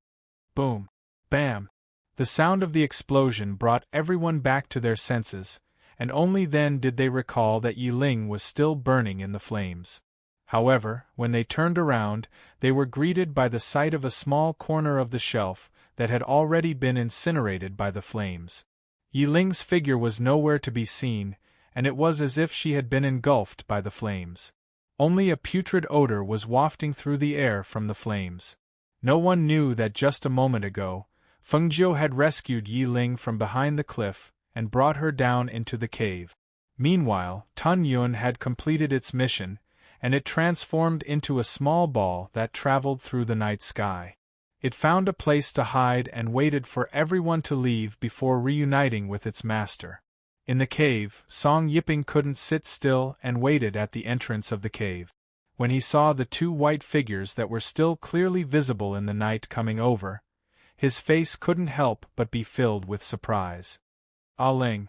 Boom! Bam! The sound of the explosion brought everyone back to their senses, and only then did they recall that Yi Ling was still burning in the flames. However, when they turned around, they were greeted by the sight of a small corner of the shelf that had already been incinerated by the flames. Yi Ling's figure was nowhere to be seen, and it was as if she had been engulfed by the flames. Only a putrid odor was wafting through the air from the flames. No one knew that just a moment ago, Feng Jiu had rescued Yi Ling from behind the cliff and brought her down into the cave. Meanwhile, Tun Yun had completed its mission, and it transformed into a small ball that traveled through the night sky. It found a place to hide and waited for everyone to leave before reuniting with its master. In the cave, Song Yiping couldn't sit still and waited at the entrance of the cave. When he saw the two white figures that were still clearly visible in the night coming over, his face couldn't help but be filled with surprise. Ah Ling.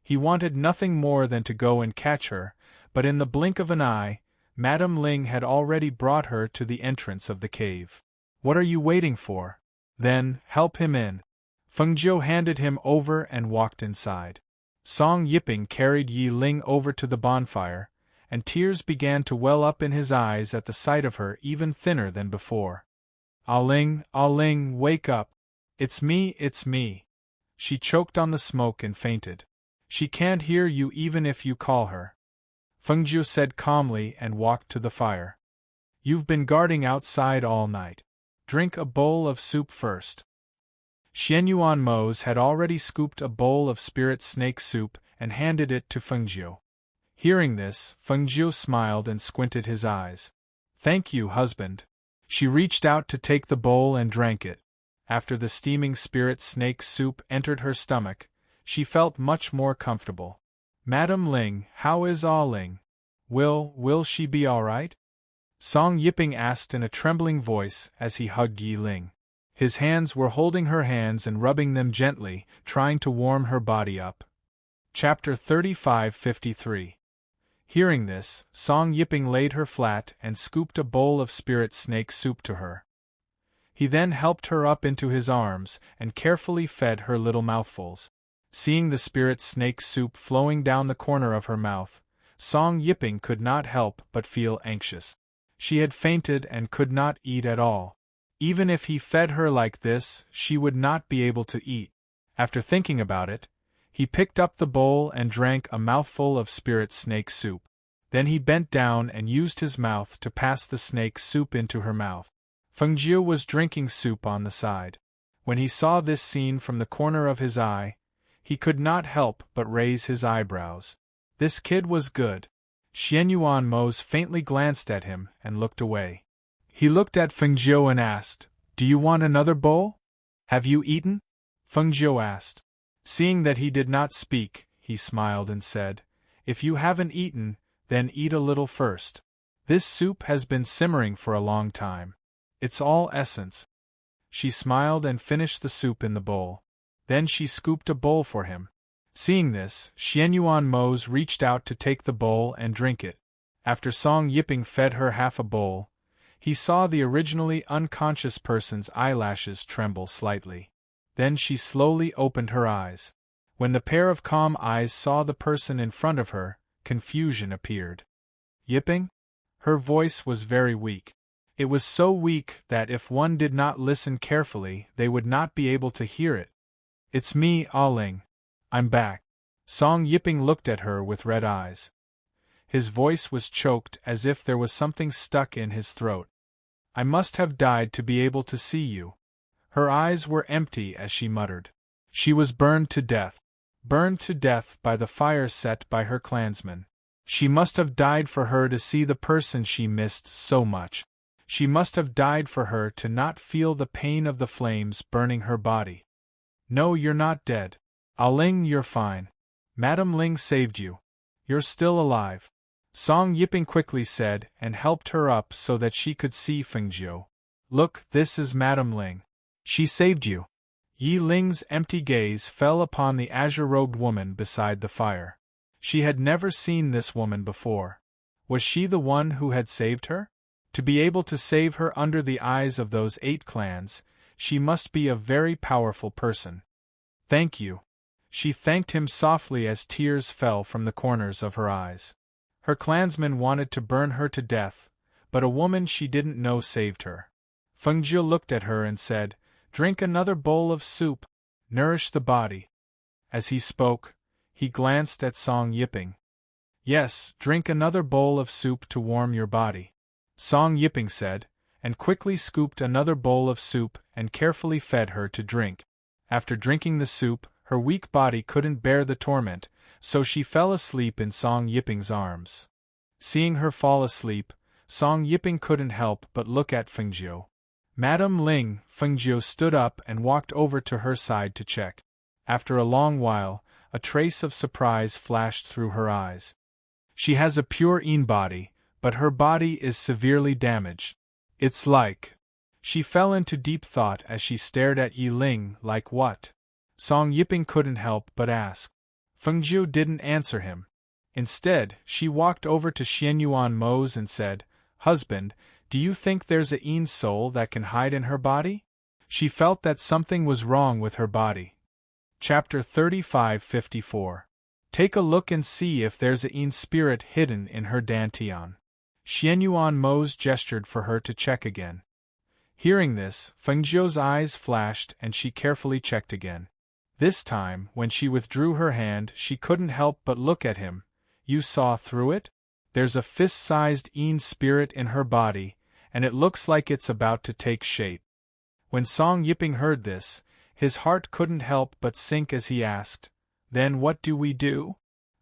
He wanted nothing more than to go and catch her, but in the blink of an eye, Madame Ling had already brought her to the entrance of the cave. What are you waiting for? Then, help him in. Feng Jiu handed him over and walked inside. Song Yiping carried Yi Ling over to the bonfire, and tears began to well up in his eyes at the sight of her even thinner than before. Ah Ling, wake up! It's me. She choked on the smoke and fainted. She can't hear you even if you call her. Feng Jiu said calmly and walked to the fire. You've been guarding outside all night. Drink a bowl of soup first. Xianyuan Mose had already scooped a bowl of spirit snake soup and handed it to Feng Jiu. Hearing this, Feng Jiu smiled and squinted his eyes. Thank you, husband. She reached out to take the bowl and drank it. After the steaming spirit snake soup entered her stomach, she felt much more comfortable. Madame Ling, how is Ah Ling? Will she be all right? Song Yiping asked in a trembling voice as he hugged Yi Ling. His hands were holding her hands and rubbing them gently, trying to warm her body up. Chapter 35:53. Hearing this, Song Yiping laid her flat and scooped a bowl of spirit snake soup to her. He then helped her up into his arms and carefully fed her little mouthfuls. Seeing the spirit snake soup flowing down the corner of her mouth, Song Yiping could not help but feel anxious. She had fainted and could not eat at all. Even if he fed her like this, she would not be able to eat. After thinking about it, he picked up the bowl and drank a mouthful of spirit snake soup. Then he bent down and used his mouth to pass the snake soup into her mouth. Feng Jiu was drinking soup on the side. When he saw this scene from the corner of his eye, he could not help but raise his eyebrows. This kid was good. Xianyuan Mose faintly glanced at him and looked away. He looked at Feng Jiu and asked, Do you want another bowl? Have you eaten? Feng Jiu asked. Seeing that he did not speak, he smiled and said, If you haven't eaten, then eat a little first. This soup has been simmering for a long time. It's all essence. She smiled and finished the soup in the bowl. Then she scooped a bowl for him. Seeing this, Xianyuan Mose reached out to take the bowl and drink it. After Song Yiping fed her half a bowl, he saw the originally unconscious person's eyelashes tremble slightly. Then she slowly opened her eyes. When the pair of calm eyes saw the person in front of her, confusion appeared. Yiping? Her voice was very weak. It was so weak that if one did not listen carefully, they would not be able to hear it. It's me, Ah Ling. I'm back. Song Yiping looked at her with red eyes. His voice was choked as if there was something stuck in his throat. I must have died to be able to see you. Her eyes were empty as she muttered. She was burned to death. Burned to death by the fire set by her clansmen. She must have died for her to see the person she missed so much. She must have died for her to not feel the pain of the flames burning her body. No, you're not dead. Ah Ling, you're fine. Madame Ling saved you. You're still alive. Song Yiping quickly said and helped her up so that she could see Feng Jiu. Look, this is Madame Ling. She saved you. Yi Ling's empty gaze fell upon the azure-robed woman beside the fire. She had never seen this woman before. Was she the one who had saved her? To be able to save her under the eyes of those 8 clans, she must be a very powerful person. Thank you. She thanked him softly as tears fell from the corners of her eyes. Her clansmen wanted to burn her to death, but a woman she didn't know saved her. Fengjiu looked at her and said, "Drink another bowl of soup. Nourish the body." As he spoke, he glanced at Song Yiping. "Yes, drink another bowl of soup to warm your body," Song Yiping said, and quickly scooped another bowl of soup and carefully fed her to drink. After drinking the soup, her weak body couldn't bear the torment, so she fell asleep in Song Yiping's arms. Seeing her fall asleep, Song Yiping couldn't help but look at Fengjiu. "Madam Ling," Fengjiu stood up and walked over to her side to check. After a long while, a trace of surprise flashed through her eyes. "She has a pure Yin body, but her body is severely damaged. It's like..." She fell into deep thought as she stared at Yi Ling. "Like what?" Song Yiping couldn't help but ask. Fengjiu didn't answer him. Instead, she walked over to Xianyuan Mose and said, "Husband, do you think there's a Yin soul that can hide in her body?" She felt that something was wrong with her body. Chapter 35-54. Take a look and see if there's a Yin spirit hidden in her dantian. Xianyuan Mose gestured for her to check again. Hearing this, Fengjiu's eyes flashed and she carefully checked again. This time, when she withdrew her hand, she couldn't help but look at him. "You saw through it? There's a fist-sized Yin spirit in her body, and it looks like it's about to take shape." When Song Yiping heard this, his heart couldn't help but sink as he asked, "Then what do we do?"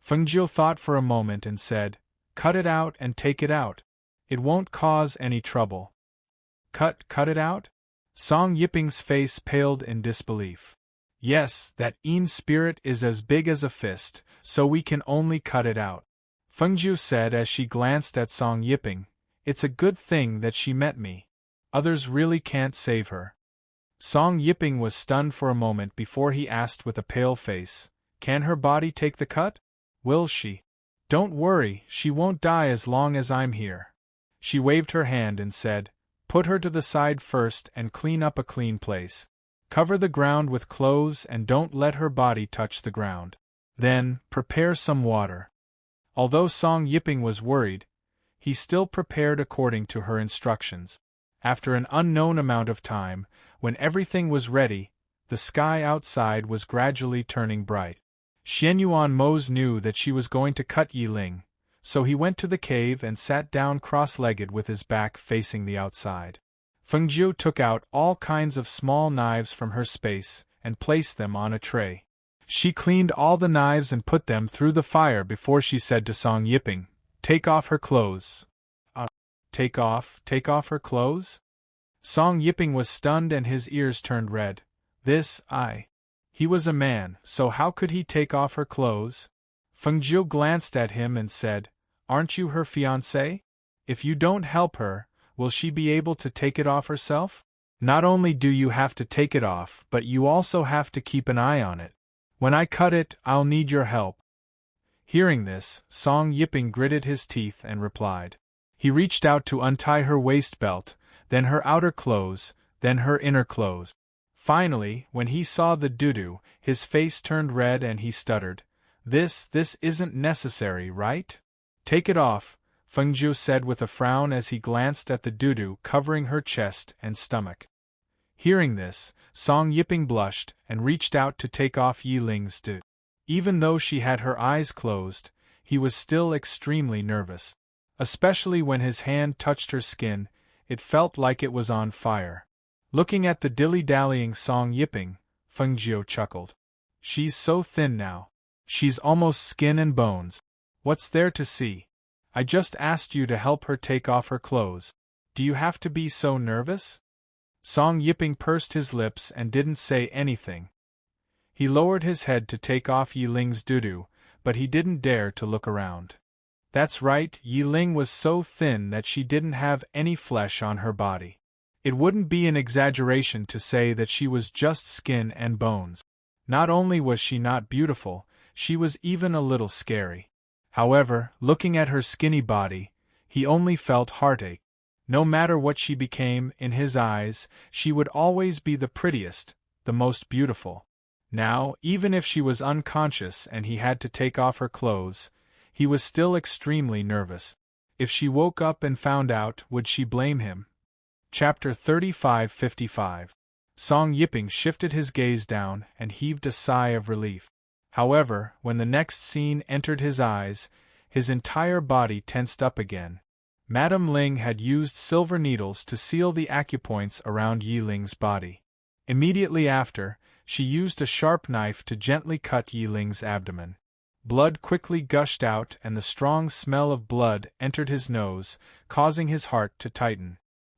Fengjiu thought for a moment and said, "Cut it out and take it out. It won't cause any trouble." Cut it out?" Song Yiping's face paled in disbelief. "Yes, that Yin spirit is as big as a fist, so we can only cut it out," Fengjiu said as she glanced at Song Yiping. "It's a good thing that she met me. Others really can't save her." Song Yiping was stunned for a moment before he asked with a pale face, "Can her body take the cut? Will she?" "Don't worry, she won't die as long as I'm here." She waved her hand and said, "Put her to the side first and clean up a clean place. Cover the ground with clothes and don't let her body touch the ground. Then, prepare some water." Although Song Yiping was worried, he still prepared according to her instructions. After an unknown amount of time, when everything was ready, the sky outside was gradually turning bright. Xianyuan Mose knew that she was going to cut Yi Ling, so he went to the cave and sat down cross-legged with his back facing the outside. Fengjiu took out all kinds of small knives from her space and placed them on a tray. She cleaned all the knives and put them through the fire before she said to Song Yiping, "Take off her clothes." Take off her clothes?" Song Yiping was stunned and his ears turned red. He was a man, so how could he take off her clothes? Fengjiu glanced at him and said, "Aren't you her fiancé? If you don't help her, will she be able to take it off herself? Not only do you have to take it off, but you also have to keep an eye on it. When I cut it, I'll need your help." Hearing this, Song Yiping gritted his teeth and replied. He reached out to untie her waist belt, then her outer clothes, then her inner clothes. Finally, when he saw the doo-doo, his face turned red and he stuttered, This isn't necessary, right?" "Take it off," Fengjiu said with a frown as he glanced at the doo-doo covering her chest and stomach. Hearing this, Song Yiping blushed and reached out to take off Yi Ling's doo. Even though she had her eyes closed, he was still extremely nervous. Especially when his hand touched her skin, it felt like it was on fire. Looking at the dilly-dallying Song Yiping, Fengjiu chuckled. "She's so thin now. She's almost skin and bones. What's there to see? I just asked you to help her take off her clothes. Do you have to be so nervous?" Song Yiping pursed his lips and didn't say anything. He lowered his head to take off Yi Ling's doo-doo, but he didn't dare to look around. That's right, Yi Ling was so thin that she didn't have any flesh on her body. It wouldn't be an exaggeration to say that she was just skin and bones. Not only was she not beautiful, she was even a little scary. However, looking at her skinny body, he only felt heartache. No matter what she became, in his eyes, she would always be the prettiest, the most beautiful. Now, even if she was unconscious and he had to take off her clothes, He was still extremely nervous. If she woke up and found out, would she blame him? Chapter 35:55. Song Yiping shifted his gaze down and heaved a sigh of relief. However, when the next scene entered his eyes, his entire body tensed up again. Madame Ling had used silver needles to seal the acupoints around Yi Ling's body. Immediately after, she used a sharp knife to gently cut Yi Ling's abdomen. Blood quickly gushed out and the strong smell of blood entered his nose, causing his heart to tighten.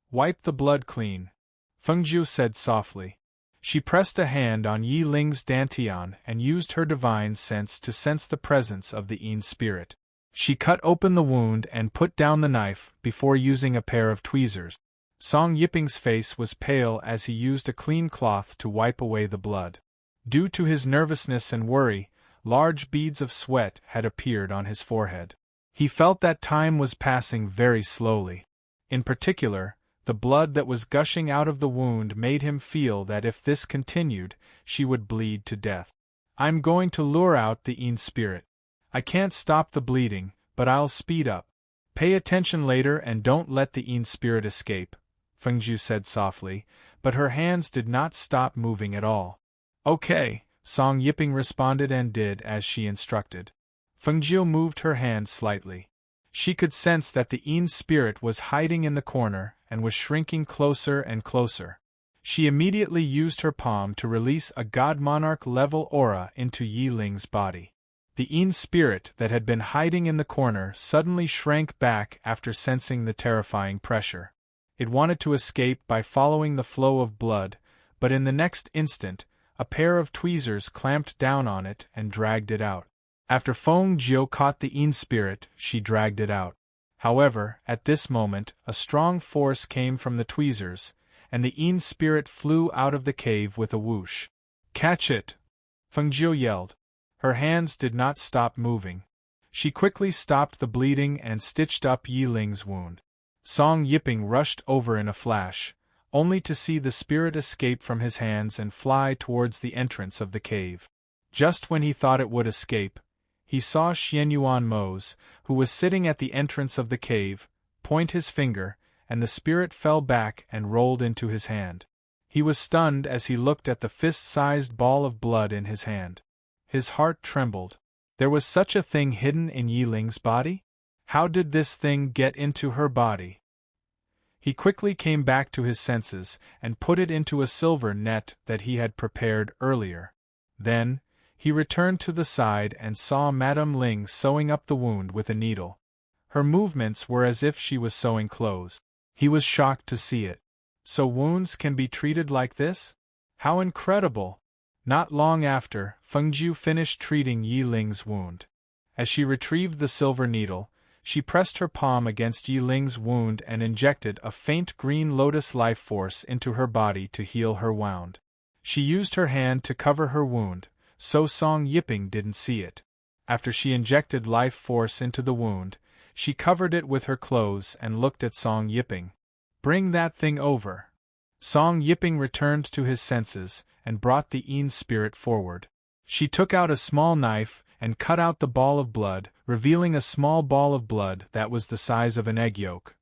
"Wipe the blood clean," Fengjiu said softly. She pressed a hand on Yi Ling's dantian and used her divine sense to sense the presence of the Yin spirit. She cut open the wound and put down the knife before using a pair of tweezers. Song Yiping's face was pale as he used a clean cloth to wipe away the blood. Due to his nervousness and worry, large beads of sweat had appeared on his forehead. He felt that time was passing very slowly. In particular, the blood that was gushing out of the wound made him feel that if this continued, she would bleed to death. "I'm going to lure out the Yin spirit. I can't stop the bleeding, but I'll speed up. Pay attention later and don't let the Yin spirit escape," Fengjiu said softly, but her hands did not stop moving at all. "Okay," Song Yiping responded and did as she instructed. Fengjiu moved her hand slightly. She could sense that the Yin spirit was hiding in the corner and was shrinking closer and closer. She immediately used her palm to release a God Monarch level aura into Yi Ling's body. The Yin spirit that had been hiding in the corner suddenly shrank back after sensing the terrifying pressure. It wanted to escape by following the flow of blood, but in the next instant, a pair of tweezers clamped down on it and dragged it out. After Feng Jiu caught the Yin spirit, she dragged it out. However, at this moment, a strong force came from the tweezers, and the Yin spirit flew out of the cave with a whoosh. "Catch it!" Feng Jiu yelled. Her hands did not stop moving. She quickly stopped the bleeding and stitched up Yi Ling's wound. Song Yiping rushed over in a flash, only to see the spirit escape from his hands and fly towards the entrance of the cave. Just when he thought it would escape, he saw Xianyuan Mose, who was sitting at the entrance of the cave, point his finger, and the spirit fell back and rolled into his hand. He was stunned as he looked at the fist-sized ball of blood in his hand. His heart trembled. There was such a thing hidden in Yi Ling's body? How did this thing get into her body? He quickly came back to his senses and put it into a silver net that he had prepared earlier. Then, he returned to the side and saw Madame Ling sewing up the wound with a needle. Her movements were as if she was sewing clothes. He was shocked to see it. So wounds can be treated like this? How incredible! Not long after, Fengjiu finished treating Yi Ling's wound. As she retrieved the silver needle, she pressed her palm against Yi Ling's wound and injected a faint green lotus life force into her body to heal her wound. She used her hand to cover her wound, so Song Yiping didn't see it. After she injected life force into the wound, she covered it with her clothes and looked at Song Yiping. "Bring that thing over." Song Yiping returned to his senses and brought the Yin spirit forward. She took out a small knife and cut out the ball of blood, revealing a small ball of blood that was the size of an egg yolk.